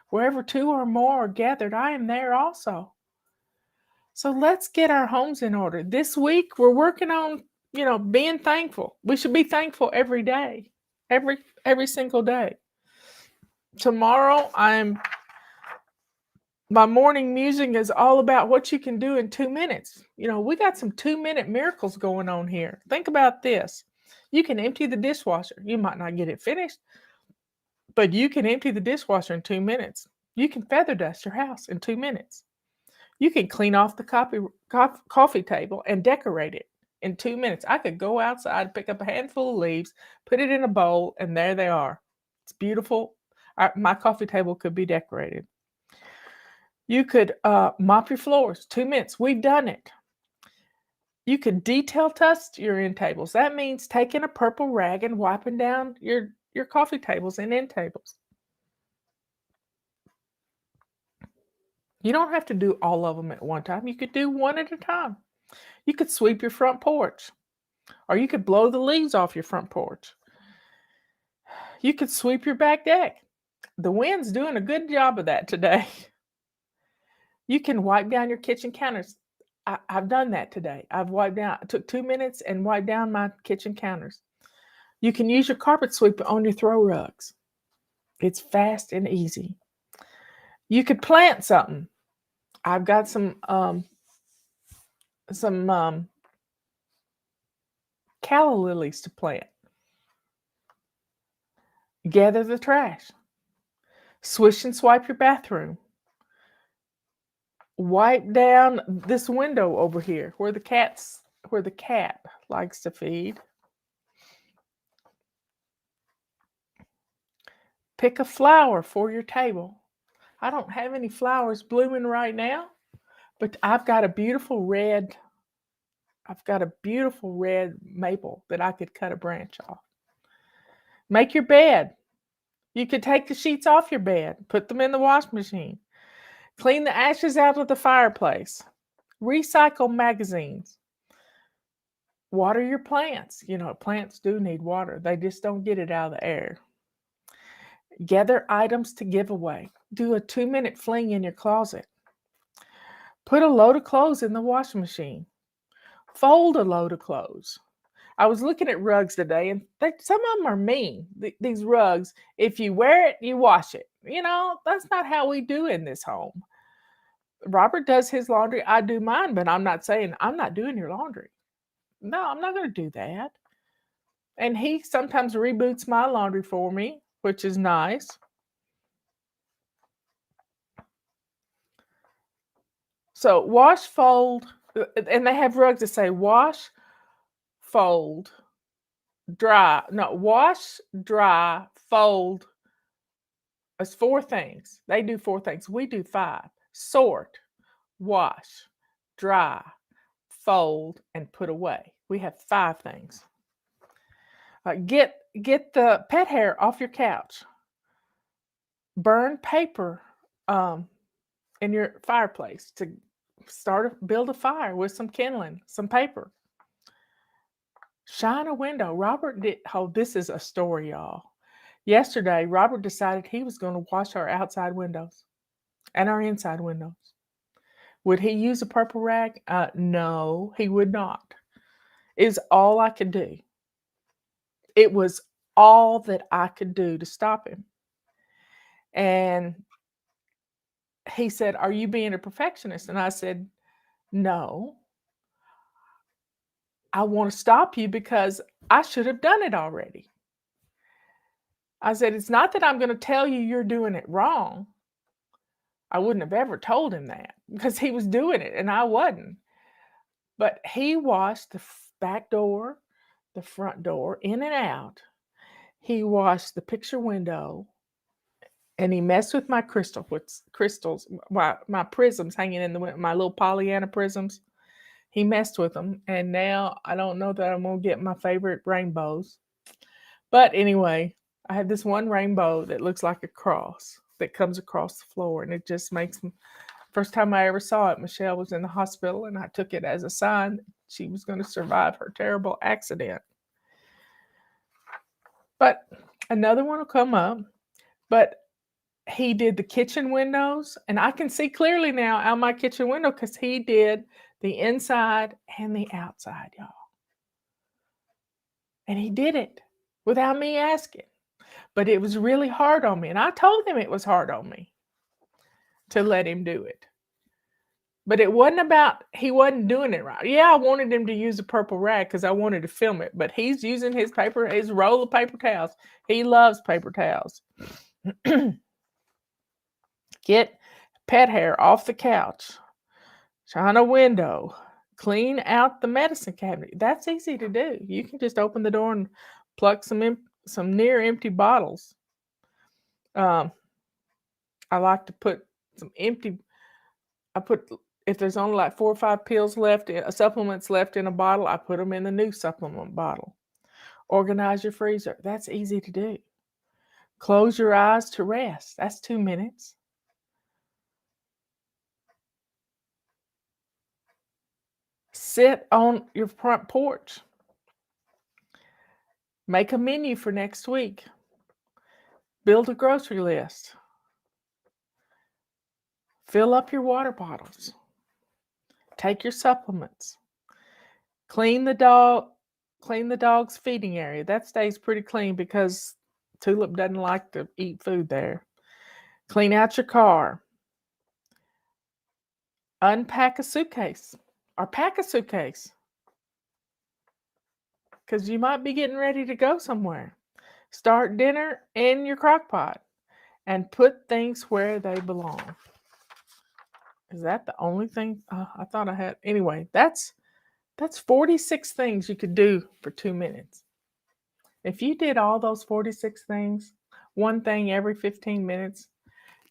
Wherever 2 or more are gathered, I am there also. So let's get our homes in order. This week we're working on, being thankful. We should be thankful every day, every single day. Tomorrow my morning musing is all about what you can do in 2 minutes. We got some 2-minute miracles going on here. Think about this. You can empty the dishwasher. You might not get it finished, but you can empty the dishwasher in 2 minutes. You can feather dust your house in 2 minutes. You can clean off the coffee table and decorate it in 2 minutes. I could go outside, pick up a handful of leaves, put it in a bowl, and there they are. It's beautiful. My coffee table could be decorated. You could mop your floors, 2 minutes. We've done it. You could detail dust your end tables. That means taking a purple rag and wiping down your coffee tables and end tables. You don't have to do all of them at one time. You could do one at a time. You could sweep your front porch, or you could blow the leaves off your front porch. You could sweep your back deck. The wind's doing a good job of that today. You can wipe down your kitchen counters. I've done that today. I took 2 minutes and wiped down my kitchen counters. You can use your carpet sweeper on your throw rugs. It's fast and easy. You could plant something. I've got some calla lilies to plant. Gather the trash. Swish and swipe your bathroom. Wipe down this window over here where the cat likes to feed. Pick a flower for your table. I don't have any flowers blooming right now, but I've got a beautiful red maple that I could cut a branch off. Make your bed. You could take the sheets off your bed, put them in the wash machine. Clean the ashes out of the fireplace. Recycle magazines. Water your plants. Plants do need water. They just don't get it out of the air. Gather items to give away. Do a 2-minute fling in your closet. Put a load of clothes in the washing machine. Fold a load of clothes. I was looking at rugs today, and some of them are mean. These rugs, if you wear it, you wash it. That's not how we do in this home. Robert does his laundry. I do mine, but I'm not saying I'm not doing your laundry. No, I'm not going to do that. And he sometimes reboots my laundry for me, which is nice. So wash, fold, and they have rugs that say wash, fold, dry. No, wash, dry, fold. It's 4 things. They do 4 things. We do 5. Sort, wash, dry, fold, and put away. We have 5 things. Get the pet hair off your couch. Burn paper in your fireplace to build a fire with some kindling, some paper. Shine a window. Robert did. Oh, this is a story, y'all. Yesterday, Robert decided he was going to wash our outside windows and our inside windows. Would he use a purple rag? No, he would not. It was all I could do. It was all that I could do to stop him. And he said, "Are you being a perfectionist?" And I said, "No. I want to stop you because I should have done it already." I said, "It's not that I'm going to tell you you're doing it wrong." I wouldn't have ever told him that because he was doing it and I wasn't. But he washed the back door, the front door, in and out. He washed the picture window, and he messed with my crystals, my prisms hanging in the window, my little Pollyanna prisms. He messed with them, and now I don't know that I'm going to get my favorite rainbows. But anyway, I have this one rainbow that looks like a cross that comes across the floor, and it just makes me. First time I ever saw it, Michelle was in the hospital, and I took it as a sign that she was going to survive her terrible accident. But another one will come up. But he did the kitchen windows, and I can see clearly now out my kitchen window because he did the inside and the outside, y'all. And he did it without me asking. But it was really hard on me, and I told him it was hard on me to let him do it. But it wasn't about he wasn't doing it right. Yeah, I wanted him to use a purple rag because I wanted to film it, but he's using his roll of paper towels. He loves paper towels. Get pet hair off the couch. Shine a window. Clean out the medicine cabinet. That's easy to do. You can just open the door and pluck some near empty bottles. I like to put some empty. If there's only like 4 or 5 pills left, supplements left in a bottle, I put them in the new supplement bottle. Organize your freezer. That's easy to do. Close your eyes to rest. That's 2 minutes. Sit on your front porch. Make a menu for next week. Build a grocery list. Fill up your water bottles. Take your supplements. Clean the dog's feeding area. That stays pretty clean because Tulip doesn't like to eat food there. Clean out your car. Unpack a suitcase or pack a suitcase because you might be getting ready to go somewhere. Start dinner in your crock pot and put things where they belong. Is that the only thing? I thought I had. Anyway, that's 46 things you could do for 2 minutes. If you did all those 46 things, one thing every 15 minutes,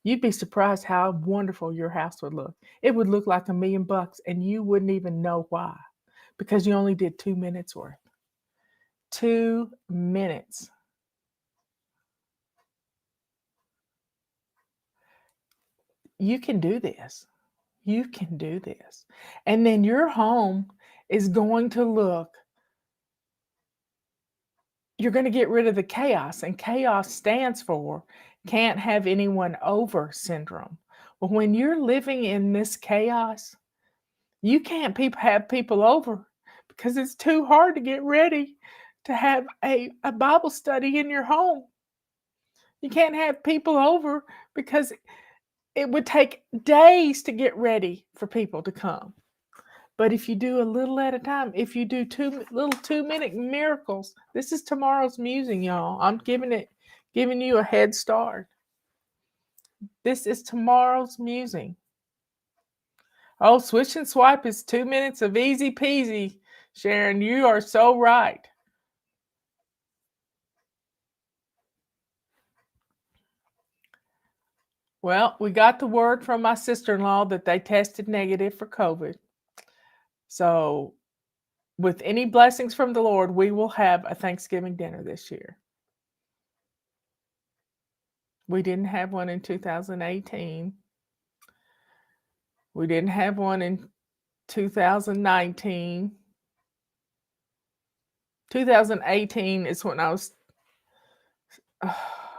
you'd be surprised how wonderful your house would look. It would look like $1 million and you wouldn't even know why because you only did 2 minutes worth. 2 minutes. you can do this. You can do this. And then your home is going to look, you're going to get rid of the chaos. And chaos stands for can't have anyone over syndrome. Well, when you're living in this chaos, you can't have people over because it's too hard to get ready to have a Bible study in your home. You can't have people over because it would take days to get ready for people to come. But if you do a little at a time, if you do little 2-minute miracles, this is tomorrow's musing, y'all. I'm giving you a head start. This is tomorrow's musing. Oh, Swish and Swipe is 2 minutes of easy peasy. Sharon, you are so right. Well, we got the word from my sister-in-law that they tested negative for COVID. So with any blessings from the Lord, we will have a Thanksgiving dinner this year. We didn't have one in 2018. We didn't have one in 2019. 2018 is when I was,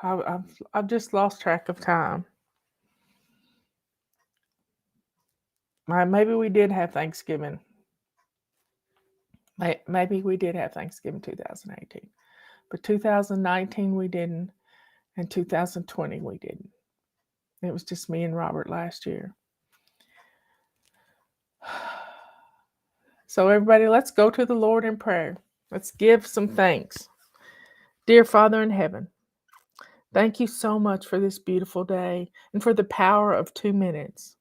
I've just lost track of time. Maybe we did have Thanksgiving. Maybe we did have Thanksgiving 2018. But 2019 we didn't. And 2020 we didn't. It was just me and Robert last year. So everybody, let's go to the Lord in prayer. Let's give some thanks. Dear Father in heaven, thank you so much for this beautiful day and for the power of 2 minutes.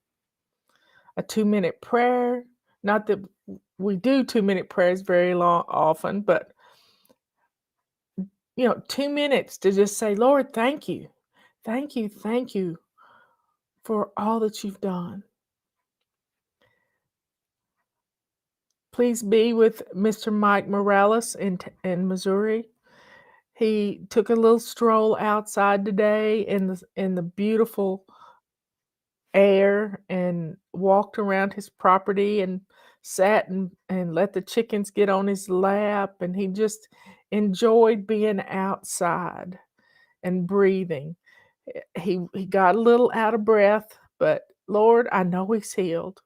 A 2-minute prayer. Not that we do 2-minute prayers very often, but 2 minutes to just say, Lord, thank you. Thank you. Thank you for all that you've done. Please be with Mr. Mike Morales in Missouri. He took a little stroll outside today in the beautiful air and walked around his property and sat and let the chickens get on his lap, and he just enjoyed being outside and breathing. He got a little out of breath, but Lord, I know he's healed.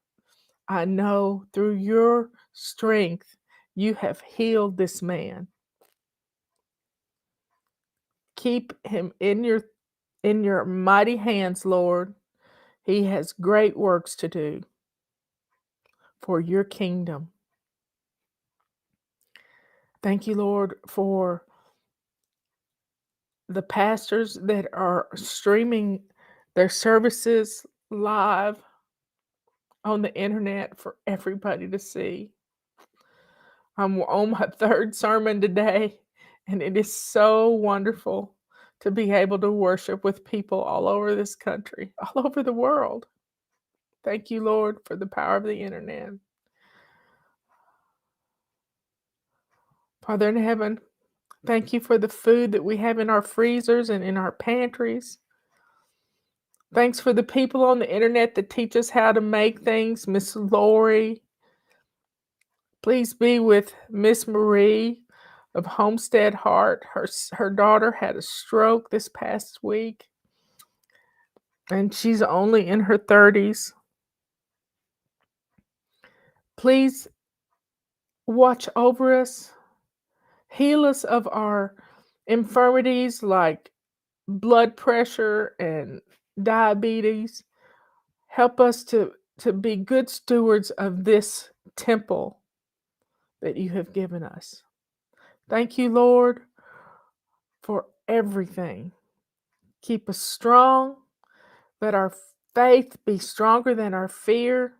I know through your strength you have healed this man. Keep him in your mighty hands, Lord. He has great works to do for your kingdom. Thank you, Lord, for the pastors that are streaming their services live on the internet for everybody to see. I'm on my 3rd sermon today, and it is so wonderful to be able to worship with people all over this country, all over the world. Thank you, Lord, for the power of the internet. Father in heaven, thank you for the food that we have in our freezers and in our pantries. Thanks for the people on the internet that teach us how to make things. Miss Lori. Please be with Miss Marie of Homestead Heart. Her daughter had a stroke this past week, and she's only in her 30s. Please watch over us. Heal us of our infirmities like blood pressure and diabetes. Help us to be good stewards of this temple that you have given us. Thank you, Lord, for everything. Keep us strong. Let our faith be stronger than our fear.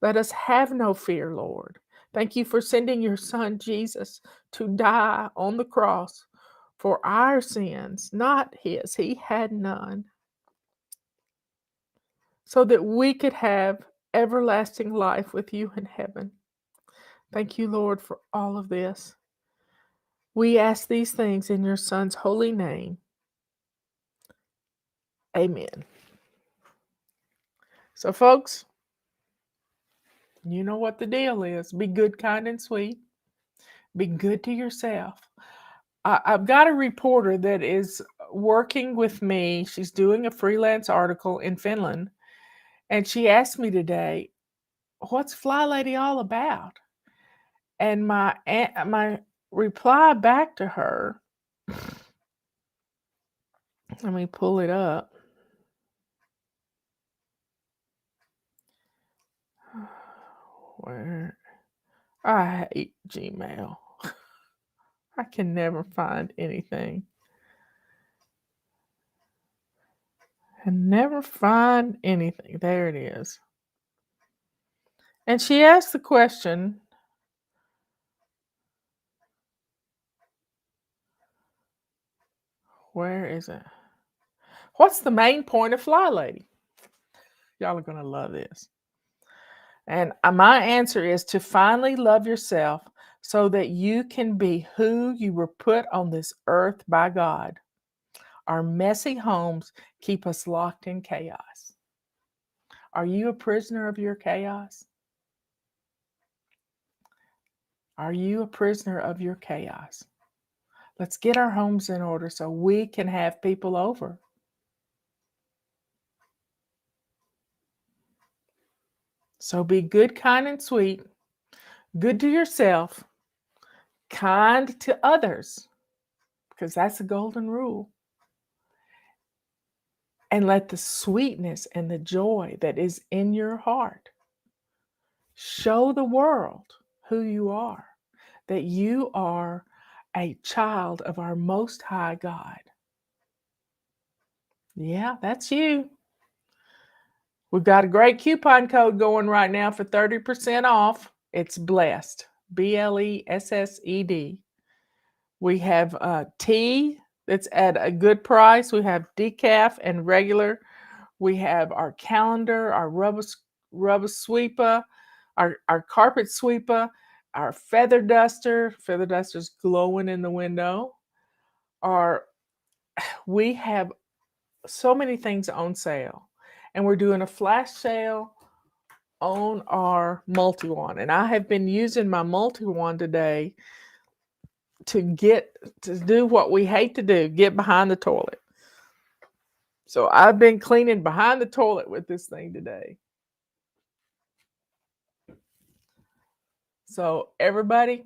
Let us have no fear, Lord. Thank you for sending your son, Jesus, to die on the cross for our sins, not his. He had none. So that we could have everlasting life with you in heaven. Thank you, Lord, for all of this. We ask these things in your son's holy name. Amen. So, folks, you know what the deal is. Be good, kind, and sweet. Be good to yourself. I've got a reporter that is working with me. She's doing a freelance article in Finland. And she asked me today, what's FlyLady all about? And my reply back to her, let me pull it up. Where? I hate Gmail. I can never find anything. And never find anything. There it is. And she asked the question, where is it? What's the main point of FlyLady? Y'all are going to love this. And my answer is to finally love yourself so that you can be who you were put on this earth by God. Our messy homes keep us locked in chaos. Are you a prisoner of your chaos? Are you a prisoner of your chaos? Let's get our homes in order so we can have people over. So be good, kind, and sweet. Good to yourself. Kind to others. Because that's the golden rule. And let the sweetness and the joy that is in your heart show the world who you are. That you are a child of our Most High God. Yeah, that's you. We've got a great coupon code going right now for 30% off. It's BLESSED, BLESSED. We have tea that's at a good price. We have decaf and regular. We have our calendar, our rubber sweeper, our carpet sweeper, our feather duster. Feather duster's glowing in the window. We have so many things on sale. And we're doing a flash sale on our multi-wand. And I have been using my multi-wand today to do what we hate to do, get behind the toilet. So I've been cleaning behind the toilet with this thing today. So everybody,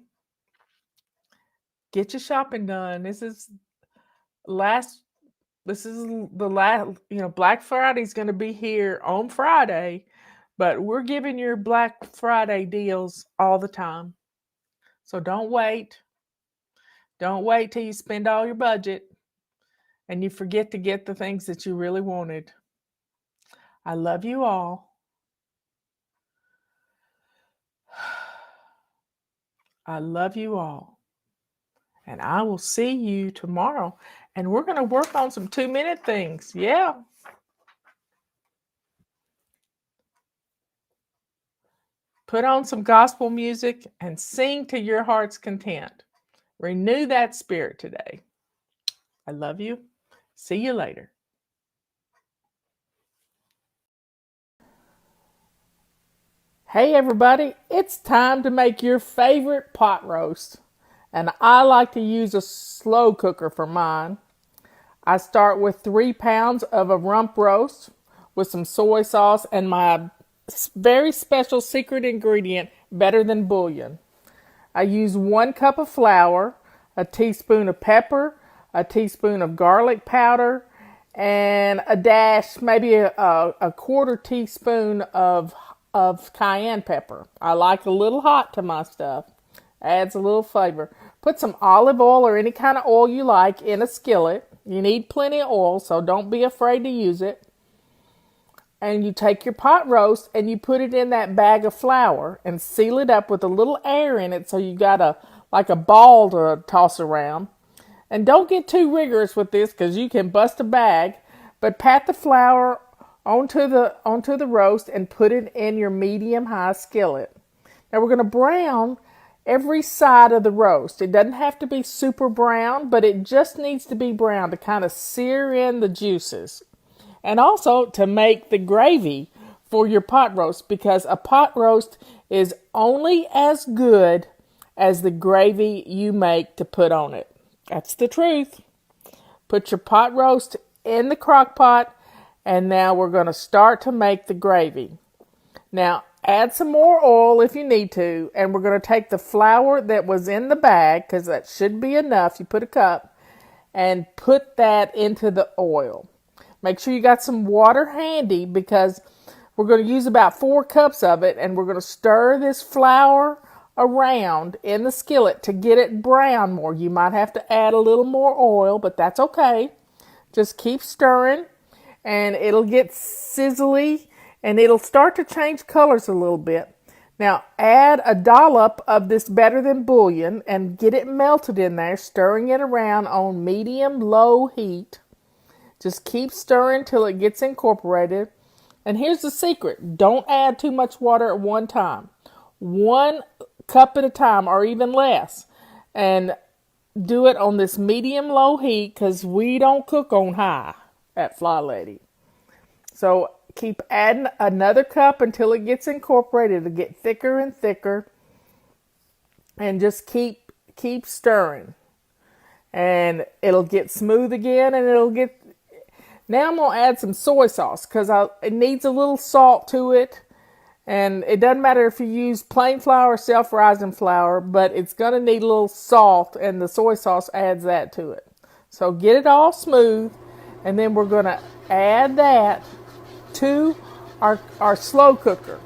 get your shopping done. This is the last, Black Friday is going to be here on Friday, but we're giving your Black Friday deals all the time. So don't wait. Don't wait till you spend all your budget and you forget to get the things that you really wanted. I love you all. I love you all. And I will see you tomorrow. And we're going to work on some 2-minute things. Yeah. Put on some gospel music and sing to your heart's content. Renew that spirit today. I love you. See you later. Hey everybody, it's time to make your favorite pot roast. And I like to use a slow cooker for mine. I start with 3 pounds of a rump roast with some soy sauce and my very special secret ingredient, better than bouillon. I use 1 cup of flour, a teaspoon of pepper, a teaspoon of garlic powder, and a dash, maybe a quarter teaspoon of cayenne pepper. I like a little hot to my stuff. Adds a little flavor. Put some olive oil or any kind of oil you like in a skillet. You need plenty of oil, so don't be afraid to use it. And you take your pot roast and you put it in that bag of flour and seal it up with a little air in it so you got a ball to toss around. And don't get too rigorous with this because you can bust a bag, but pat the flour onto the roast and put it in your medium-high skillet. Now we're going to brown every side of the roast. It doesn't have to be super brown, but it just needs to be brown to kind of sear in the juices. And also to make the gravy for your pot roast, because a pot roast is only as good as the gravy you make to put on it. That's the truth. Put your pot roast in the crock pot, and now we're going to start to make the gravy. Now, add some more oil if you need to, and we're going to take the flour that was in the bag, because that should be enough. You put a cup, and put that into the oil. Make sure you got some water handy, because we're going to use about 4 cups of it, and we're going to stir this flour around in the skillet to get it brown more. You might have to add a little more oil, but that's okay. Just keep stirring, and it'll get sizzly, and it'll start to change colors a little bit. Now, add a dollop of this Better Than Bouillon and get it melted in there, stirring it around on medium-low heat. Just keep stirring till it gets incorporated. And here's the secret. Don't add too much water at one time. 1 cup at a time, or even less. And do it on this medium-low heat, because we don't cook on high at FlyLady. So keep adding another cup until it gets incorporated. It'll get thicker and thicker. And just keep stirring. And it'll get smooth again, and it'll get... Now I'm going to add some soy sauce, because it needs a little salt to it. And it doesn't matter if you use plain flour or self-rising flour, but it's going to need a little salt, and the soy sauce adds that to it. So get it all smooth, and then we're going to add that to our slow cooker.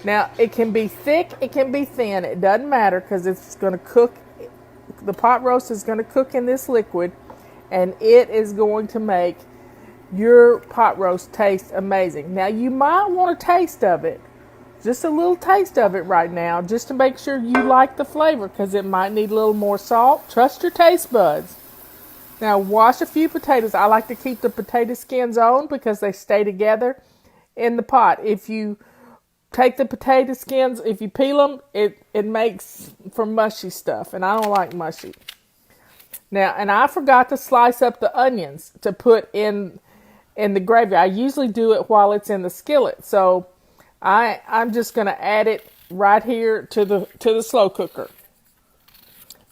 Now, it can be thick, it can be thin. It doesn't matter, because it's going to cook. The pot roast is going to cook in this liquid, and it is going to make your pot roast taste amazing. Now, you might want a taste of it. Just a little taste of it right now, just to make sure you like the flavor, because it might need a little more salt. Trust your taste buds. Now, wash a few potatoes. I like to keep the potato skins on, because they stay together in the pot. If you take the potato skins, if you peel them, it makes for mushy stuff, and I don't like mushy. Now, and I forgot to slice up the onions to put in the gravy. I usually do it while it's in the skillet, so I'm just going to add it right here to the slow cooker.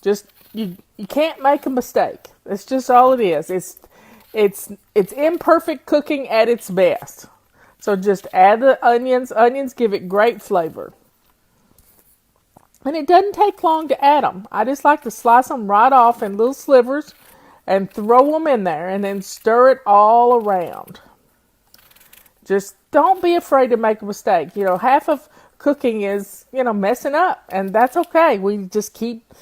Just you can't make a mistake. That's just all it is. It's imperfect cooking at its best. So just add the onions. Onions give it great flavor. And it doesn't take long to add them. I just like to slice them right off in little slivers and throw them in there, and then stir it all around. Just don't be afraid to make a mistake. Half of cooking is, messing up, and that's okay. We just keep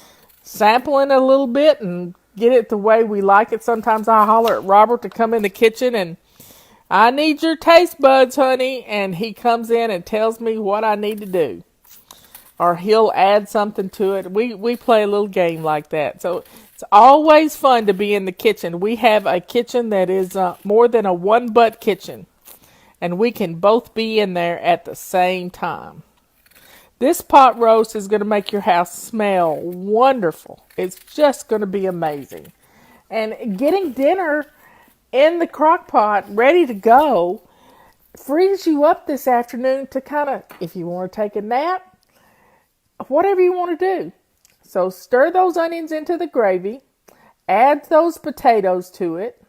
sampling a little bit and get it the way we like it. Sometimes I holler at Robert to come in the kitchen, and I need your taste buds, honey, and he comes in and tells me what I need to do. Or he'll add something to it. We play a little game like that. So it's always fun to be in the kitchen. We have a kitchen that is more than a one-butt kitchen. And we can both be in there at the same time. This pot roast is going to make your house smell wonderful. It's just going to be amazing. And getting dinner in the crock pot ready to go frees you up this afternoon to kind of, if you want to take a nap, whatever you want to do. So stir those onions into the gravy. Add those potatoes to it.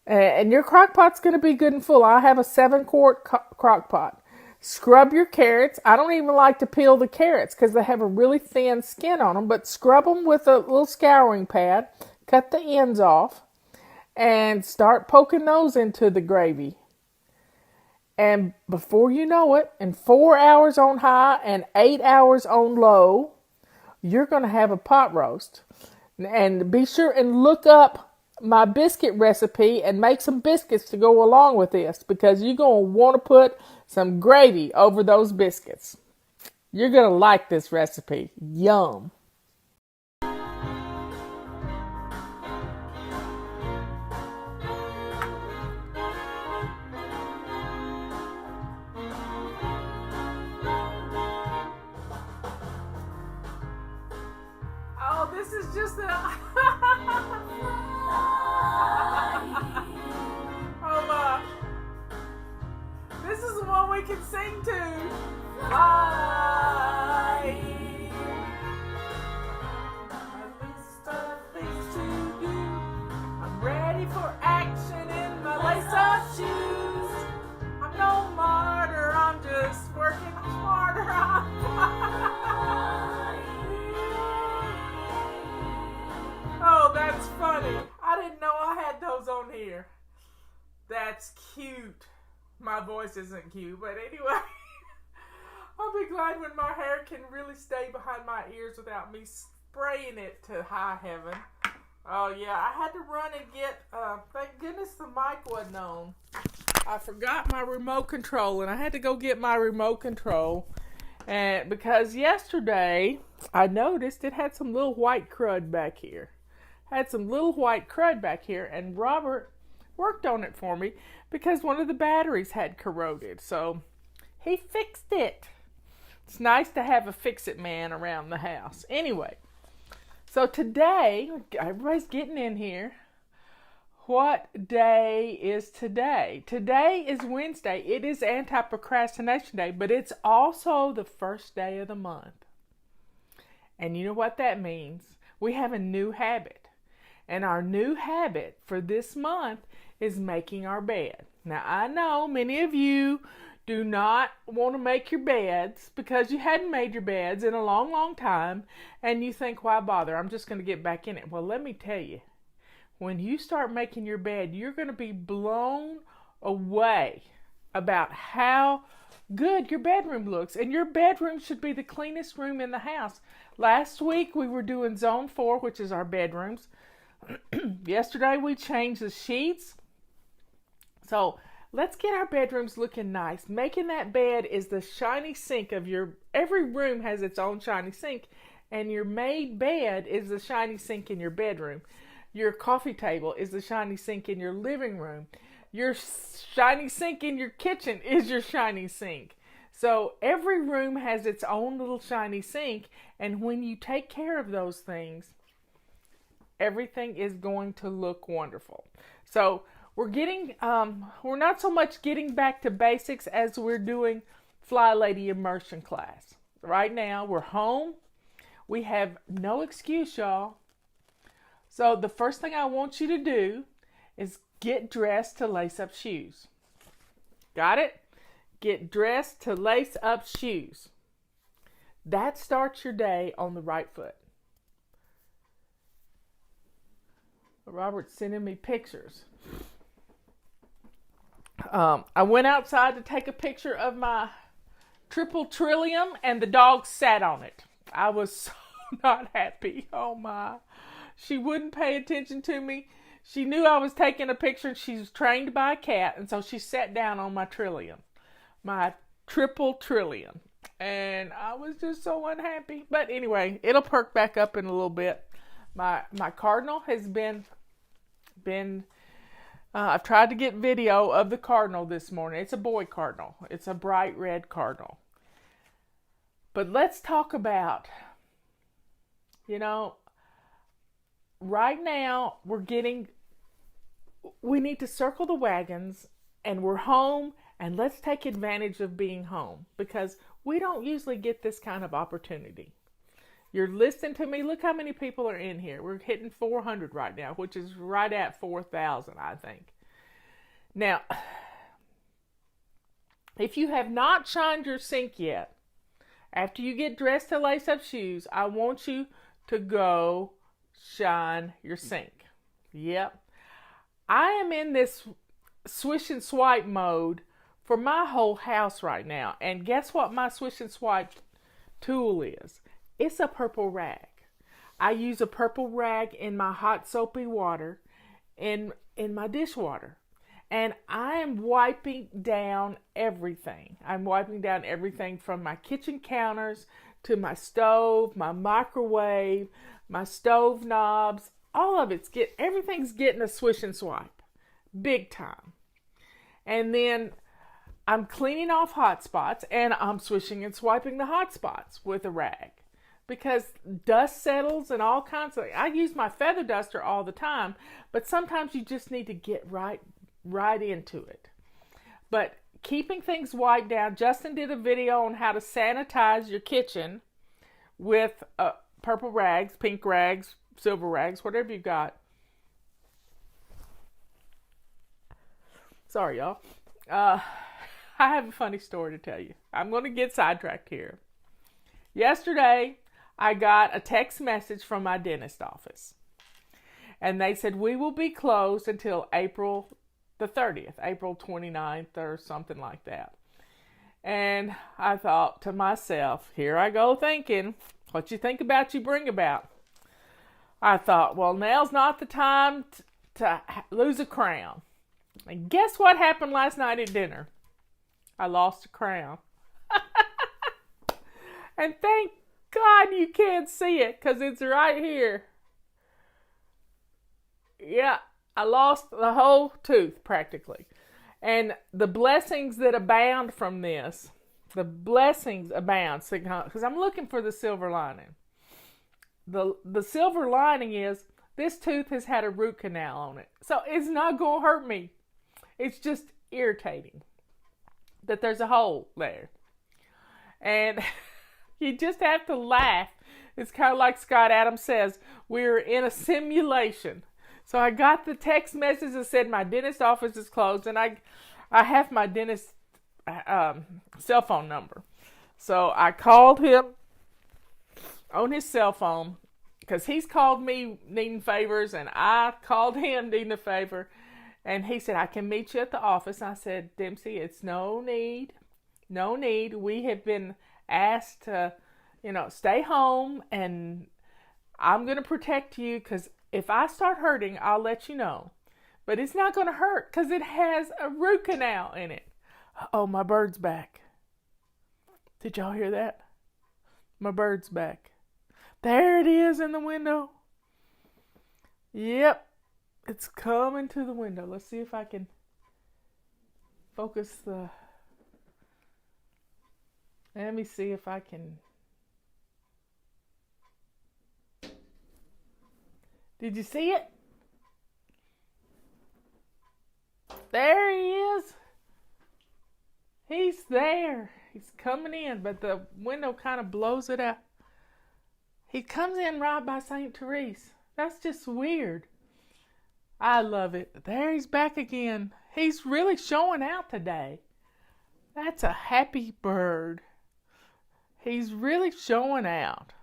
And your crock pot's going to be good and full. I have a 7-quart crock pot. Scrub your carrots. I don't even like to peel the carrots because they have a really thin skin on them. But scrub them with a little scouring pad. Cut the ends off. And start poking those into the gravy. And before you know it, in 4 hours on high and 8 hours on low, you're going to have a pot roast. And be sure and look up my biscuit recipe and make some biscuits to go along with this, because you're going to want to put some gravy over those biscuits. You're going to like this recipe. Yum. Oh, this is just a... one we can sing to. Fly. A list of things to do. I'm ready for action in my lace-up shoes. I'm no martyr, I'm just working smarter. Oh, that's funny. I didn't know I had those on here. That's cute. My voice isn't cute, but anyway. I'll be glad when my hair can really stay behind my ears without me spraying it to high heaven. Oh yeah, I had to run and get, thank goodness the mic wasn't on. I forgot my remote control and I had to go get my remote control. And because yesterday I noticed it had some little white crud back here. And Robert worked on it for me because one of the batteries had corroded. So he fixed it. It's nice to have a fix-it man around the house. Anyway, so today, everybody's getting in here. What day is today? Today is Wednesday. It is anti-procrastination day, but it's also the first day of the month. And you know what that means? We have a new habit. And our new habit for this month is making our bed. Now, I know many of you do not want to make your beds because you hadn't made your beds in a long, long time. And you think, why bother? I'm just going to get back in it. Well, let me tell you. When you start making your bed, you're going to be blown away about how good your bedroom looks. And your bedroom should be the cleanest room in the house. Last week, we were doing Zone 4, which is our bedrooms. Yesterday, we changed the sheets. So, let's get our bedrooms looking nice. Making that bed is the shiny sink of your... Every room has its own shiny sink. And your made bed is the shiny sink in your bedroom. Your coffee table is the shiny sink in your living room. Your shiny sink in your kitchen is your shiny sink. So every room has its own little shiny sink. And when you take care of those things, everything is going to look wonderful. So we're not so much getting back to basics as we're doing FlyLady immersion class. Right now, we're home. We have no excuse, y'all. So the first thing I want you to do is get dressed to lace up shoes. Got it? Get dressed to lace up shoes. That starts your day on the right foot. Robert's sending me pictures. I went outside to take a picture of my triple trillium and the dog sat on it. I was so not happy. Oh my. She wouldn't pay attention to me. She knew I was taking a picture and she was trained by a cat. And so she sat down on my trillium. My triple trillium. And I was just so unhappy. But anyway, it'll perk back up in a little bit. My cardinal has been I've tried to get video of the cardinal this morning. It's a boy cardinal. It's a bright red cardinal. But let's talk about, right now we need to circle the wagons and we're home and let's take advantage of being home because we don't usually get this kind of opportunity. You're listening to me. Look how many people are in here. We're hitting 400 right now, which is right at 4,000, I think. Now, if you have not shined your sink yet, after you get dressed to lace up shoes, I want you to go shine your sink. Yep. I am in this swish and swipe mode for my whole house right now. And guess what my swish and swipe tool is? It's a purple rag. I use a purple rag in my hot soapy water in my dishwater. And I am wiping down everything. I'm wiping down everything from my kitchen counters to my stove, my microwave, my stove knobs. All of everything's getting a swish and swipe. Big time. And then I'm cleaning off hot spots and I'm swishing and swiping the hot spots with a rag. Because dust settles and all kinds of... I use my feather duster all the time, but sometimes you just need to get right into it. But keeping things wiped down. Justin did a video on how to sanitize your kitchen with purple rags, pink rags, silver rags, whatever you got. Sorry, y'all. I have a funny story to tell you. I'm going to get sidetracked here. Yesterday, I got a text message from my dentist office. And they said, we will be closed until April the 30th, April 29th or something like that. And I thought to myself, here I go thinking, what you think about, you bring about. I thought, well, now's not the time to lose a crown. And guess what happened last night at dinner? I lost a crown. And thank God you can't see it because it's right here. Yeah, I lost the whole tooth practically. And the blessings that abound from this, the blessings abound, because I'm looking for the silver lining. The silver lining is this tooth has had a root canal on it. So it's not going to hurt me. It's just irritating that there's a hole there. And you just have to laugh. It's kind of like Scott Adams says, we're in a simulation. So I got the text message that said my dentist office is closed, and I have my dentist cell phone number. So I called him on his cell phone because he's called me needing favors, and I called him needing a favor. And he said, I can meet you at the office. I said, Dempsey, it's no need. No need. We have been asked to, stay home, and I'm going to protect you because if I start hurting, I'll let you know. But it's not going to hurt because it has a root canal in it. Oh, my bird's back. Did y'all hear that? My bird's back. There it is in the window. Yep. It's coming to the window. Let's see if I can focus the... Let me see if I can... Did you see it? There he is. He's there. He's coming in, but the window kind of blows it out. He comes in right by St. Therese. That's just weird. I love it. There he's back again. He's really showing out today. That's a happy bird. He's really showing out.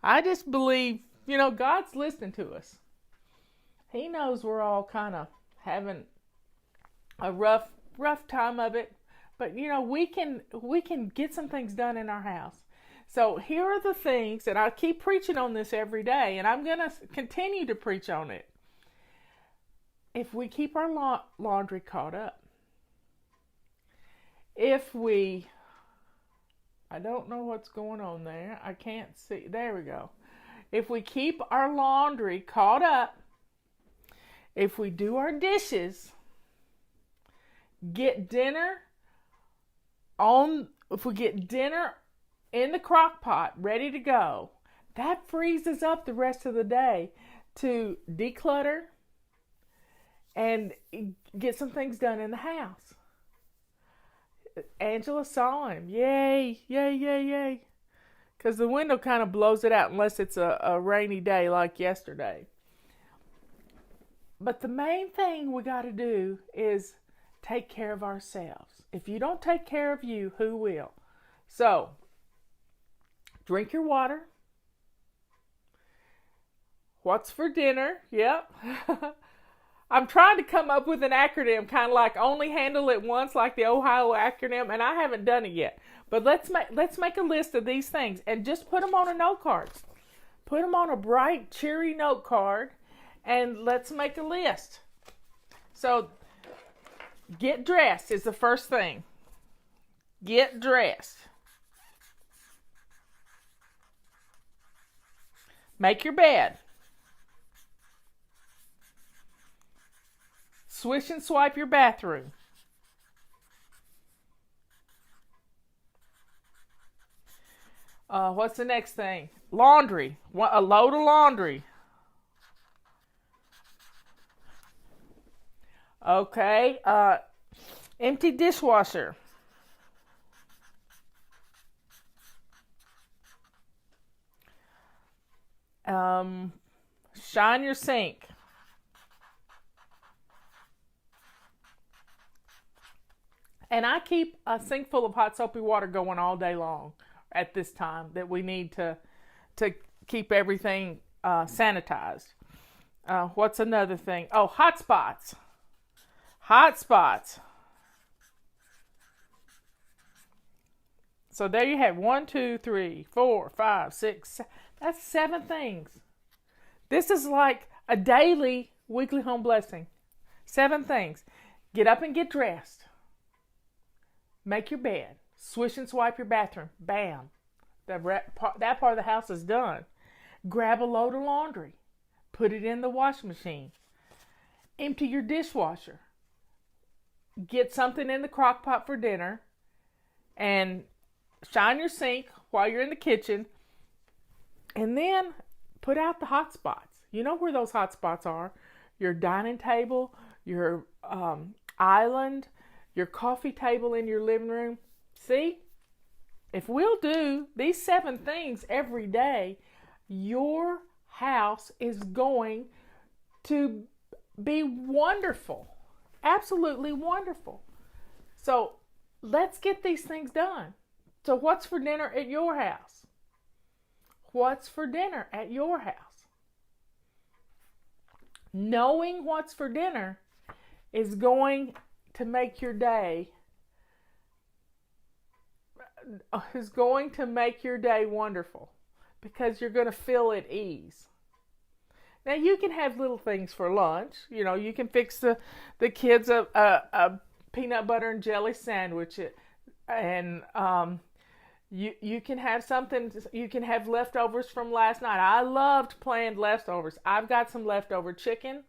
I just believe, God's listening to us. He knows we're all kind of having a rough time of it. But, we can get some things done in our house. So here are the things, and I keep preaching on this every day, and I'm going to continue to preach on it. If we keep our laundry caught up, I don't know what's going on there. I can't see. There we go. If we keep our laundry caught up, if we do our dishes, if we get dinner in the crock pot ready to go, that frees us up the rest of the day to declutter and get some things done in the house. Angela saw him. Yay, yay, yay, yay. Because the window kind of blows it out unless it's a rainy day like yesterday. But the main thing we got to do is take care of ourselves. If you don't take care of you, who will? So, drink your water. What's for dinner? Yep. I'm trying to come up with an acronym, kind of like only handle it once, like the Ohio acronym, and I haven't done it yet. But let's make a list of these things and just put them on a note card. Put them on a bright, cheery note card, and let's make a list. So, get dressed is the first thing. Get dressed. Make your bed. Swish and swipe your bathroom. What's the next thing? Laundry. A load of laundry. Okay. Empty dishwasher. Shine your sink. And I keep a sink full of hot soapy water going all day long at this time that we need to keep everything sanitized. What's another thing? Oh, hot spots. Hot spots. So there you have 1, 2, 3, 4, 5, 6. That's 7 things. This is like a daily weekly home blessing. 7 things. Get up and get dressed. Make your bed. Swish and swipe your bathroom. Bam. That part of the house is done. Grab a load of laundry. Put it in the washing machine. Empty your dishwasher. Get something in the crock pot for dinner. And shine your sink while you're in the kitchen. And then put out the hot spots. You know where those hot spots are. Your dining table, your island, your coffee table in your living room. See? If we'll do these 7 things every day, your house is going to be wonderful. Absolutely wonderful. So let's get these things done. So what's for dinner at your house? What's for dinner at your house? Knowing what's for dinner is going to make your day wonderful, because you're going to feel at ease. Now you can have little things for lunch. You know, you can fix the kids a peanut butter and jelly sandwich, and you can have something. You can have leftovers from last night. I loved planned leftovers. I've got some leftover chicken,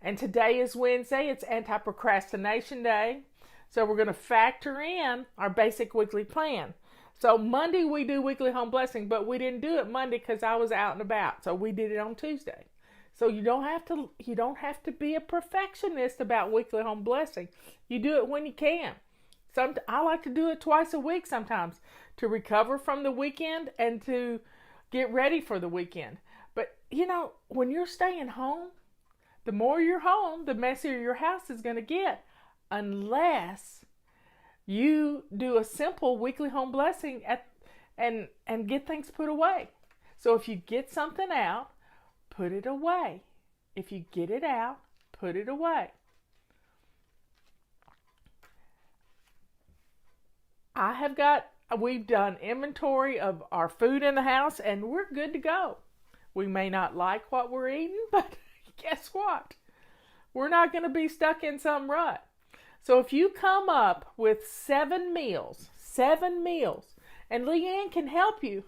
and today is Wednesday. It's anti-procrastination day, so we're going to factor in our basic weekly plan. So Monday we do weekly home blessing, but we didn't do it Monday because I was out and about. So we did it on Tuesday. So you don't have to be a perfectionist about weekly home blessing. You do it when you can. I like to do it twice a week sometimes to recover from the weekend and to get ready for the weekend. But you know, when you're staying home, the more you're home, the messier your house is going to get, unless you do a simple weekly home blessing and get things put away. So if you get something out, put it away. If you get it out, put it away. We've done inventory of our food in the house, and we're good to go. We may not like what we're eating, but guess what? We're not going to be stuck in some rut. So if you come up with 7 meals, and Leanne can help you.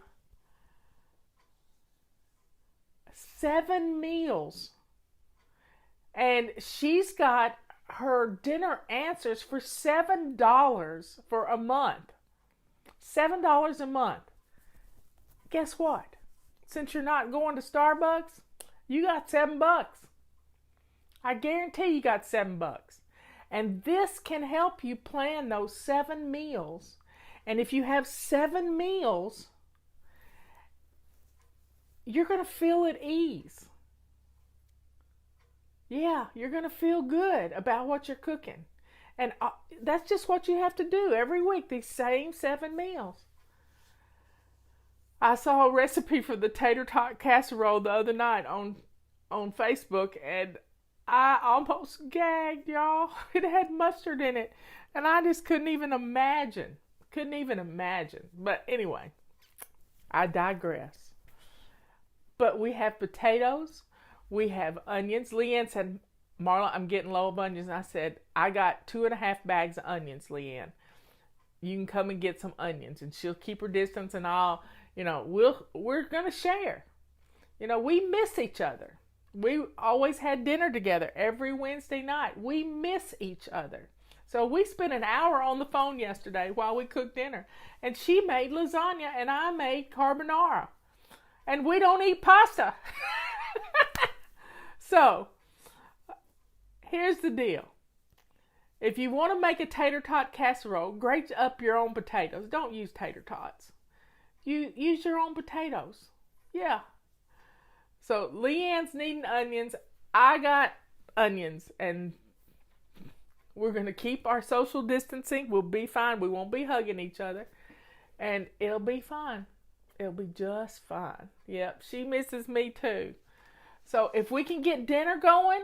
7 meals. And she's got her dinner answers for $7 for a month. $7 a month. Guess what? Since you're not going to Starbucks, you got $7. I guarantee you got $7. And this can help you plan those 7 meals. And if you have 7 meals, you're going to feel at ease. Yeah, you're going to feel good about what you're cooking. And that's just what you have to do every week, these same 7 meals. I saw a recipe for the tater tot casserole the other night on Facebook, and I almost gagged, y'all. It had mustard in it, and I just couldn't even imagine. But anyway, I digress. But we have potatoes. We have onions. Leanne said, Marla, I'm getting low of onions. And I said, I got 2.5 bags of onions, Leanne. You can come and get some onions. And she'll keep her distance, and we're going to share. We miss each other. We always had dinner together every Wednesday night. We miss each other. So we spent an hour on the phone yesterday while we cooked dinner. And she made lasagna and I made carbonara. And we don't eat pasta. So, here's the deal. If you want to make a tater tot casserole, grate up your own potatoes. Don't use tater tots. You use your own potatoes. Yeah. So Leanne's needing onions. I got onions, and we're going to keep our social distancing. We'll be fine. We won't be hugging each other, and it'll be fine. It'll be just fine. Yep, she misses me too. So if we can get dinner going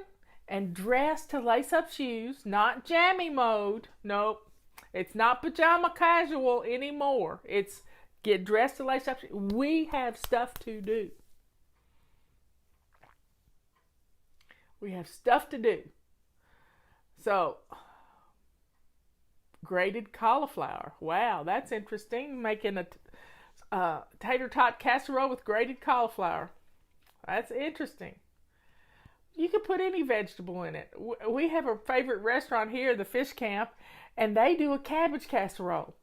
and dress to lace up shoes, not jammy mode. Nope. It's not pajama casual anymore. It's get dressed to lace up shoes. We have stuff to do. We have stuff to do. So, grated cauliflower. Wow, that's interesting. Making a tater tot casserole with grated cauliflower. That's interesting. You could put any vegetable in it. We have a favorite restaurant here, the Fish Camp, and they do a cabbage casserole.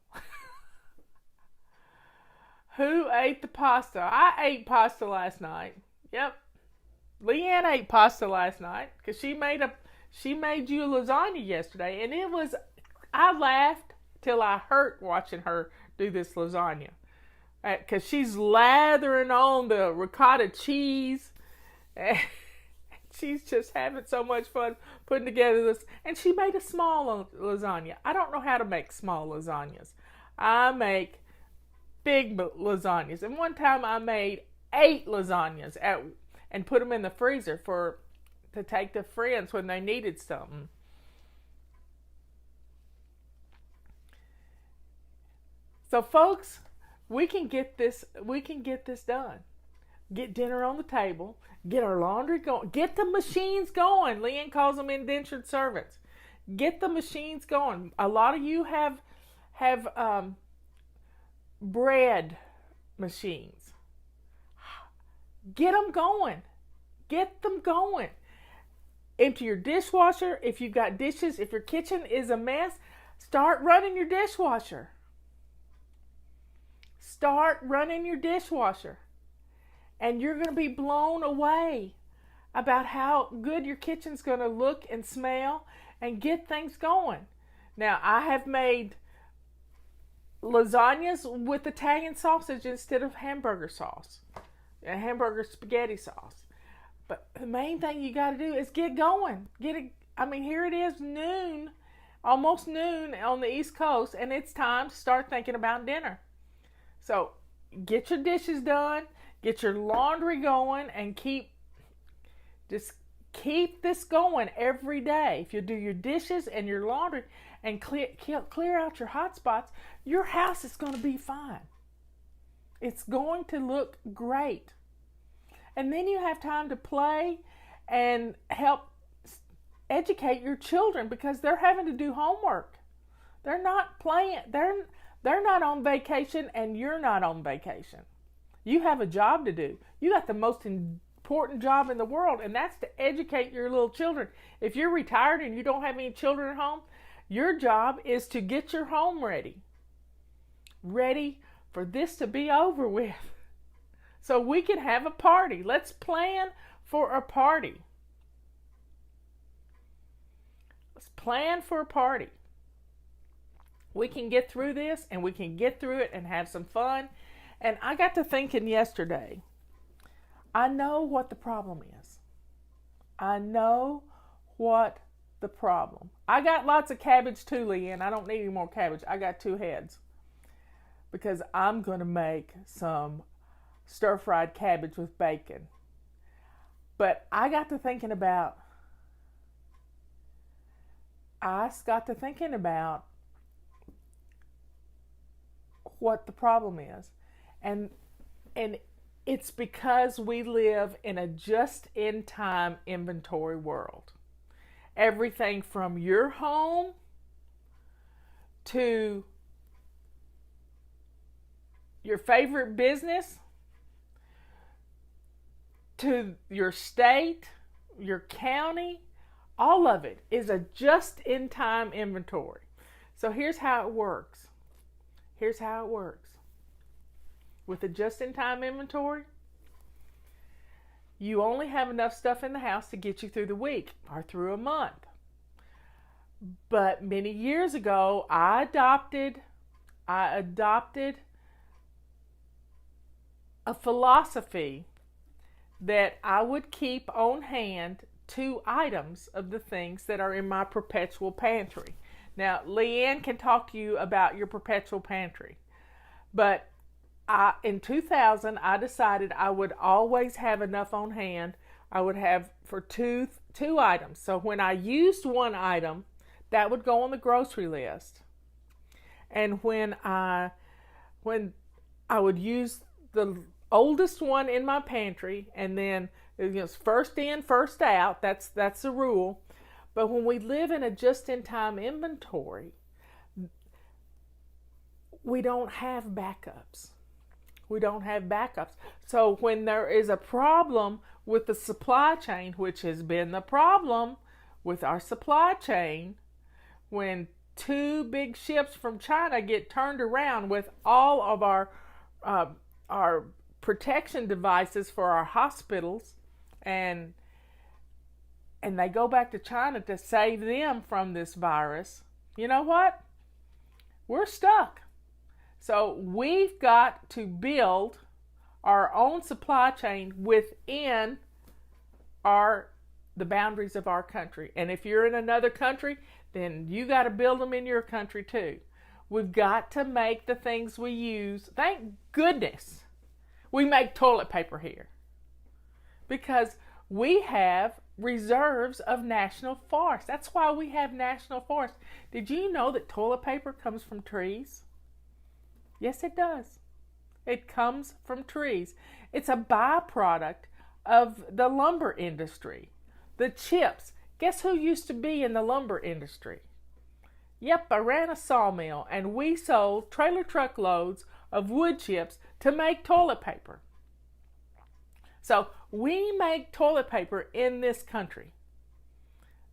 Who ate the pasta? I ate pasta last night. Yep. Leanne ate pasta last night because she made you a lasagna yesterday, and I laughed till I hurt watching her do this lasagna because she's lathering on the ricotta cheese, and she's just having so much fun putting together this. And she made a small lasagna. I don't know how to make small lasagnas. I make big lasagnas, and one time I made 8 lasagnas and put them in the freezer to take to friends when they needed something. So folks, we can get this done. Get dinner on the table, get our laundry going, get the machines going. Leanne calls them indentured servants. Get the machines going. A lot of you have bread machines. Get them going. Get them going. Empty your dishwasher. If you've got dishes, if your kitchen is a mess, start running your dishwasher. Start running your dishwasher. And you're going to be blown away about how good your kitchen's going to look and smell and get things going. Now, I have made lasagnas with Italian sausage instead of hamburger sauce. Hamburger spaghetti sauce. But the main thing you got to do is get going. Here it is noon, almost noon on the East Coast, and it's time to start thinking about dinner. So get your dishes done, get your laundry going, and keep this going every day. If you do your dishes and your laundry and clear out your hot spots, your house is going to be fine. It's going to look great. And then you have time to play and help educate your children because they're having to do homework. They're not playing. They're not on vacation, and you're not on vacation. You have a job to do. You got the most important job in the world, and that's to educate your little children. If you're retired and you don't have any children at home, your job is to get your home ready for this to be over with. So we can have a party. Let's plan for a party. Let's plan for a party. We can get through this, and we can get through it and have some fun. And I got to thinking yesterday, I know what the problem is. I know what the problem. I got lots of cabbage too, Leanne. I don't need any more cabbage. I got 2 heads. Because I'm going to make some stir-fried cabbage with bacon. But I got to thinking about what the problem is. And it's because we live in a just-in-time inventory world. Everything from your home to your favorite business to your state, your county, all of it is a just-in-time inventory. So here's how it works. With a just-in-time inventory, you only have enough stuff in the house to get you through the week or through a month. But many years ago, I adopted a philosophy that I would keep on hand 2 items of the things that are in my perpetual pantry. Now, Leanne can talk to you about your perpetual pantry, but in 2000, I decided I would always have enough on hand. I would have for two items. So when I used one item, that would go on the grocery list. And when I would use the oldest one in my pantry, and then first in, first out. That's the rule. But when we live in a just-in-time inventory, we don't have backups. So when there is a problem with the supply chain, which has been the problem with our supply chain, when 2 big ships from China get turned around with all of our protection devices for our hospitals, and they go back to China to save them from this virus, you know what? We're stuck. So we've got to build our own supply chain within the boundaries of our country. And if you're in another country, then you got to build them in your country too. We've got to make the things we use. Thank goodness we make toilet paper here, because we have reserves of national forests. That's why we have national forests. Did you know that toilet paper comes from trees? Yes, it does. It comes from trees. It's a byproduct of the lumber industry. The chips. Guess who used to be in the lumber industry? Yep, I ran a sawmill, and we sold trailer truckloads of wood chips to make toilet paper. So we make toilet paper in this country.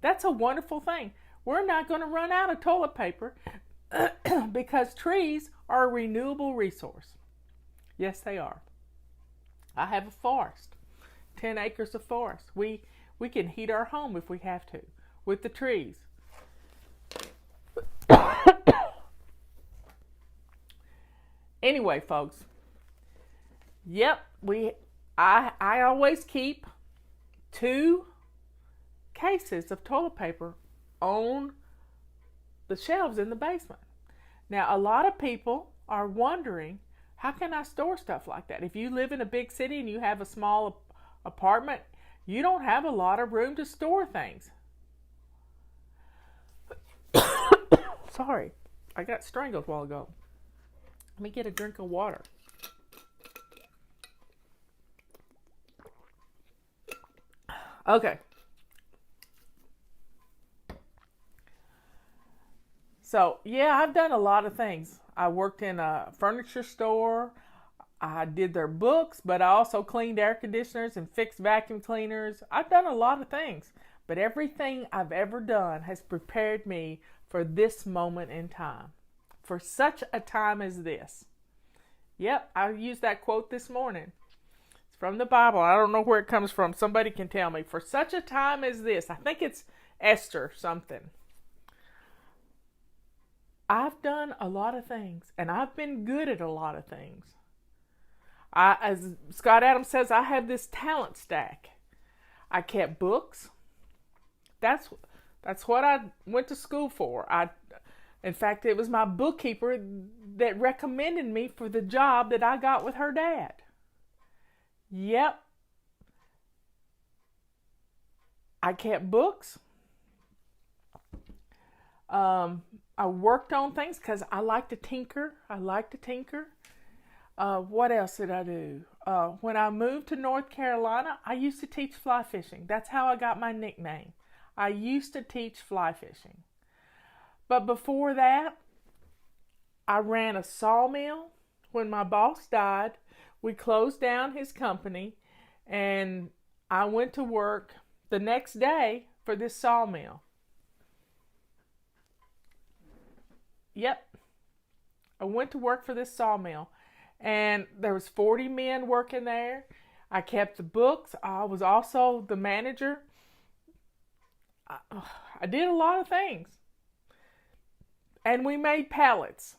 That's a wonderful thing. We're not going to run out of toilet paper because trees are a renewable resource. Yes, they are. I have a forest, 10 acres of forest. We can heat our home if we have to with the trees. Anyway, folks. Yep, I always keep 2 cases of toilet paper on the shelves in the basement. Now, a lot of people are wondering, how can I store stuff like that? If you live in a big city and you have a small apartment, you don't have a lot of room to store things. Sorry, I got strangled a while ago. Let me get a drink of water. Okay. So, yeah, I've done a lot of things. I worked in a furniture store. I did their books, but I also cleaned air conditioners and fixed vacuum cleaners. I've done a lot of things, but everything I've ever done has prepared me for this moment in time, for such a time as this. Yep, I used that quote this morning. It's from the Bible. I don't know where it comes from. Somebody can tell me. For such a time as this. I think it's Esther something. I've done a lot of things, and I've been good at a lot of things. As Scott Adams says, I have this talent stack. I kept books. That's what I went to school for. In fact, it was my bookkeeper that recommended me for the job that I got with her dad. Yep. I kept books. I worked on things because I like to tinker. What else did I do? When I moved to North Carolina, I used to teach fly fishing. That's how I got my nickname. I used to teach fly fishing. But before that, I ran a sawmill. When my boss died, we closed down his company, and I went to work the next day for this sawmill. Yep. I went to work for this sawmill, and there was 40 men working there. I kept the books. I was also the manager. I did a lot of things. And we made pallets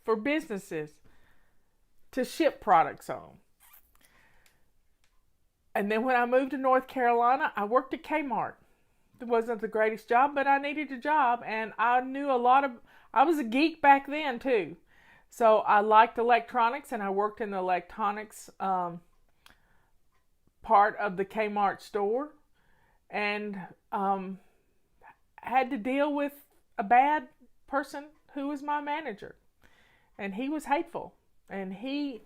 for businesses to ship products on. And then when I moved to North Carolina, I worked at Kmart. It wasn't the greatest job, but I needed a job, and I was a geek back then too. So I liked electronics, and I worked in the electronics part of the Kmart store, and had to deal with a bad person who was my manager, and he was hateful, and he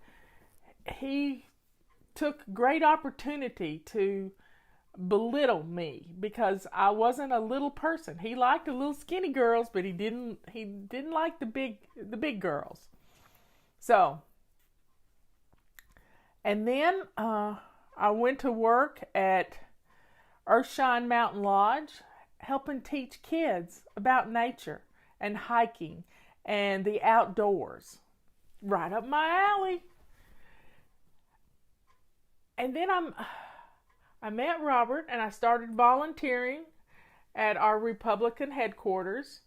took great opportunity to belittle me because I wasn't a little person. He liked the little skinny girls, but he didn't like the big girls. So, and then I went to work at Earthshine Mountain Lodge, helping teach kids about nature and hiking and the outdoors. Right up my alley. And then I met Robert, and I started volunteering at our Republican headquarters.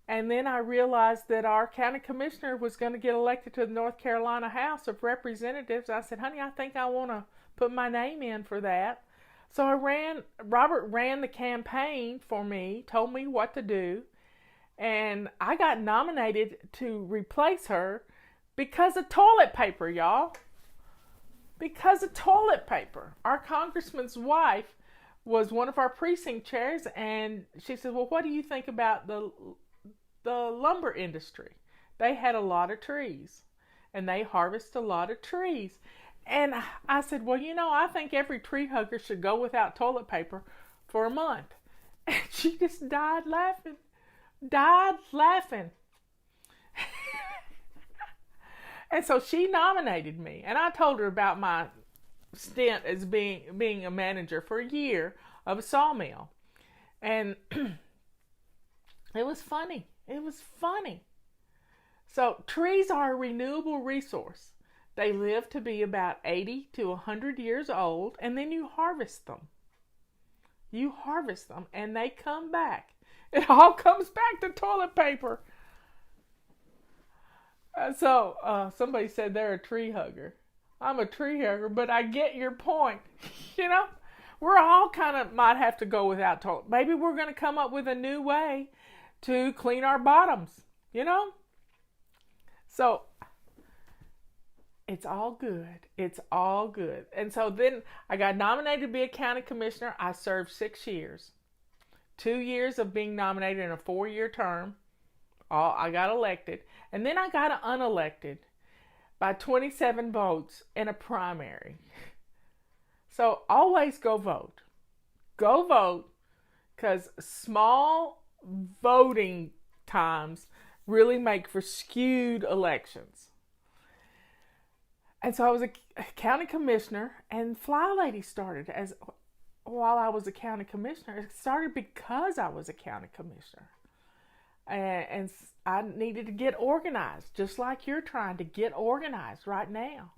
And then I realized that our county commissioner was going to get elected to the North Carolina House of Representatives. I said, honey, I think I want to put my name in for that. So Robert ran the campaign for me, told me what to do, and I got nominated to replace her because of toilet paper, y'all. Because of toilet paper. Our congressman's wife was one of our precinct chairs, and she said, well, what do you think about the lumber industry? They had a lot of trees, and they harvest a lot of trees. And I said, well, I think every tree hugger should go without toilet paper for a month. And she just died laughing. And so she nominated me, and I told her about my stint as being a manager for a year of a sawmill. And it was funny. So trees are a renewable resource. They live to be about 80 to 100 years old, and then you harvest them. And they come back. It all comes back to toilet paper. So somebody said they're a tree hugger. I'm a tree hugger, but I get your point. We're all kind of might have to go without toilet. Maybe we're going to come up with a new way to clean our bottoms, So it's all good. And so then I got nominated to be a county commissioner. I served 6 years. 2 years of being nominated in a 4-year term. I got elected. And then I got unelected by 27 votes in a primary. So always go vote. Go vote, because small voting times really make for skewed elections. And so I was a county commissioner, and FlyLady started while I was a county commissioner. It started because I was a county commissioner. And I needed to get organized, just like you're trying to get organized right now.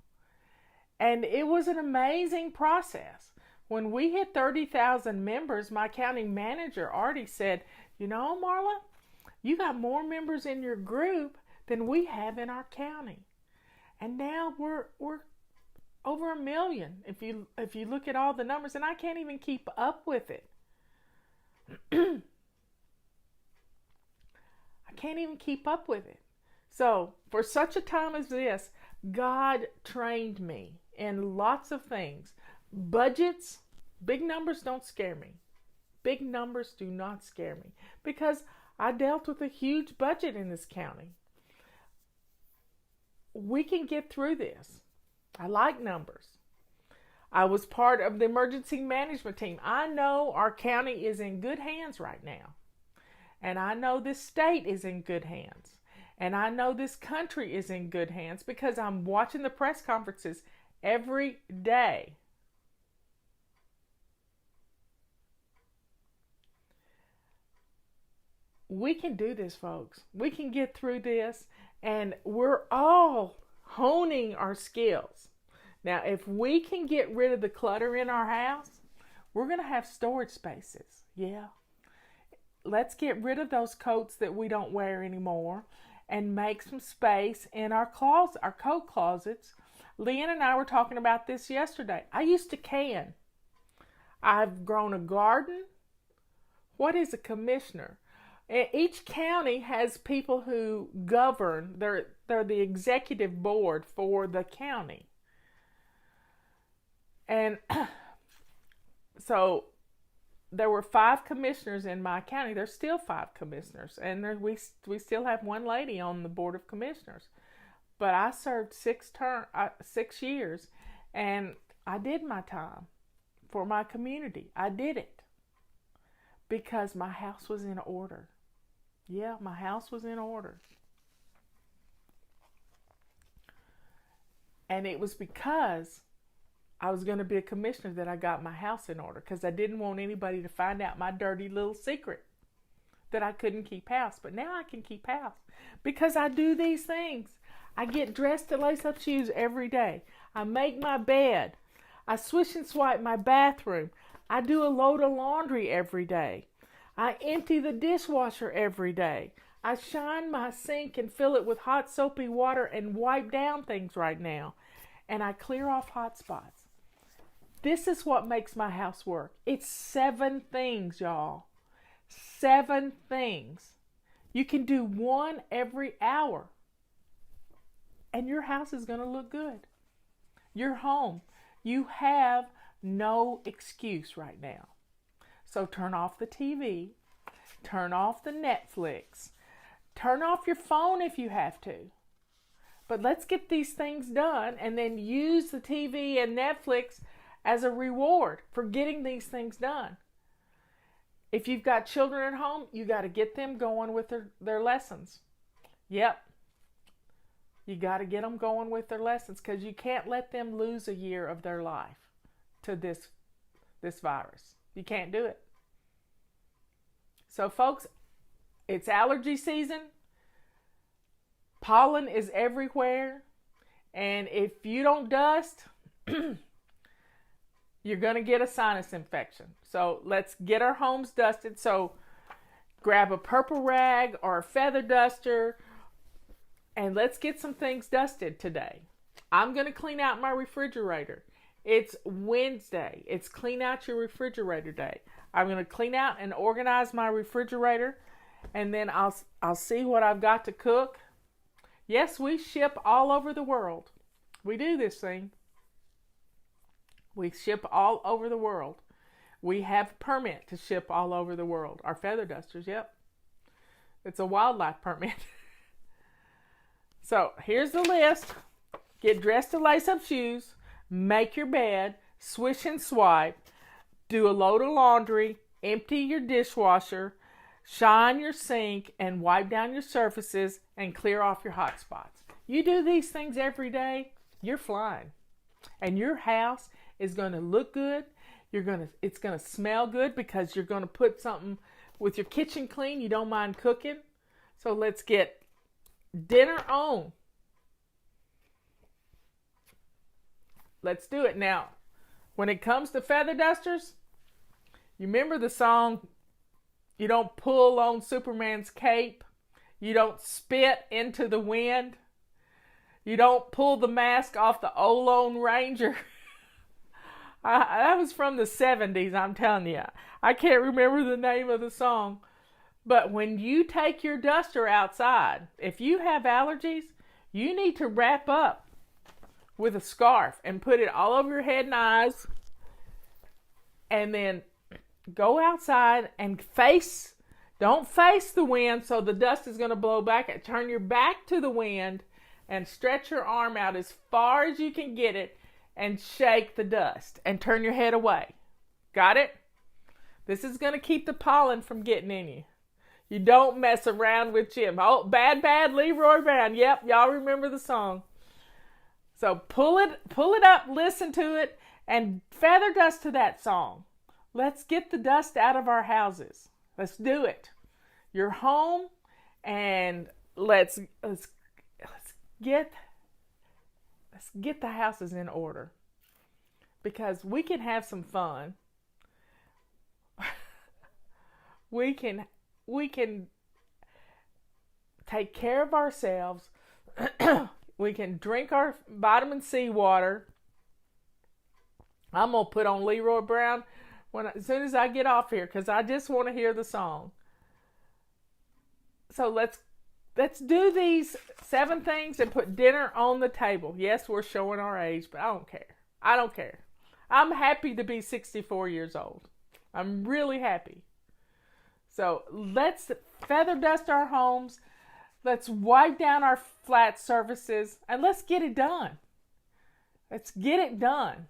And it was an amazing process. When we hit 30,000 members, my county manager already said, Marla, you got more members in your group than we have in our county. And now we're over 1 million if you look at all the numbers, and I can't even keep up with it. Can't even keep up with it. So for such a time as this, God trained me in lots of things. Budgets, big numbers don't scare me. Big numbers do not scare me, because I dealt with a huge budget in this county. We can get through this. I like numbers. I was part of the emergency management team. I know our county is in good hands right now. And I know this state is in good hands. And I know this country is in good hands because I'm watching the press conferences every day. We can do this, folks. We can get through this, and we're all honing our skills. Now, if we can get rid of the clutter in our house, we're going to have storage spaces. Yeah. let's get rid of those coats that we don't wear anymore and make some space in our closet, our coat closets. Leanne and I were talking about this yesterday. I used to can. I've grown a garden. What is a commissioner? Each county has people who govern. They're the executive board for the county. And so there were 5 commissioners in my county. There's still 5 commissioners. And we still have one lady on the board of commissioners. But I served 6 years, and I did my time for my community. I did it because my house was in order. Yeah, my house was in order. And it was because I was going to be a commissioner that I got my house in order, because I didn't want anybody to find out my dirty little secret that I couldn't keep house. But now I can keep house because I do these things. I get dressed to lace up shoes every day. I make my bed. I swish and swipe my bathroom. I do a load of laundry every day. I empty the dishwasher every day. I shine my sink and fill it with hot soapy water and wipe down things right now. And I clear off hot spots. This is what makes my house work. It's 7 things, y'all. 7 things. You can do one every hour. And your house is going to look good. Your home. You have no excuse right now. So turn off the TV. Turn off the Netflix. Turn off your phone if you have to. But let's get these things done and then use the TV and Netflix as a reward for getting these things done. If you've got children at home, you got to get them going with their lessons. Yep. You got to get them going with their lessons, because you can't let them lose a year of their life to this virus. You can't do it. So folks, it's allergy season. Pollen is everywhere. And if you don't dust, you're going to get a sinus infection. So let's get our homes dusted. So grab a purple rag or a feather duster, and let's get some things dusted today. I'm going to clean out my refrigerator. It's Wednesday. It's clean out your refrigerator day. I'm going to clean out and organize my refrigerator, and then I'll see what I've got to cook. Yes, we ship all over the world. We do this thing. We ship all over the world. We have a permit to ship all over the world. Our feather dusters, yep. It's a wildlife permit. So here's the list. Get dressed to lace up shoes. Make your bed. Swish and swipe. Do a load of laundry. Empty your dishwasher. Shine your sink and wipe down your surfaces and clear off your hot spots. You do these things every day, you're flying. And your house is going to look good. It's going to smell good, because you're going to put something with your kitchen clean. You don't mind cooking. So let's get dinner on. Let's do it. Now, when it comes to feather dusters, you remember the song, you don't pull on Superman's cape. You don't spit into the wind. You don't pull the mask off the old Lone Ranger. That was from the 70s, I'm telling you. I can't remember the name of the song. But when you take your duster outside, if you have allergies, you need to wrap up with a scarf and put it all over your head and eyes. And then go outside and don't face the wind, so the dust is going to blow back. Turn your back to the wind and stretch your arm out as far as you can get it and shake the dust and turn your head away. Got it? This is going to keep the pollen from getting in you. You don't mess around with Jim. Oh, bad, Leroy Brown. Yep, y'all remember the song. So pull it up, listen to it, and feather dust to that song. Let's get the dust out of our houses. Let's do it. You're home, and let's get the houses in order, because we can have some fun. We can take care of ourselves. We can drink our vitamin C water. I'm going to put on Leroy Brown as soon as I get off here, because I just want to hear the song. So let's do these 7 things and put dinner on the table. Yes, we're showing our age, but I don't care. I don't care. I'm happy to be 64 years old. I'm really happy. So let's feather dust our homes. Let's wipe down our flat surfaces, and let's get it done. Let's get it done.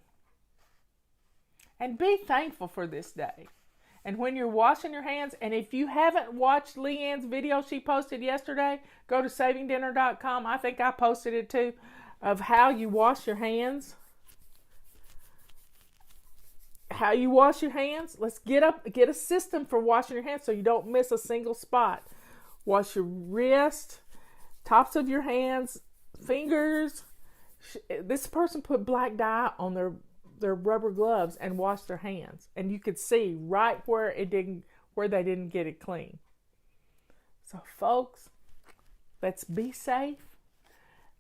And be thankful for this day. And when you're washing your hands, and if you haven't watched Leanne's video she posted yesterday, go to savingdinner.com. I think I posted it too, of how you wash your hands. How you wash your hands. Let's get a system for washing your hands so you don't miss a single spot. Wash your wrist, tops of your hands, fingers. This person put black dye on their rubber gloves and washed their hands, and you could see right where they didn't get it clean. So folks, let's be safe.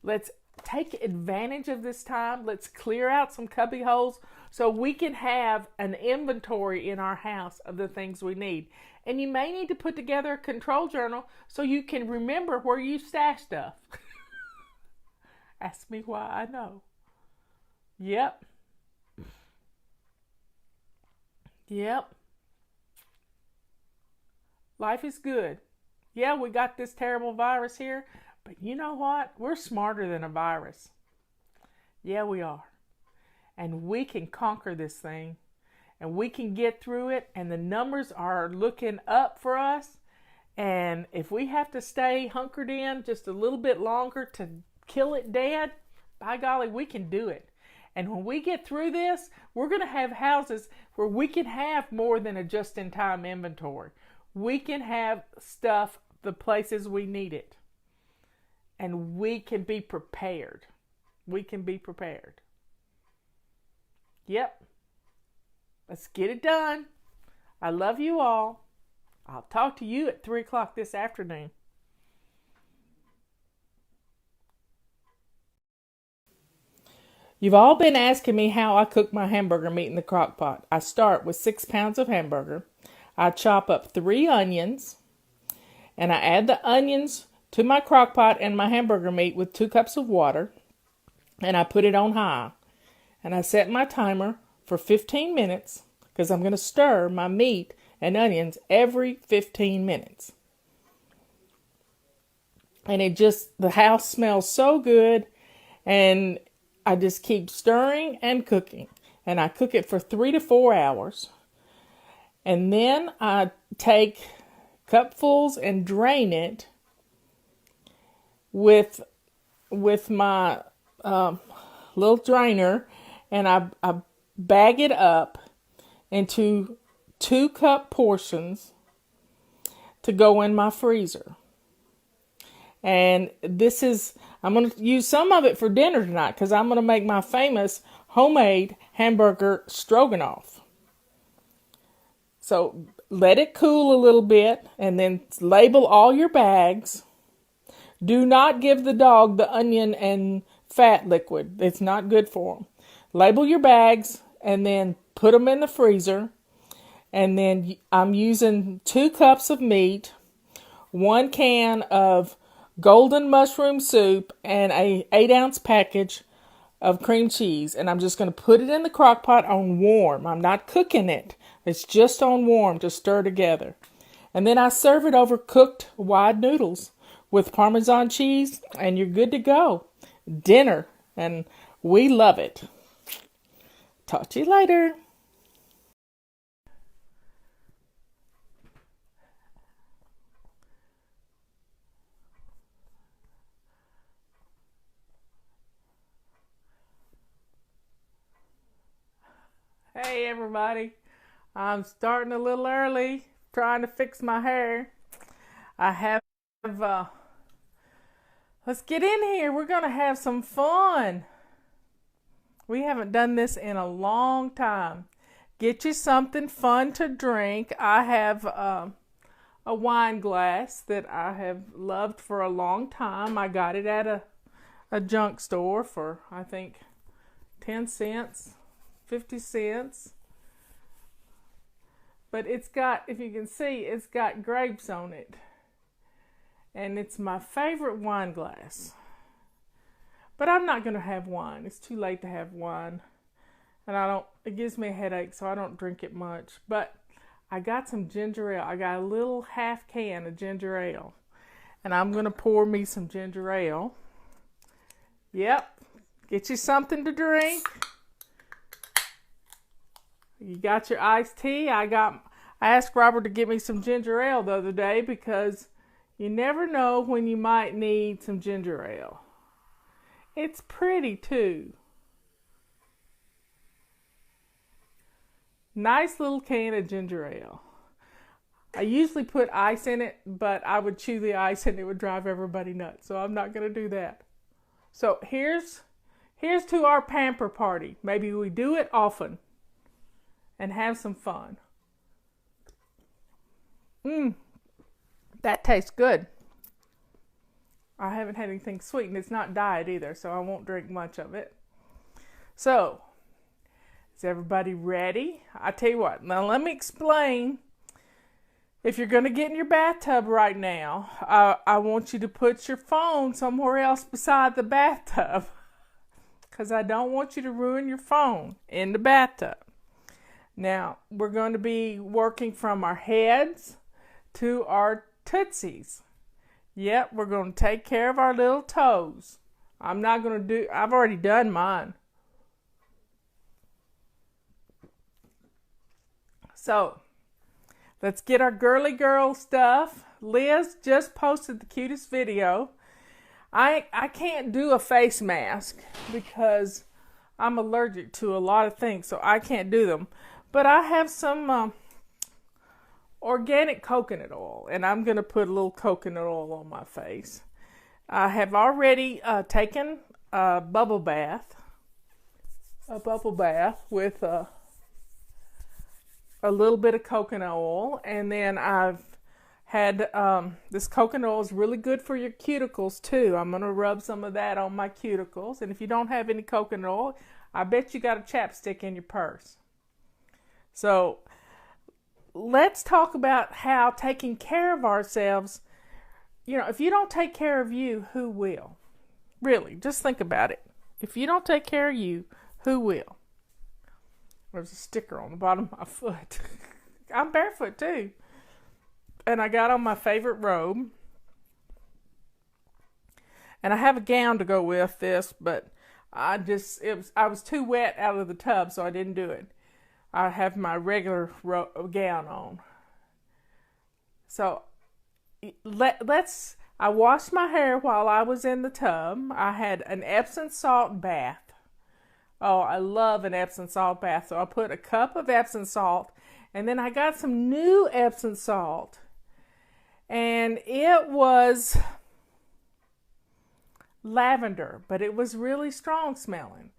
Let's take advantage of this time. Let's clear out some cubby holes so we can have an inventory in our house of the things we need. And you may need to put together a control journal so you can remember where you stash stuff. Ask me why I know. Yep. Life is good. Yeah, we got this terrible virus here, but you know what? We're smarter than a virus. Yeah, we are. And we can conquer this thing, and we can get through it, and the numbers are looking up for us. And if we have to stay hunkered in just a little bit longer to kill it dead, by golly, we can do it. And when we get through this, we're going to have houses where we can have more than a just-in-time inventory. We can have stuff the places we need it. And we can be prepared. We can be prepared. Yep. Let's get it done. I love you all. I'll talk to you at 3 o'clock this afternoon. You've all been asking me how I cook my hamburger meat in the crock pot. I start with 6 pounds of hamburger. I chop up 3 onions, and I add the onions to my crock pot and my hamburger meat with 2 cups of water, and I put it on high. And I set my timer for 15 minutes because I'm going to stir my meat and onions every 15 minutes. And the house smells so good, and I just keep stirring and cooking. And I cook it for 3 to 4 hours. And then I take cupfuls and drain it with my little drainer. And I bag it up into 2-cup portions to go in my freezer. And I'm going to use some of it for dinner tonight because I'm going to make my famous homemade hamburger stroganoff. So let it cool a little bit and then label all your bags. Do not give the dog the onion and fat liquid. It's not good for them. Label your bags and then put them in the freezer. And then I'm using 2 cups of meat, 1 can of golden mushroom soup, and a 8-ounce package of cream cheese. And I'm just going to put it in the crock pot on warm. I'm not cooking it. It's just on warm to stir together. And then I serve it over cooked wide noodles with Parmesan cheese, and you're good to go. Dinner, and we love it. Talk to you later. Hey everybody, I'm starting a little early, trying to fix my hair. Let's get in here. We're going to have some fun. We haven't done this in a long time. Get you something fun to drink. I have a wine glass that I have loved for a long time. I got it at a junk store for, I think, 10 cents, 50 cents. But it's got, if you can see, it's got grapes on it. And it's my favorite wine glass. But I'm not going to have wine. It's too late to have wine. And it gives me a headache, so I don't drink it much. But I got some ginger ale. I got a little half can of ginger ale. And I'm going to pour me some ginger ale. Yep. Get you something to drink. You got your iced tea. I asked Robert to get me some ginger ale the other day because you never know when you might need some ginger ale. It's pretty too. Nice little can of ginger ale. I usually put ice in it, but I would chew the ice and it would drive everybody nuts. So I'm not going to do that. So here's to our Pamper party. Maybe we do it often and have some fun. That tastes good. I haven't had anything sweet, and it's not diet either, so I won't drink much of it. So, is everybody ready? I tell you what, now let me explain. If you're going to get in your bathtub right now, I want you to put your phone somewhere else beside the bathtub, because I don't want you to ruin your phone in the bathtub. Now, we're going to be working from our heads to our tootsies. Yep, we're going to take care of our little toes. I've already done mine. So, let's get our girly girl stuff. Liz just posted the cutest video. I can't do a face mask because I'm allergic to a lot of things, so I can't do them. But I have some organic coconut oil, and I'm going to put a little coconut oil on my face. I have already taken a bubble bath with a little bit of coconut oil, and then I've had this coconut oil is really good for your cuticles too. I'm going to rub some of that on my cuticles, and if you don't have any coconut oil, I bet you got a chapstick in your purse. So let's talk about how taking care of ourselves, if you don't take care of you, who will? Really, just think about it. If you don't take care of you, who will? There's a sticker on the bottom of my foot. I'm barefoot too. And I got on my favorite robe. And I have a gown to go with this, but I was too wet out of the tub, so I didn't do it. I have my regular gown on. So I washed my hair while I was in the tub. I had an Epsom salt bath. Oh, I love an Epsom salt bath. So I put a cup of Epsom salt, and then I got some new Epsom salt. And it was lavender, but it was really strong smelling.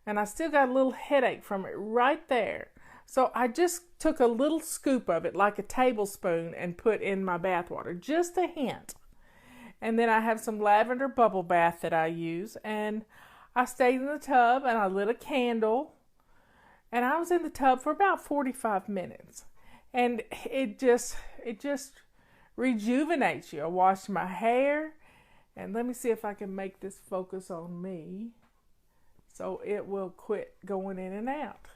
And I still got a little headache from it right there. So I just took a little scoop of it, like a tablespoon, and put in my bath water, just a hint. And then I have some lavender bubble bath that I use, and I stayed in the tub and I lit a candle, and I was in the tub for about 45 minutes. And it just rejuvenates you. I washed my hair, and let me see if I can make this focus on me so it will quit going in and out.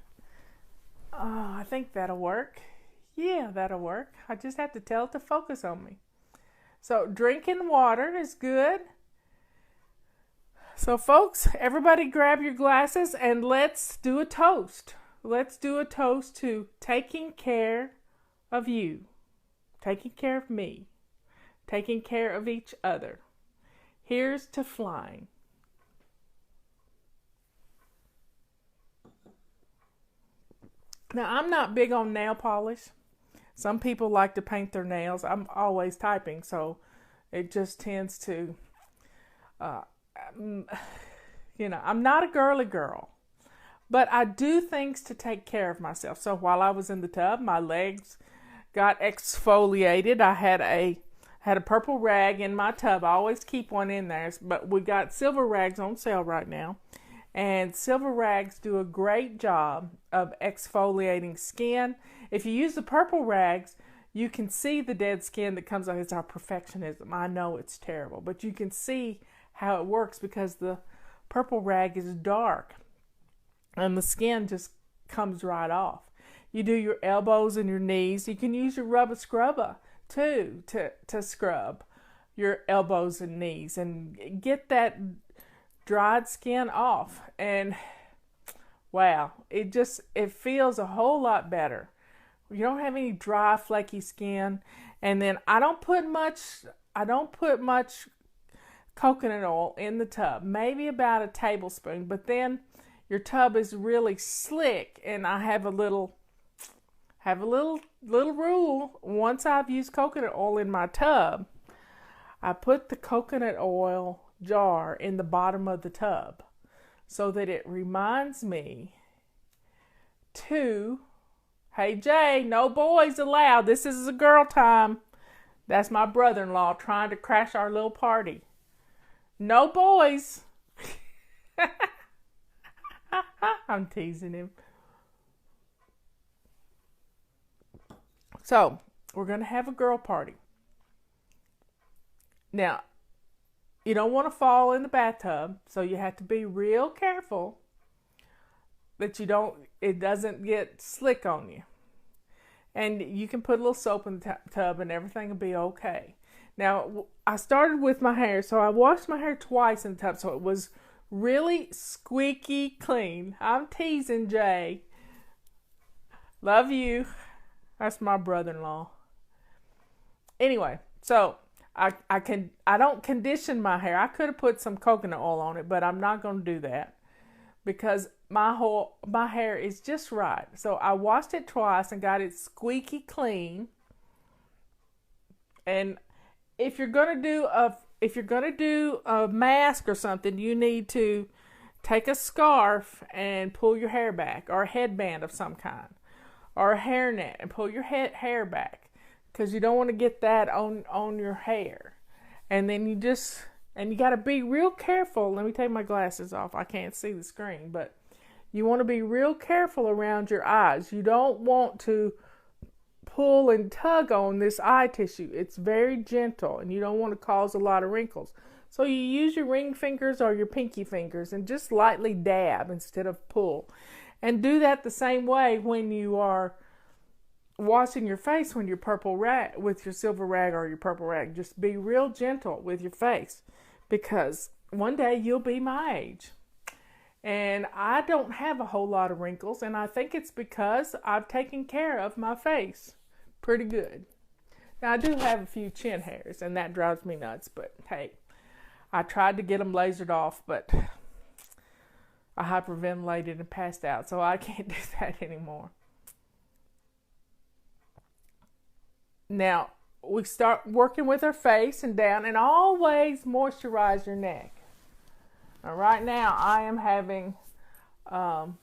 Oh, I think that'll work. Yeah, that'll work. I just have to tell it to focus on me. So drinking water is good. So folks, everybody grab your glasses and let's do a toast. Let's do a toast to taking care of you, taking care of me, taking care of each other. Here's to flying. Now, I'm not big on nail polish. Some people like to paint their nails. I'm always typing, so it just tends to, I'm not a girly girl. But I do things to take care of myself. So while I was in the tub, my legs got exfoliated. I had a purple rag in my tub. I always keep one in there, but we got silver rags on sale right now. And silver rags do a great job of exfoliating skin. If you use the purple rags, you can see the dead skin that comes out. It's our perfectionism. I know it's terrible, but you can see how it works because the purple rag is dark and the skin just comes right off. You do your elbows and your knees. You can use your rubber scrubber too to scrub your elbows and knees and get that dried skin off. And wow, it feels a whole lot better. You don't have any dry, flaky skin. And then I don't put much coconut oil in the tub, maybe about a tablespoon, but then your tub is really slick, and I have a little rule. Once I've used coconut oil in my tub, I put the coconut oil jar in the bottom of the tub so that it reminds me to, hey Jay, no boys allowed. This is a girl time. That's my brother-in-law trying to crash our little party. No boys. I'm teasing him. So, we're going to have a girl party. Now, you don't want to fall in the bathtub, so you have to be real careful that it doesn't get slick on you. And you can put a little soap in the tub and everything will be okay. Now, I started with my hair, so I washed my hair twice in the tub, so it was really squeaky clean. I'm teasing Jay. Love you. That's my brother-in-law. Anyway, so I don't condition my hair. I could have put some coconut oil on it, but I'm not going to do that because my hair is just right. So I washed it twice and got it squeaky clean. And if you're going to do a mask or something, you need to take a scarf and pull your hair back, or a headband of some kind, or a hairnet and pull your hair back, because you don't want to get that on your hair. And then you got to be real careful. Let me take my glasses off. I can't see the screen, but you want to be real careful around your eyes. You don't want to pull and tug on this eye tissue. It's very gentle, and you don't want to cause a lot of wrinkles. So you use your ring fingers or your pinky fingers and just lightly dab instead of pull. And do that the same way when you are washing your face with your silver rag or your purple rag. Just be real gentle with your face, because one day you'll be my age. And I don't have a whole lot of wrinkles, and I think it's because I've taken care of my face pretty good. Now, I do have a few chin hairs, and that drives me nuts, but hey, I tried to get them lasered off, but I hyperventilated and passed out, so I can't do that anymore. Now, we start working with our face and down, and always moisturize your neck. Now, right now, I am having, I'm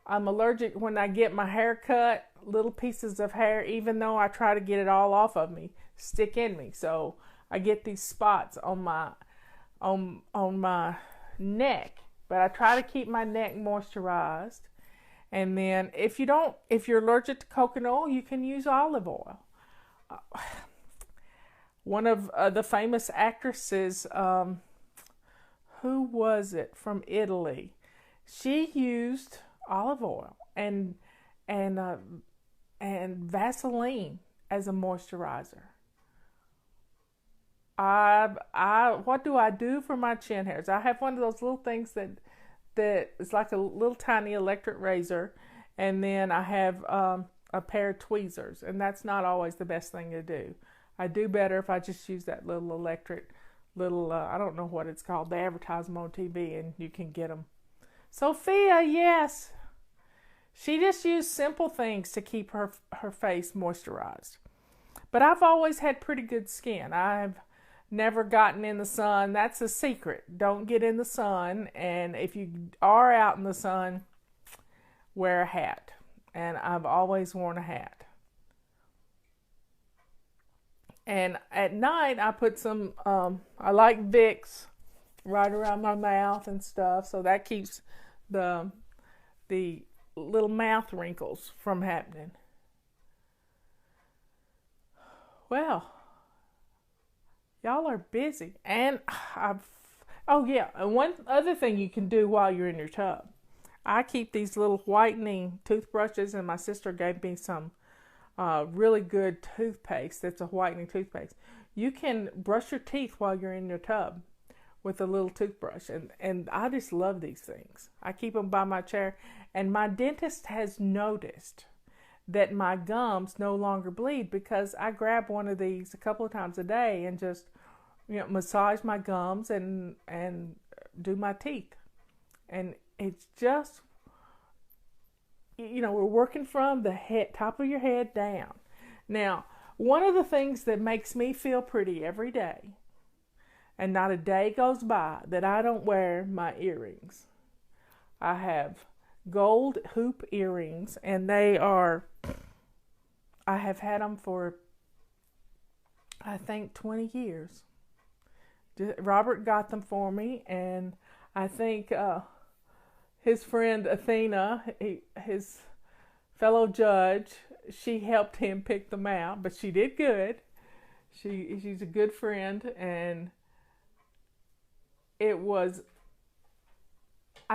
allergic when I get my hair cut. Little pieces of hair, even though I try to get it all off of me, stick in me. So I get these spots on my neck, but I try to keep my neck moisturized. And then if you're allergic to coconut oil, you can use olive oil. One of the famous actresses, who was it, from Italy? She used olive oil and Vaseline as a moisturizer. What do I do for my chin hairs? I have one of those little things that is like a little tiny electric razor, and then I have a pair of tweezers, and that's not always the best thing to do. I do better if I just use that little electric, I don't know what it's called. They advertise them on TV, and you can get them. Sophia, yes. She just used simple things to keep her face moisturized. But I've always had pretty good skin. I've never gotten in the sun. That's a secret. Don't get in the sun. And if you are out in the sun, wear a hat. And I've always worn a hat. And at night, I put some, I like Vicks right around my mouth and stuff, so that keeps the little mouth wrinkles from happening. Well, y'all are busy. And and one other thing you can do while you're in your tub. I keep these little whitening toothbrushes, and my sister gave me some really good toothpaste that's a whitening toothpaste. You can brush your teeth while you're in your tub with a little toothbrush, and I just love these things. I keep them by my chair, and my dentist has noticed that my gums no longer bleed because I grab one of these a couple of times a day and just massage my gums and do my teeth. And it's just, we're working from the top of your head down. Now, one of the things that makes me feel pretty every day, and not a day goes by that I don't wear my earrings. I have gold hoop earrings, and I have had them for, I think, 20 years. Robert got them for me, and I think his friend Athena, his fellow judge, she helped him pick them out, but she did good. She's a good friend, and I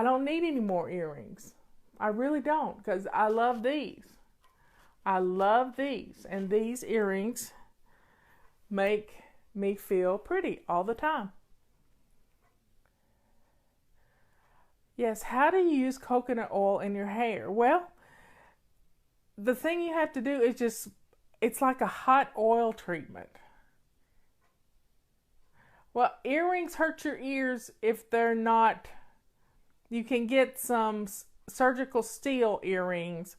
don't need any more earrings. I really don't, because I love these. And these earrings make me feel pretty all the time. Yes, how do you use coconut oil in your hair? Well, the thing you have to do is it's like a hot oil treatment. Well, earrings hurt your ears if they're not. You can get some surgical steel earrings.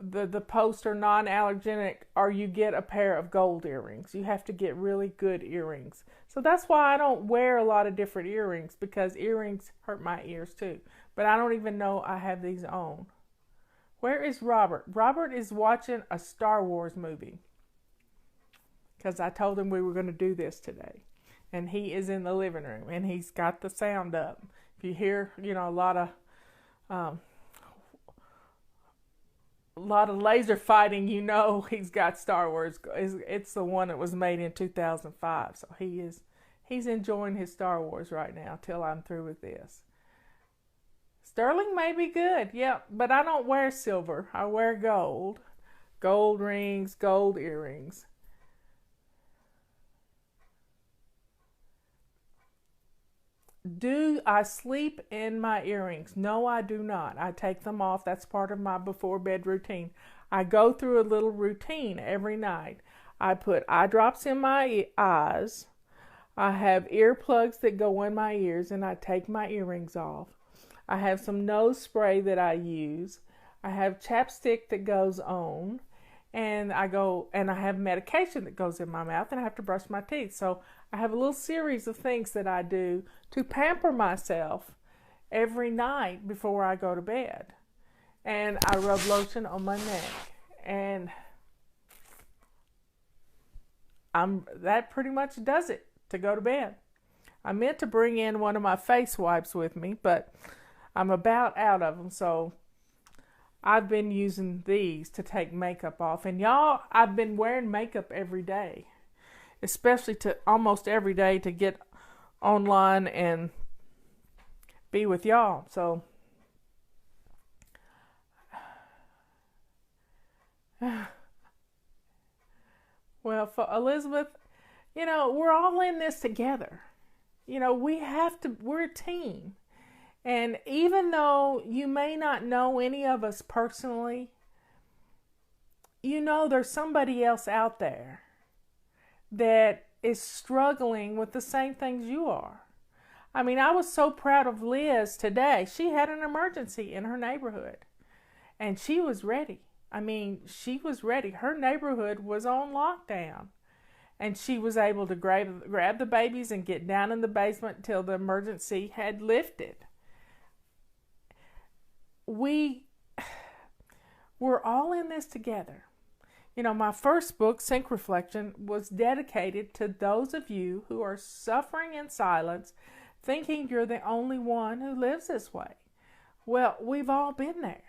The post are non-allergenic, or you get a pair of gold earrings. You have to get really good earrings. So that's why I don't wear a lot of different earrings, because earrings hurt my ears too. But I don't even know I have these on. Where is Robert? Robert is watching a Star Wars movie, because I told him we were going to do this today. And he is in the living room, and he's got the sound up. If you hear, a lot of laser fighting, he's got Star Wars. It's the one that was made in 2005. So he's enjoying his Star Wars right now till I'm through with this. Sterling may be good, yeah, but I don't wear silver. I wear gold. Gold rings, gold earrings. Do I sleep in my earrings? No, I do not. I take them off. That's part of my before bed routine. I go through a little routine every night. I put eye drops in my eyes. I have earplugs that go in my ears, and I take my earrings off. I have some nose spray that I use. I have chapstick that goes on. And I have medication that goes in my mouth, and I have to brush my teeth. So I have a little series of things that I do to pamper myself every night before I go to bed. And I rub lotion on my neck. And that pretty much does it to go to bed. I meant to bring in one of my face wipes with me, but I'm about out of them, so I've been using these to take makeup off. And y'all, I've been wearing makeup every day, especially to almost every day, to get online and be with y'all. So well, for Elizabeth, we're all in this together. We're a team. And even though you may not know any of us personally, there's somebody else out there that is struggling with the same things you are. I mean, I was so proud of Liz today. She had an emergency in her neighborhood, and she was ready. She was ready. Her neighborhood was on lockdown, and she was able to grab the babies and get down in the basement until the emergency had lifted. We're all in this together. My first book, Sync Reflection, was dedicated to those of you who are suffering in silence, thinking you're the only one who lives this way. Well, we've all been there.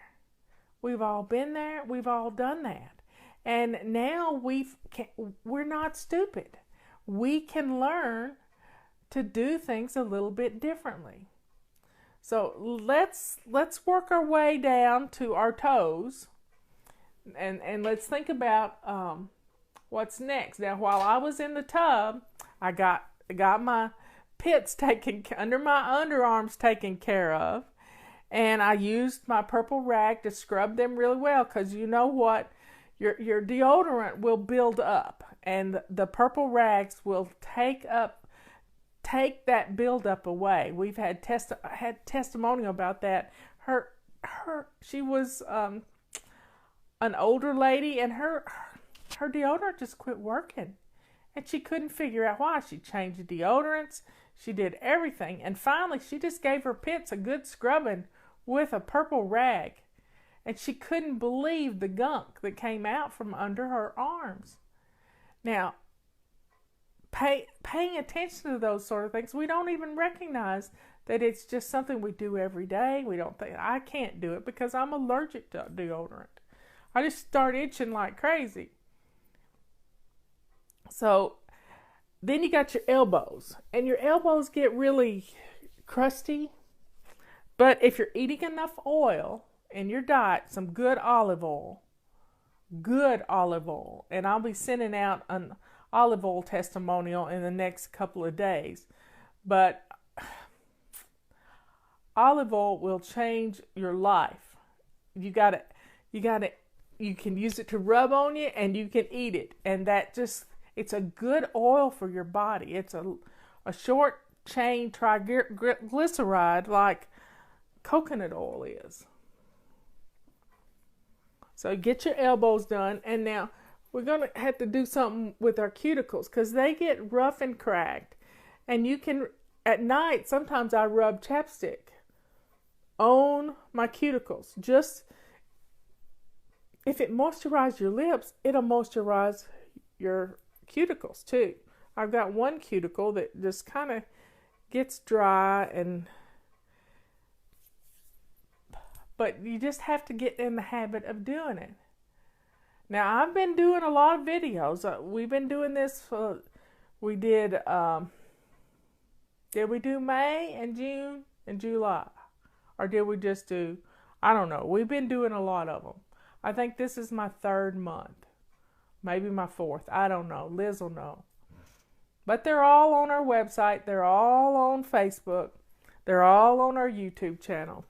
We've all been there. We've all done that. And now we're not stupid. We can learn to do things a little bit differently. So let's work our way down to our toes, and let's think about what's next. Now, while I was in the tub, I got my pits under my underarms taken care of, and I used my purple rag to scrub them really well, because you know what? Your deodorant will build up, and the purple rags will take that buildup away. We've had testimonial about that. She was an older lady, and her deodorant just quit working, and she couldn't figure out why. She changed the deodorants, she did everything, and finally she just gave her pits a good scrubbing with a purple rag, and she couldn't believe the gunk that came out from under her arms. Now, paying attention to those sort of things, we don't even recognize that it's just something we do every day. We don't think, I can't do it because I'm allergic to deodorant. I just start itching like crazy. So then you got your elbows, and your elbows get really crusty. But if you're eating enough oil in your diet, some good olive oil, and I'll be sending out an olive oil testimonial in the next couple of days. But olive oil will change your life. You can use it to rub on you, and you can eat it. And it's a good oil for your body. It's a short chain triglyceride like coconut oil is. So get your elbows done. And now we're going to have to do something with our cuticles, because they get rough and cracked. And you can, at night, sometimes I rub chapstick on my cuticles. Just, if it moisturizes your lips, it'll moisturize your cuticles too. I've got one cuticle that just kind of gets dry, but you just have to get in the habit of doing it. Now, I've been doing a lot of videos. We've been doing this. We did we do May and June and July? Or did we just do, I don't know. We've been doing a lot of them. I think this is my 3rd month. Maybe my 4th. I don't know. Liz will know. But they're all on our website. They're all on Facebook. They're all on our YouTube channel.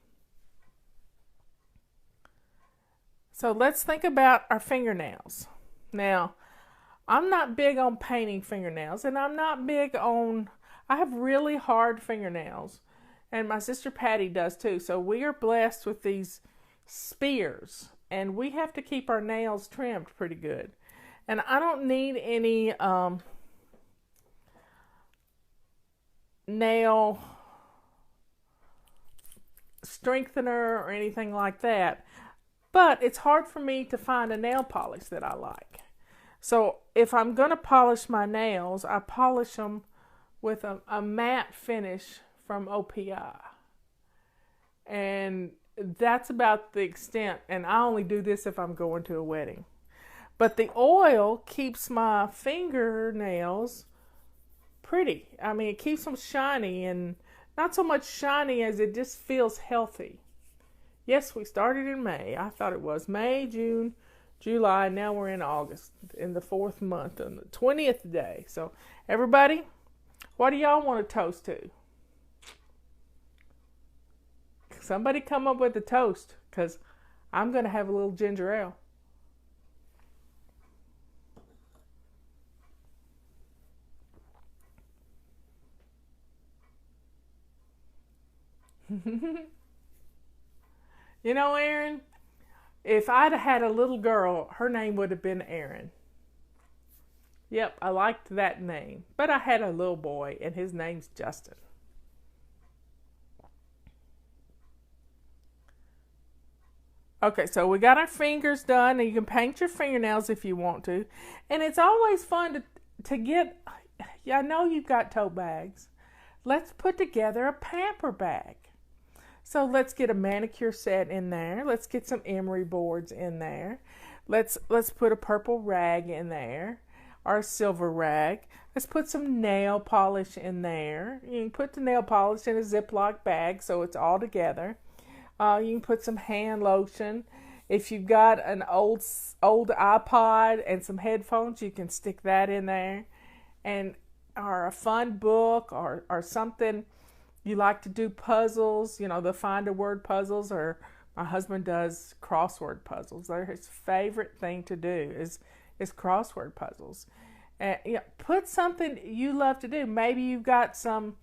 So let's think about our fingernails. Now, I'm not big on painting fingernails, and I'm not big on, I have really hard fingernails, and my sister Patty does too. So we are blessed with these spears, and we have to keep our nails trimmed pretty good. And I don't need any nail strengthener or anything like that. But it's hard for me to find a nail polish that I like. So if I'm going to polish my nails, I polish them with a matte finish from OPI. And that's about the extent. And I only do this if I'm going to a wedding. But the oil keeps my fingernails pretty. I mean, it keeps them shiny, and not so much shiny as it just feels healthy. Yes, we started in May. I thought it was May, June, July. Now we're in August, in the 4th month, on the 20th day. So, everybody, what do y'all want to toast to? Somebody come up with a toast, because I'm going to have a little ginger ale. You know, Erin, if I'd had a little girl, her name would have been Erin. Yep, I liked that name. But I had a little boy, and his name's Justin. Okay, so we got our fingers done, and you can paint your fingernails if you want to. And it's always fun to get, I know you've got tote bags. Let's put together a Pamper bag. So let's get a manicure set in there. Let's get some emery boards in there. Let's put a purple rag in there, or a silver rag. Let's put some nail polish in there. You can put the nail polish in a Ziploc bag so it's all together. You can put some hand lotion. If you've got an old iPod and some headphones, you can stick that in there. And or a fun book or something you like to do, puzzles, the find a word puzzles, or my husband does crossword puzzles. They're his favorite thing to do is crossword puzzles. And put something you love to do. Maybe you've got some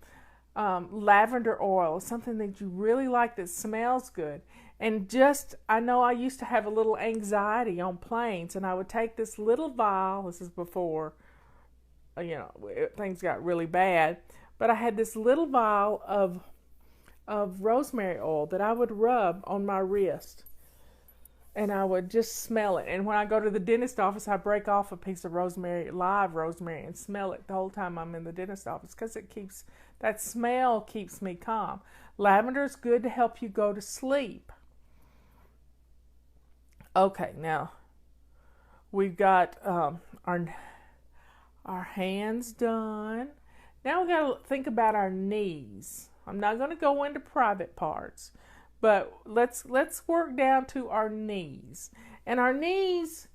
lavender oil, something that you really like that smells good. And I know I used to have a little anxiety on planes, and I would take this little vial. This is before, things got really bad. But I had this little vial of rosemary oil that I would rub on my wrist. And I would just smell it. And when I go to the dentist office, I break off a piece of live rosemary, and smell it the whole time I'm in the dentist office, because that smell keeps me calm. Lavender is good to help you go to sleep. Okay, now we've got our hands done. Now we got to think about our knees. I'm not going to go into private parts, but let's work down to our knees. And our knees,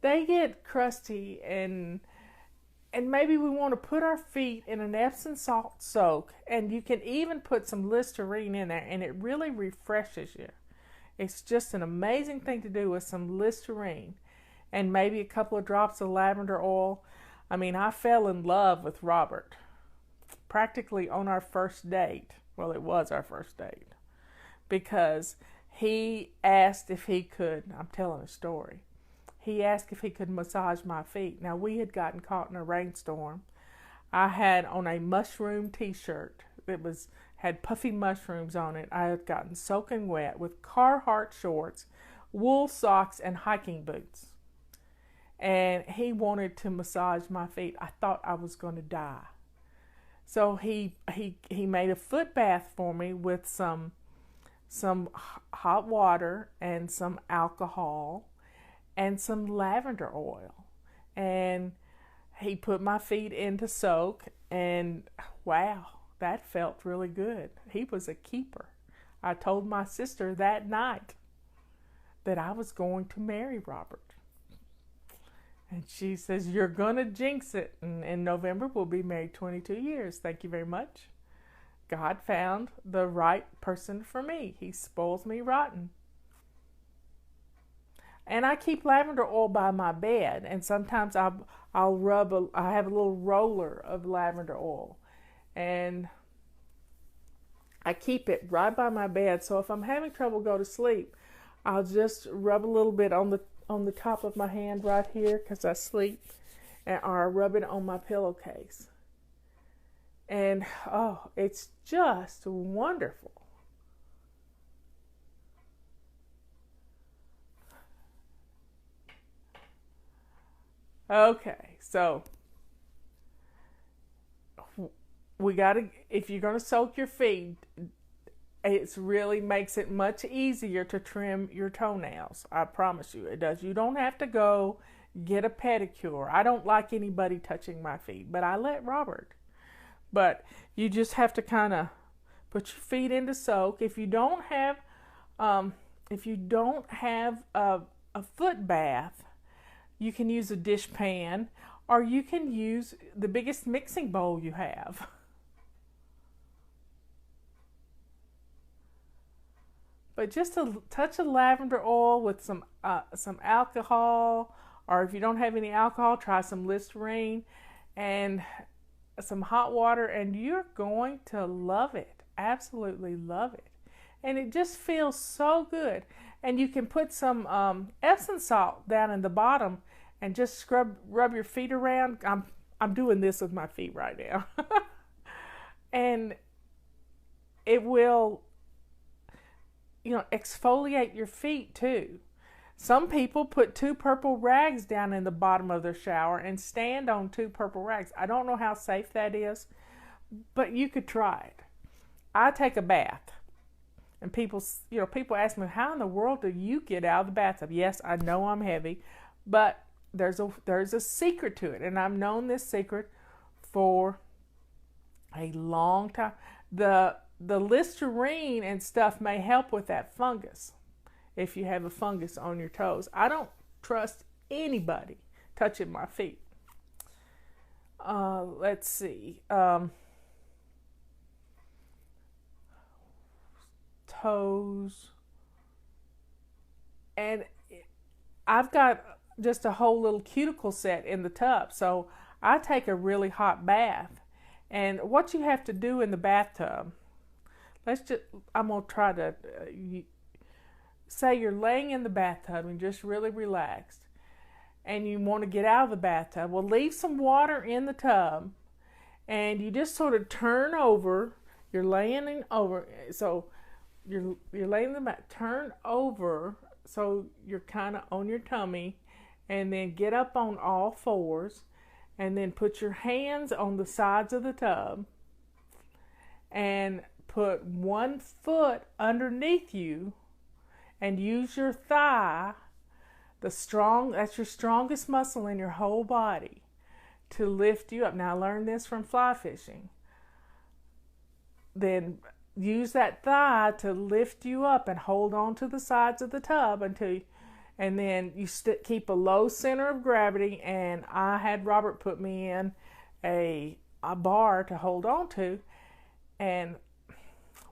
they get crusty, and maybe we want to put our feet in an Epsom salt soak, and you can even put some Listerine in there, and it really refreshes you. It's just an amazing thing to do with some Listerine and maybe a couple of drops of lavender oil. I mean, I fell in love with Robert practically on our first date. Well, it was our first date, because he asked if he could, I'm telling a story, he asked if he could massage my feet. Now, we had gotten caught in a rainstorm. I had on a mushroom t-shirt that had puffy mushrooms on it. I had gotten soaking wet with Carhartt shorts, wool socks, and hiking boots. And he wanted to massage my feet. I thought I was going to die. So he made a foot bath for me with some hot water and some alcohol and some lavender oil. And he put my feet into soak, and wow, that felt really good. He was a keeper. I told my sister that night that I was going to marry Robert. And she says, "You're going to jinx it. And in November, we'll be married 22 years. Thank you very much. God found the right person for me. He spoils me rotten." And I keep lavender oil by my bed. And sometimes I'll rub, I have a little roller of lavender oil. And I keep it right by my bed. So if I'm having trouble go to sleep, I'll just rub a little bit on the top of my hand right here, because I sleep, or I rub it on my pillowcase. And oh, it's just wonderful. Okay, so we gotta, if you're gonna soak your feet, it really makes it much easier to trim your toenails. I promise you, it does. You don't have to go get a pedicure. I don't like anybody touching my feet, but I let Robert. But you just have to kind of put your feet into soak. If you don't have a foot bath, you can use a dish pan, or you can use the biggest mixing bowl you have. But just a touch of lavender oil with some alcohol, or if you don't have any alcohol, try some Listerine and some hot water, and you're going to love it. Absolutely love it. And it just feels so good. And you can put some Epsom salt down in the bottom and just rub your feet around. I'm doing this with my feet right now. And it will exfoliate your feet too. Some people put 2 purple rags down in the bottom of their shower and stand on 2 purple rags. I don't know how safe that is, but you could try it. I take a bath, and people ask me, how in the world do you get out of the bathtub? Yes, I know I'm heavy, but there's a secret to it, and I've known this secret for a long time. The Listerine and stuff may help with that fungus if you have a fungus on your toes. I don't trust anybody touching my feet. Let's see. Toes. And I've got just a whole little cuticle set in the tub. So I take a really hot bath. And what you have to do in the bathtub, I'm going to try to, say you're laying in the bathtub and just really relaxed, and you want to get out of the bathtub. Well, leave some water in the tub, and you just sort of turn over. You're laying over, so you're laying in the back. Turn over so you're kind of on your tummy, and then get up on all fours, and then put your hands on the sides of the tub, and put one foot underneath you, and use your thigh, that's your strongest muscle in your whole body, to lift you up. Now I learned this from fly fishing. Then use that thigh to lift you up and hold on to the sides of the tub and then you keep a low center of gravity. And I had Robert put me in a bar to hold on to, and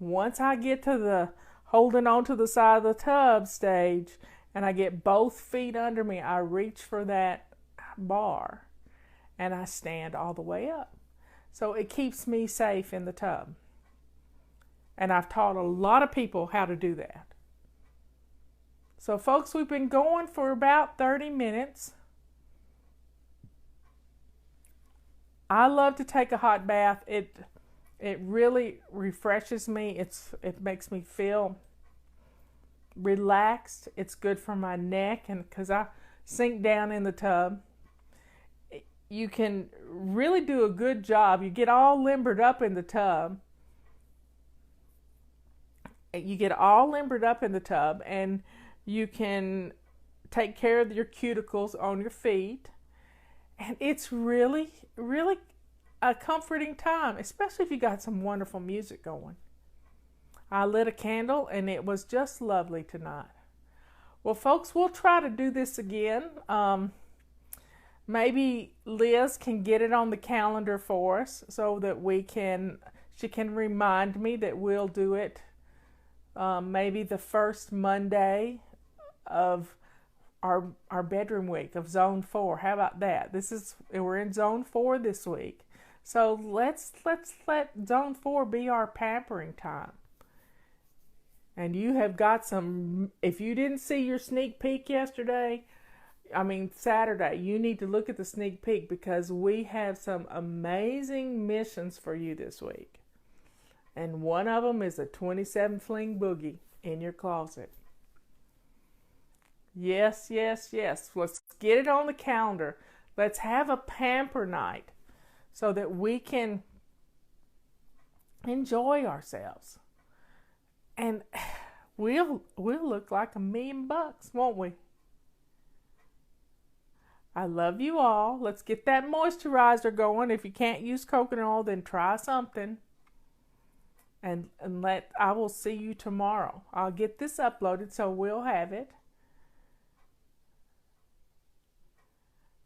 once I get to the holding on to the side of the tub stage, and I get both feet under me, I reach for that bar, and I stand all the way up. So it keeps me safe in the tub. And I've taught a lot of people how to do that. So folks, we've been going for about 30 minutes. I love to take a hot bath. It really refreshes me. It makes me feel relaxed. It's good for my neck, and because I sink down in the tub, you can really do a good job. You get all limbered up in the tub. And you can take care of your cuticles on your feet. And it's really, really a comforting time, especially if you got some wonderful music going. I lit a candle, and it was just lovely tonight. Well, folks, we'll try to do this again. Maybe Liz can get it on the calendar for us so that she can remind me that we'll do it maybe the first Monday of our bedroom week of Zone 4. How about that? We're in Zone 4 this week. So let's let Zone 4 be our pampering time. And you have got some, if you didn't see your sneak peek Saturday, you need to look at the sneak peek, because we have some amazing missions for you this week. And one of them is a 27 fling boogie in your closet. Yes, yes, yes. Let's get it on the calendar. Let's have a pamper night so that we can enjoy ourselves. And we'll look like $1 million, won't we? I love you all. Let's get that moisturizer going. If you can't use coconut oil, then try something. And I will see you tomorrow. I'll get this uploaded so we'll have it.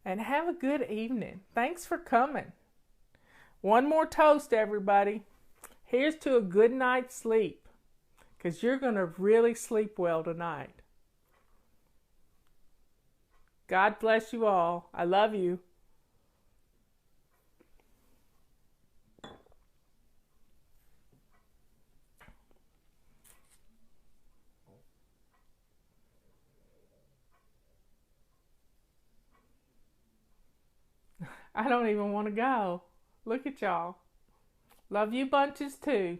And have a good evening. Thanks for coming. One more toast, everybody. Here's to a good night's sleep, because you're going to really sleep well tonight. God bless you all. I love you. I don't even want to go. Look at y'all. Love you bunches too.